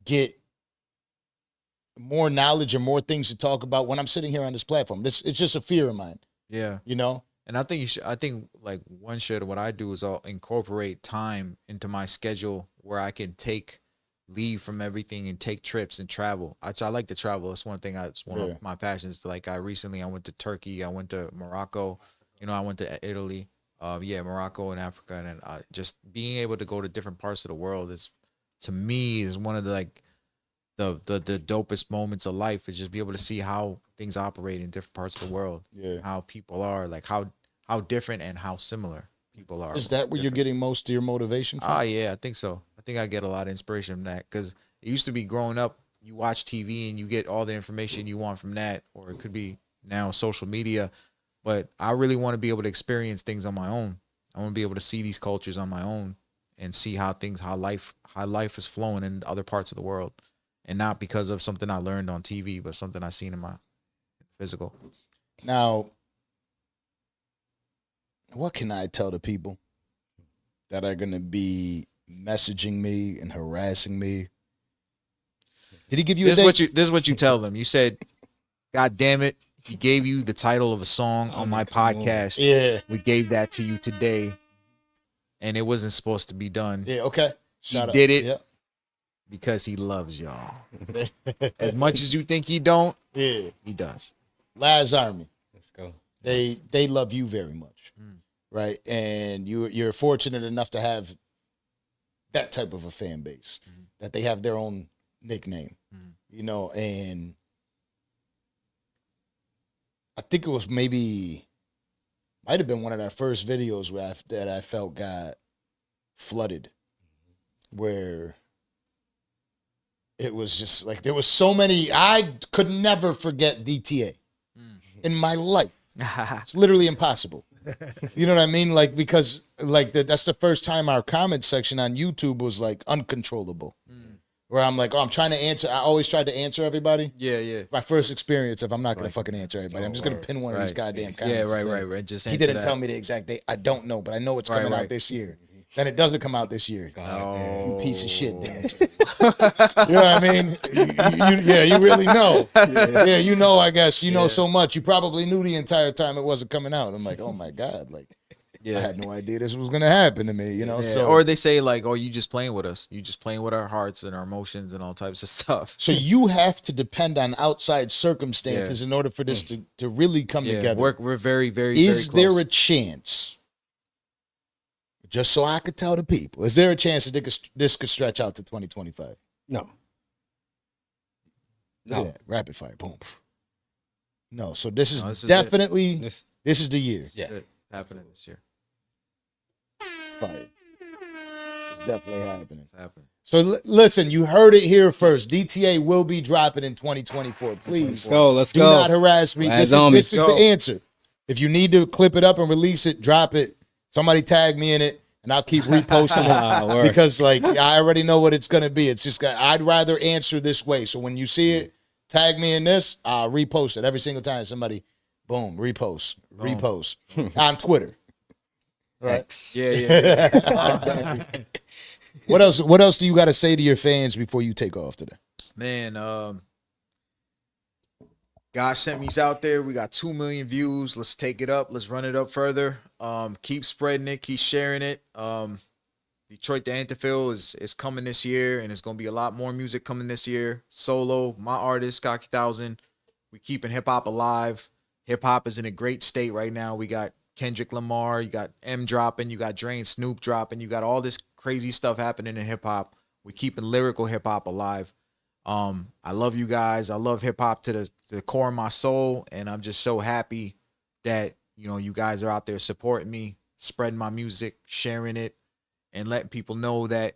get more knowledge or more things to talk about when I'm sitting here on this platform. It's just a fear of mine. yeah. You know? And I think you should. I think like one should. What I do is I'll incorporate time into my schedule where I can take leave from everything and take trips and travel. I like to travel. It's one thing. It's one of my passions. Like I went to Turkey. I went to Morocco. You know, I went to Italy. Morocco and Africa, and then just being able to go to different parts of the world is, to me, is one of the like the dopest moments of life. Is just be able to see how things operate in different parts of the world. Yeah, how people are, like how different and how similar people are. Is that where you're getting most of your motivation from? Yeah, I think so. I think I get a lot of inspiration from that because it used to be growing up, you watch TV and you get all the information you want from that, or it could be now social media. But I really want to be able to experience things on my own. I want to be able to see these cultures on my own and see how life is flowing in other parts of the world, and not because of something I learned on TV, but something I seen in my physical. Now, what can I tell the people that are going to be messaging me and harassing me? Did he give you this? This is what you tell them. You said, "God damn it." He gave you the title of a song on my podcast. Yeah. We gave that to you today. And it wasn't supposed to be done. Yeah, okay. He did it because he loves y'all. As much as you think he don't, he does. Laz Army. Let's go. They love you very much. Right? And you're fortunate enough to have that type of a fan base. That they have their own nickname. You know, and I think it was might have been one of our first videos that I felt got flooded, where it was just like there was so many. I could never forget DTA in my life. It's literally impossible. You know what I mean? Like because like that's the first time our comment section on YouTube was like uncontrollable. Where I'm like, I'm trying to answer. I always tried to answer everybody. Yeah. My first experience of I'm not going to fucking answer everybody. I'm just going to pin one of these goddamn comments. Yeah, right. Just he didn't tell me the exact date. I don't know, but I know it's coming out this year. Then it doesn't come out this year. You piece of shit, damn. You know what I mean? You really know. Yeah, you know, I guess. You know so much. You probably knew the entire time it wasn't coming out. I'm like, oh my God. Like, I had no idea this was going to happen to me, you know? Yeah. So, or they say like, oh, you just playing with us. You just playing with our hearts and our emotions and all types of stuff. So you have to depend on outside circumstances in order for this to really come together. We're very, very, Is very close. there a chance, just so I could tell the people, is there a chance that this could stretch out to 2025? No. Look at that. Rapid fire. Boom. No. So this is definitely, this is the year. Yeah. It's happening this year. Fire. It's definitely happening. It's happening. So listen, you heard it here first. DTA will be dropping in 2024. Please. Let's do go. not harass me. This is the answer. If you need to clip it up and release it, drop it. Somebody tag me in it, and I'll keep reposting it because, like, I already know what it's gonna be. It's just I'd rather answer this way. So when you see it, tag me in this. I'll repost it every single time. Somebody, boom, repost on Twitter. Right? Yeah. What else do you got to say to your fans before you take off today? Man, God sent me's out there. We got 2 million views. Let's take it up. Let's run it up further. Keep spreading it. Keep sharing it. Detroit to Antophill is coming this year, and it's gonna be a lot more music coming this year. Solo, my artist, Cocky 1000. We keeping hip hop alive. Hip hop is in a great state right now. We got Kendrick Lamar, you got M dropping, you got Dre and Snoop dropping, you got all this crazy stuff happening in hip hop. We keeping lyrical hip hop alive. I love you guys. I love hip hop to the core of my soul, and I'm just so happy that you guys are out there supporting me, spreading my music, sharing it, and letting people know that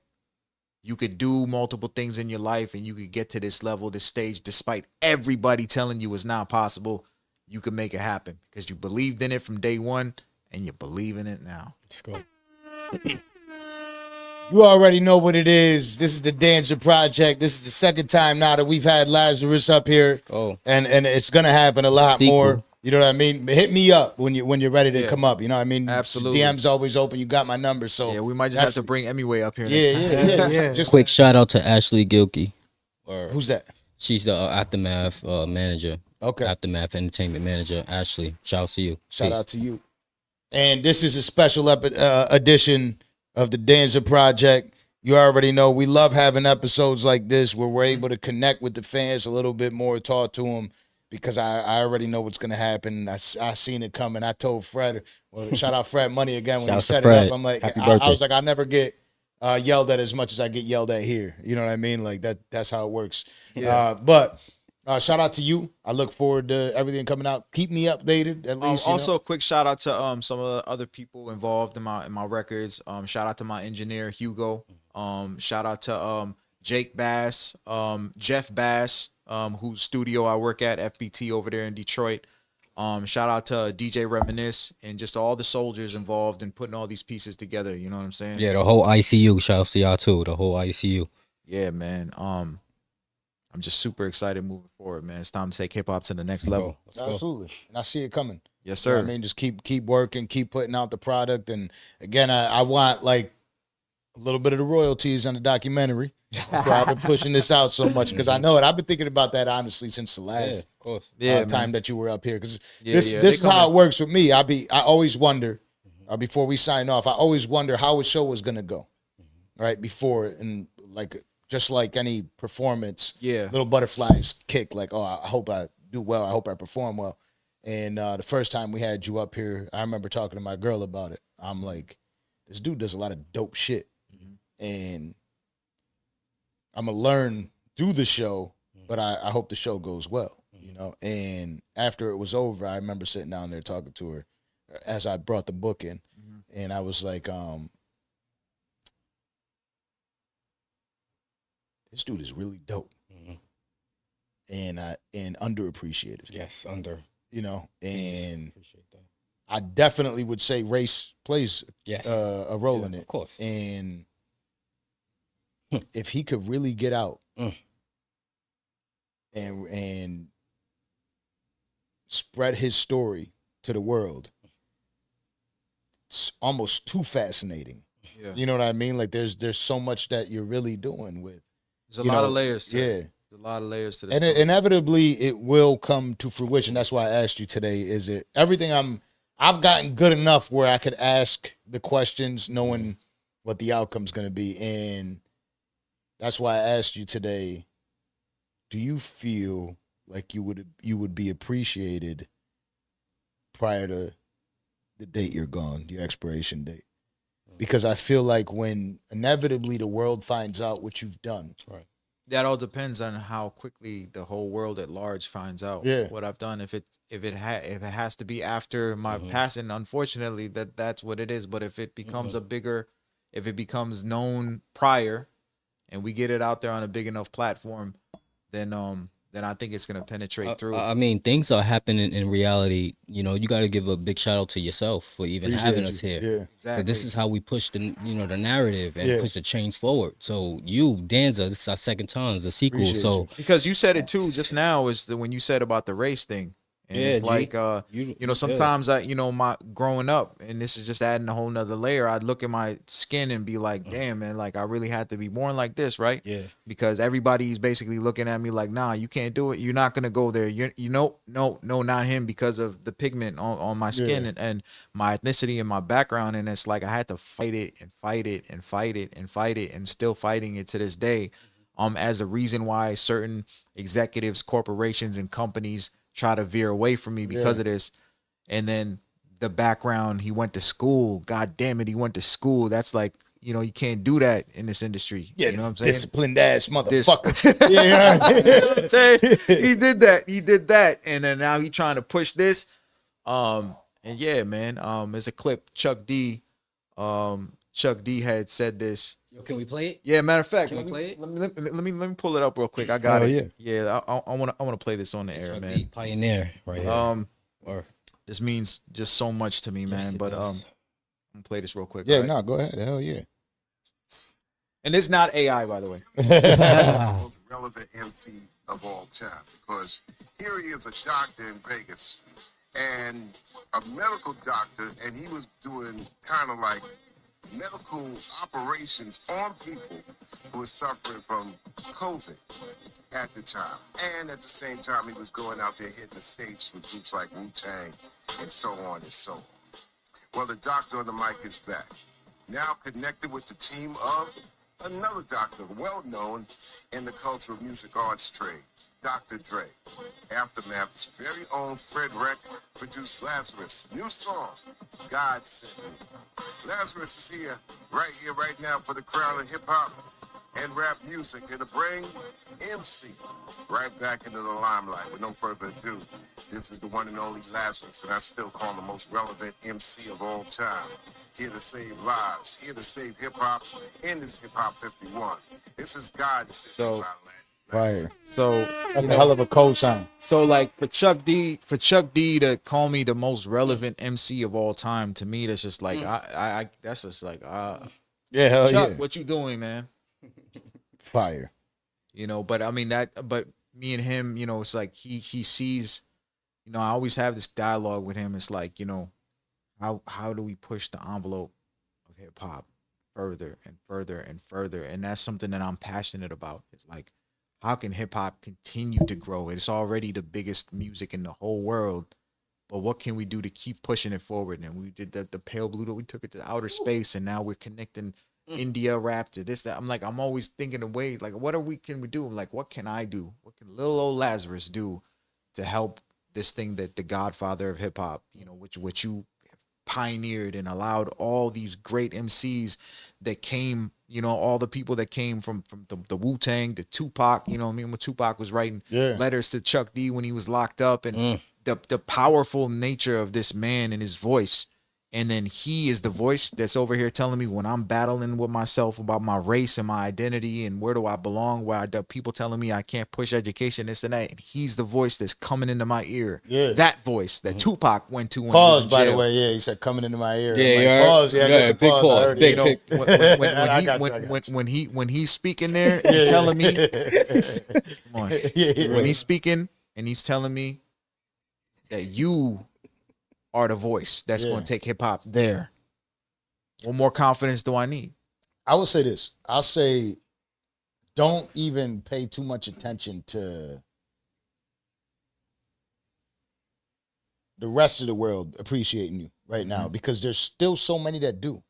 you could do multiple things in your life and you could get to this level, this stage, despite everybody telling you it's not possible. You can make it happen because you believed in it from day one and you believe in it now. Let's go. You already know what it is. This is the Danza Project. This is the second time now that we've had Lazarus up here. go. And it's gonna happen a lot Sequel. more. You know what I mean? Hit me up when you're ready to come up. You know what I mean? Absolutely. DM's always open. You got my number. So Yeah, we might just have to bring Emiway up here Yeah, next time. yeah. Just Quick shout out to Ashley Gilkey. who's that? She's the Aftermath manager. Okay. Aftermath Entertainment manager. Ashley, shout out to you. Shout out to you. And this is a special edition of the Danza Project. You already know we love having episodes like this where we're able to connect with the fans a little bit more, talk to them, because I already know what's going to happen. I seen it coming. I told Fred, shout out Fred Money again when Shout he out to set it Fred. up. I'm like, Happy I birthday. was like, I never get yelled at as much as I get yelled at here. You know what I mean? Like that's how it works. Yeah. But shout out to you. I look forward to everything coming out. Keep me updated at least. Also, a quick shout out to some of the other people involved in my records. Shout out to my engineer Hugo. Shout out to Jake Bass, Jeff Bass, whose studio I work at, FBT over there in Detroit. Shout out to DJ Reminisce and just all the soldiers involved in putting all these pieces together. You know what I'm saying? Yeah, the whole ICU. Shout out to y'all too. The whole ICU. Yeah, man. I'm just super excited moving forward, man. It's time to take hip hop to the next Let's level. go. Let's go. Absolutely. And I see it coming. Yes, You know sir. what I mean, just keep working, keep putting out the product. And again, I want like a little bit of the royalties on the documentary. That's why I've been pushing this out so much because I know it. I've been thinking about that honestly since the Yeah, last of course. time that you were up here. Because Yeah, this yeah, this they is how coming. it works with me. I always wonder before we sign off. I always wonder how a show was gonna go, right before and like just like any performance. Yeah. Little butterflies kick like, oh, I hope I do well. I hope I perform well. And the first time we had you up here, I remember talking to my girl about it. I'm like, this dude does a lot of dope shit. And I'm going to learn through the show, but I hope the show goes well, you know? And after it was over, I remember sitting down there talking to her as I brought the book in. And I was like, this dude is really dope. And underappreciated, Yes, under. you know? And Appreciate that. I definitely would say race plays Yes. a role in it. Of course. And if he could really get out and spread his story to the world, it's almost too fascinating. Yeah. You know what I mean? Like there's so much that you're really doing with. There's a you lot know, of layers to it. Yeah. There's a lot of layers to this. And story. inevitably it will come to fruition. That's why I asked you today. Is it everything I've gotten good enough where I could ask the questions knowing what the outcome's gonna be. And that's why I asked you today, do you feel like you would be appreciated prior to the date you're gone, your expiration date? Because I feel like when inevitably the world finds out what you've done, Right. That all depends on how quickly the whole world at large finds out what I've done. If it has to be after my passing, unfortunately, that's what it is. But if it becomes if it becomes known prior, and we get it out there on a big enough platform, then I think it's gonna penetrate through. I mean, things are happening in reality. You know, you got to give a big shout out to yourself for even having us here. Yeah. 'Cause Exactly. this is how we push the the narrative and Yeah. push the change forward. So you, Danza, this is our second time, it's a sequel. Appreciate So you. Because you said it too just now is when you said about the race thing. And Yeah, it's G. like You- sometimes my growing up, and this is just adding a whole nother layer, I'd look at my skin and be like, damn man, like I really had to be born like this, right? Yeah. Because everybody's basically looking at me like, nah, you can't do it. You're not gonna go there. No, not him, because of the pigment on my skin and my ethnicity and my background. And it's like I had to fight it and fight it and fight it and fight it and still fighting it to this day. As a reason why certain executives, corporations, and companies try to veer away from me because of this. And then the background, he went to school. God damn it, he went to school. That's like you know, you can't do that in this industry. Yeah, you know what I'm saying? disciplined ass motherfucker. Yeah, You know what I'm saying? He did that, and then now he trying to push this. And yeah, man. There's a clip. Chuck D had said this. Yo, can we play it? Yeah, matter of fact, Can we play it? let me pull it up real quick. I got Hell it. Yeah, I want to play this on the air, Chuck man. D, pioneer right here. Or This means just so much to me, man. Yes, it But does. I'm gonna play this real quick. yeah, all right? no, go ahead. Hell yeah. And it's not AI, by the way. Most relevant MC of all time, because here he is, a doctor in Vegas, and a medical doctor, and he was doing kind of like medical operations on people who were suffering from COVID at the time. And at the same time, he was going out there hitting the stage with groups like Wu-Tang and so on and so on. Well, the doctor on the mic is back. Now connected with the team of another doctor, well known in the culture of music arts trade, Dr. Dre. Aftermath's very own FredWreck produced Lazarus' new song, God Sent Me. Lazarus is here, right now for the crown of hip hop and rap music, and to bring MC right back into the limelight. With no further ado, this is the one and only Lazarus, and I still call him the most relevant MC of all time. Here to save lives, here to save hip hop in this Hip Hop 51. This is God Sent Me. Fire. So That's a hell of a cosign. So like for Chuck D to call me the most relevant MC of all time, to me that's just like I that's just like Yeah, hell Chuck, yeah. what you doing, man? Fire. You know, but I mean but me and him, you know, it's like he sees, you know, I always have this dialogue with him. It's like, you know, how do we push the envelope of hip hop further and further and further? And that's something that I'm passionate about. It's like, how can hip hop continue to grow? It's already the biggest music in the whole world, but what can we do to keep pushing it forward? And we did the Pale Blue, we took it to outer space, and now we're connecting India rap to this, that. I'm always thinking of ways, like, can we do? I'm like, what can I do? What can little old Lazarus do to help this thing that the godfather of hip hop, you know, which you pioneered and allowed all these great MCs that came, you know, all the people that came from the Wu-Tang, the Tupac, you know what I mean, when Tupac was writing letters to Chuck D when he was locked up, and the powerful nature of this man and his voice. And then he is the voice that's over here telling me when I'm battling with myself about my race and my identity and where do I belong, where people telling me I can't push education, this and that. And he's the voice that's coming into my ear. Yeah. That voice that Tupac went to when Pause, he was in by the jail. way. Yeah, he said coming into my ear. Yeah, I'm yeah. like, pause. Yeah, I got the Big pause. I pause. heard Big, it. big. I got you. When he's speaking there and telling me, come on, when he's speaking and he's telling me that you are the voice that's going to take hip hop there. What more confidence do I need? I will say this. I'll say don't even pay too much attention to the rest of the world appreciating you right now, because there's still so many that do.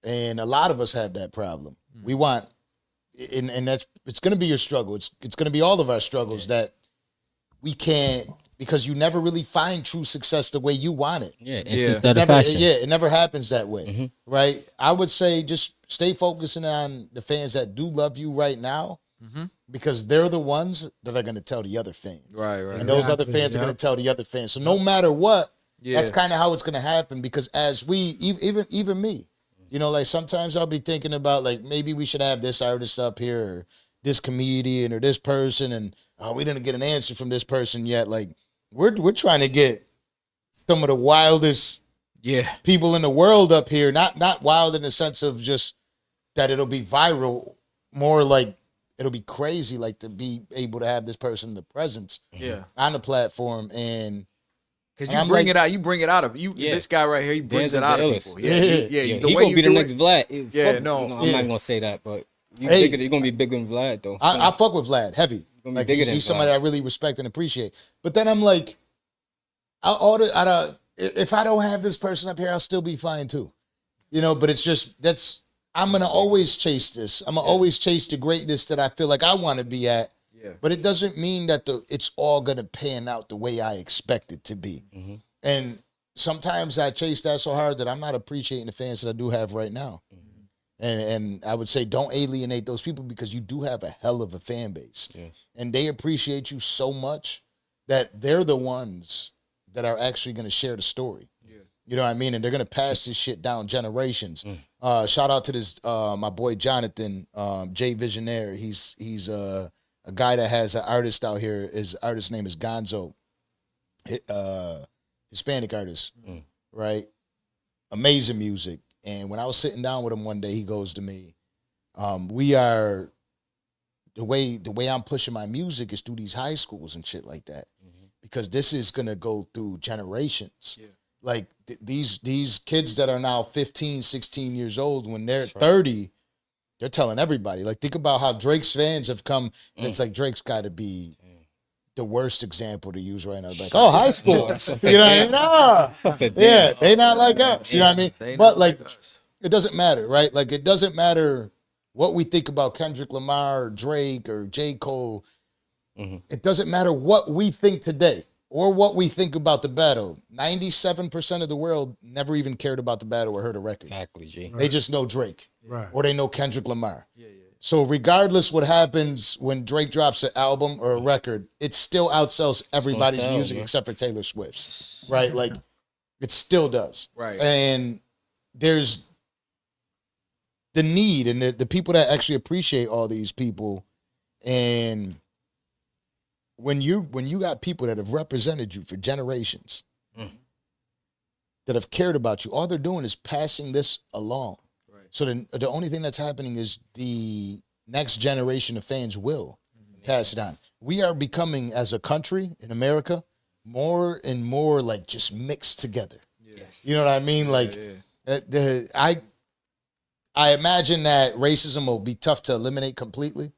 And a lot of us have that problem. We want, and that's, it's going to be your struggle. It's going to be all of our struggles that we can't, because you never really find true success the way you want it. yeah, It instant never, satisfaction. it never happens that way, right? I would say just stay focusing on the fans that do love you right now, because they're the ones that are going to tell the other fans. Right. And those other fans are going to tell the other fans. So no matter what, Yeah. that's kind of how it's going to happen, because as we, even me, you know, like sometimes I'll be thinking about like maybe we should have this artist up here or this comedian or this person, and we didn't get an answer from this person yet. Like we're trying to get some of the wildest people in the world up here. Not wild in the sense of just that it'll be viral, more like it'll be crazy, like to be able to have this person in the presence on the platform. And because you bring it out of you. This guy right here, he brings it out of people. Yeah. He gonna be the next Vlad. Yeah, No, I'm not gonna say that, but you're gonna be bigger than Vlad though. I fuck with Vlad heavy. Gonna be Like bigger than he's somebody Vlad. I really respect and appreciate. But then I'm like, if I don't have this person up here, I'll still be fine too. You know, but it's just I'm gonna always chase this. I'm gonna always chase the greatness that I feel like I want to be at. Yeah. But it doesn't mean that it's all gonna pan out the way I expect it to be. And sometimes I chase that so hard that I'm not appreciating the fans that I do have right now. And I would say don't alienate those people because you do have a hell of a fan base. Yes. And they appreciate you so much that they're the ones that are actually going to share the story. Yeah. You know what I mean? And they're going to pass this shit down generations. Shout out to this my boy Jonathan, J Visionaire. He's a guy that has an artist out here. His artist name is Gonzo. Hispanic artist, right? Amazing music. And when I was sitting down with him one day, he goes to me, we are, the way I'm pushing my music is through these high schools and shit like that. Because this is going to go through generations. Yeah. Like these kids that are now 15, 16 years old, when they're 30, they're telling everybody. Like, think about how Drake's fans have come, and it's like Drake's got to be the worst example to use right now. Like, oh, high school. You know what I mean? Yeah, they not like us. You know what I mean? But like, it doesn't matter, right? Like, it doesn't matter what we think about Kendrick Lamar or Drake or J. Cole. It doesn't matter what we think today or what we think about the battle. 97% of the world never even cared about the battle or heard a record. Exactly, G. They just know Drake. Right. Or they know Kendrick Lamar. So regardless what happens when Drake drops an album or a record, it still outsells everybody's music except for Taylor Swift's, right? Like, it still does. Right. And there's the need and the people that actually appreciate all these people. And when you got people that have represented you for generations, that have cared about you, all they're doing is passing this along. Right. So the only thing that's happening is the next generation of fans will pass it on. We are becoming, as a country in America, more and more like just mixed together. Yes. You know what I mean? Like, I imagine that racism will be tough to eliminate completely.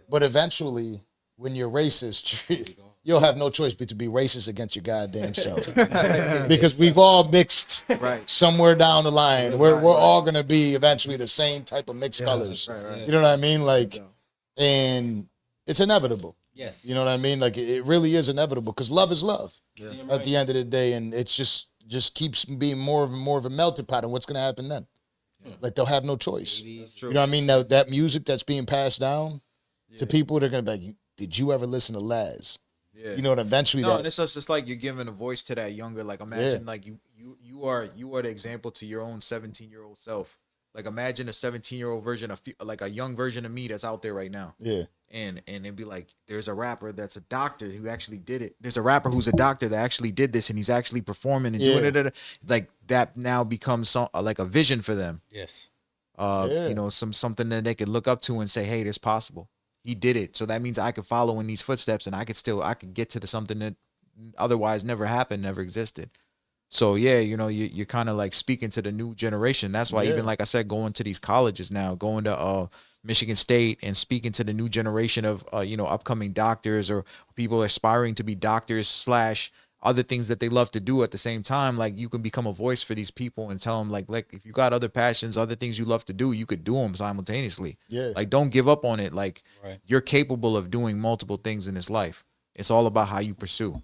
But eventually, when you're racist, you'll have no choice but to be racist against your goddamn self. Because we've all mixed somewhere down the line. We're all going to be eventually the same type of mixed colors. You know what I mean? Like, and it's inevitable. Yes. You know what I mean? Like, it really is inevitable because love is love at the end of the day. And it's just keeps being more and more of a melting pot. And what's going to happen then? Like, they'll have no choice. You know what I mean? Now, that music that's being passed down to people, they're going to be like, did you ever listen to Laz? Yeah. You know what? Eventually, and it's just like you're giving a voice to that younger. Like, imagine, like you are the example to your own 17-year-old self. Like, imagine a 17-year-old version of, like, a young version of me that's out there right now. Yeah. And it'd be like, there's a rapper that's a doctor who actually did it. There's a rapper who's a doctor that actually did this, and he's actually performing and doing it. Like, that now becomes like a vision for them. Yes. You know, something that they could look up to and say, hey, this possible. He did it. So that means I could follow in these footsteps, and I could get to something that otherwise never happened, never existed. So yeah, you know, you're kind of like speaking to the new generation. That's why even, like I said, going to these colleges now, going to Michigan State and speaking to the new generation of you know, upcoming doctors or people aspiring to be doctors / other things that they love to do at the same time. Like, you can become a voice for these people and tell them, like if you got other passions, other things you love to do, you could do them simultaneously. Yeah. Like, don't give up on it. Like, you're capable of doing multiple things in this life. It's all about how you pursue.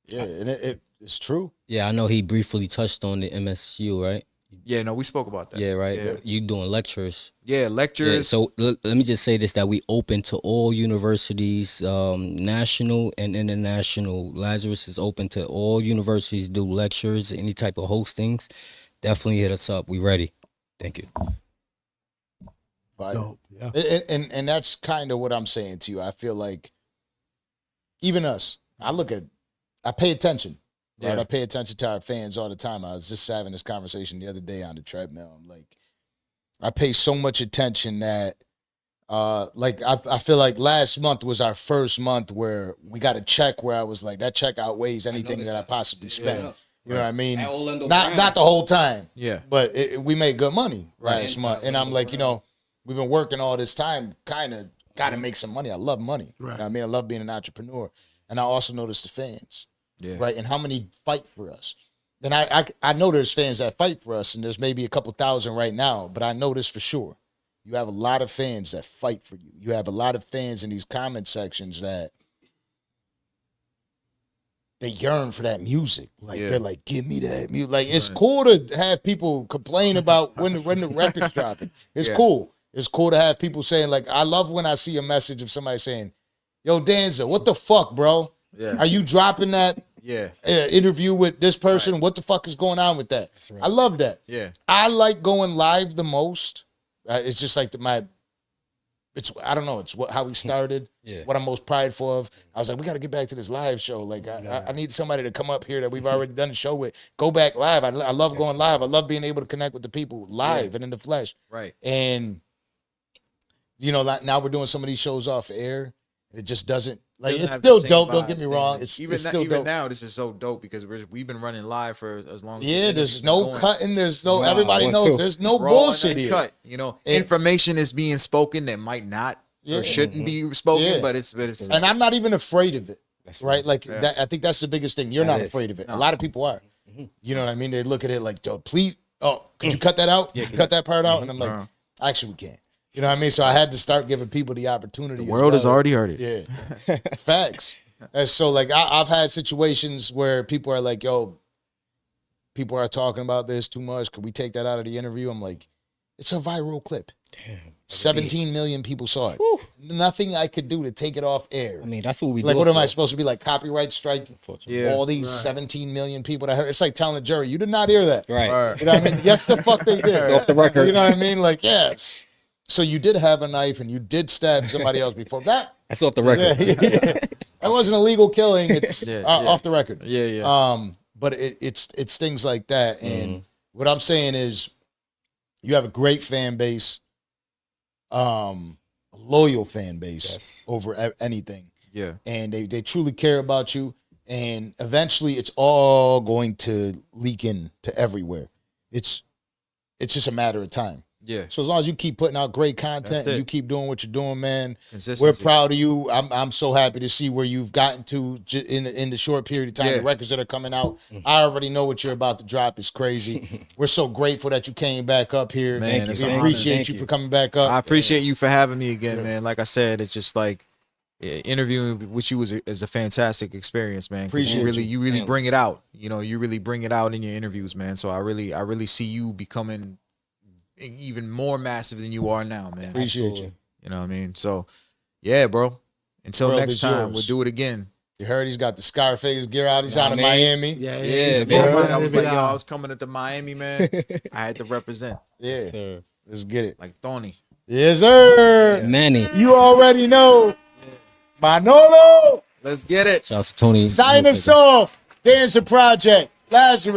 Yeah, and it's true. Yeah, I know he briefly touched on the MSU, right? Yeah, no, we spoke about that. Yeah, right. Yeah. You doing lectures? Yeah, lectures. Yeah, so let me just say this: that we open to all universities, national and international. Lazarus is open to all universities. Do lectures, any type of hostings. Definitely hit us up. We ready. Thank you. Yeah. And that's kind of what I'm saying to you. I feel like even us, I pay attention. Right? Yeah. I pay attention to our fans all the time. I was just having this conversation the other day on the treadmill. I'm like, I pay so much attention that, like, I feel like last month was our first month where we got a check where I was like, that check outweighs anything that I possibly spent. Yeah. You know what I mean? Not the whole time. Yeah. But we made good money last month. And I'm like, you know, we've been working all this time, kind of got to make some money. I love money. Right. You know what I mean? I love being an entrepreneur. And I also notice the fans. Yeah. Right. And how many fight for us. And I know there's fans that fight for us, and there's maybe a couple thousand right now, but I know this for sure. You have a lot of fans that fight for you. You have a lot of fans in these comment sections that they yearn for that music. Like Yeah. they're like, give me that music. Like it's cool to have people complain about when the record's dropping. It's cool. It's cool to have people saying like, I love when I see a message of somebody saying, "Yo, Danza, what the fuck, bro? Yeah. Are you dropping that interview with this person? Right. What the fuck is going on with that?" right. I love that. Yeah. I like going live the most. It's just like I don't know. It's how we started. What I'm most prideful of. I was like, we got to get back to this live show. Like, I need somebody to come up here that we've already done the show with. Go back live. I love going live. I love being able to connect with the people live and in the flesh. Right. And you know, like now we're doing some of these shows off air. It just doesn't like. Doesn't It's have still the same dope. Don't vibes, get me man. wrong. It's still even dope. now, this is so dope because we've been running live for as long as Yeah, this there's interview's no been going. cutting. There's no. Everybody knows. There's no Raw bullshit and here. uncut, you know, And- information is being spoken that might not or shouldn't be spoken, Yeah. but it's And I'm not even afraid of it. Right? Like Yeah. that. I think that's the biggest thing. You're not afraid of it. A lot of people are. You know what I mean? They look at it like, "Yo, please. Oh, could you cut that out? Cut that part out." And I'm like, actually, we can't. You know what I mean? So I had to start giving people the opportunity. the world has already heard it. Yeah. Facts. And so like I've had situations where people are like, "Yo, people are talking about this too much. Could we take that out of the interview?" I'm like, it's a viral clip. Damn. 17 million people saw it. Nothing I could do to take it off air. I mean, that's what we Like, do. what am I supposed to be like? Copyright strike? Yeah. All these 17 million people that heard. It's like telling the jury, you did not hear that. Right. You know what I mean? Yes, the fuck they did. Off the record. You know what I mean? Like, yes. So you did have a knife and you did stab somebody else before that. That's off the record. That wasn't a legal killing. It's off the record. Yeah. But it's things like that. And what I'm saying is, you have a great fan base, a loyal fan base over anything. Yeah. And they truly care about you. And eventually it's all going to leak in to everywhere. It's just a matter of time. Yeah. So as long as you keep putting out great content That's and it. you keep doing what you're doing, man, Consistency. we're proud of you. I'm so happy to see where you've gotten to in the short period of time. Yeah. The records that are coming out, I already know what you're about to drop is crazy. We're so grateful that you came back up here. Man, it's we an honor. appreciate Thank you you. for coming back up. I appreciate you for having me again, man. Like I said, it's just like interviewing with you is a fantastic experience, man. 'Cause Appreciate you really bring it out. You know, you really bring it out in your interviews, man. So I really see you becoming even more massive than you are now, man. Appreciate you. You know what I mean? So yeah, bro. Until World next is time, yours. we'll do it again. You heard he's got the Scarface gear out. He's out in man. Miami. Yeah, Yeah, Man, man. I was like, yo, I was coming into Miami, man. I had to represent Yeah. Let's get it. like Tony. Yes, sir. Manny. You already know. Manolo. Let's get it. Shout out to Tony. Sign us off. Danza Project. Lazarus.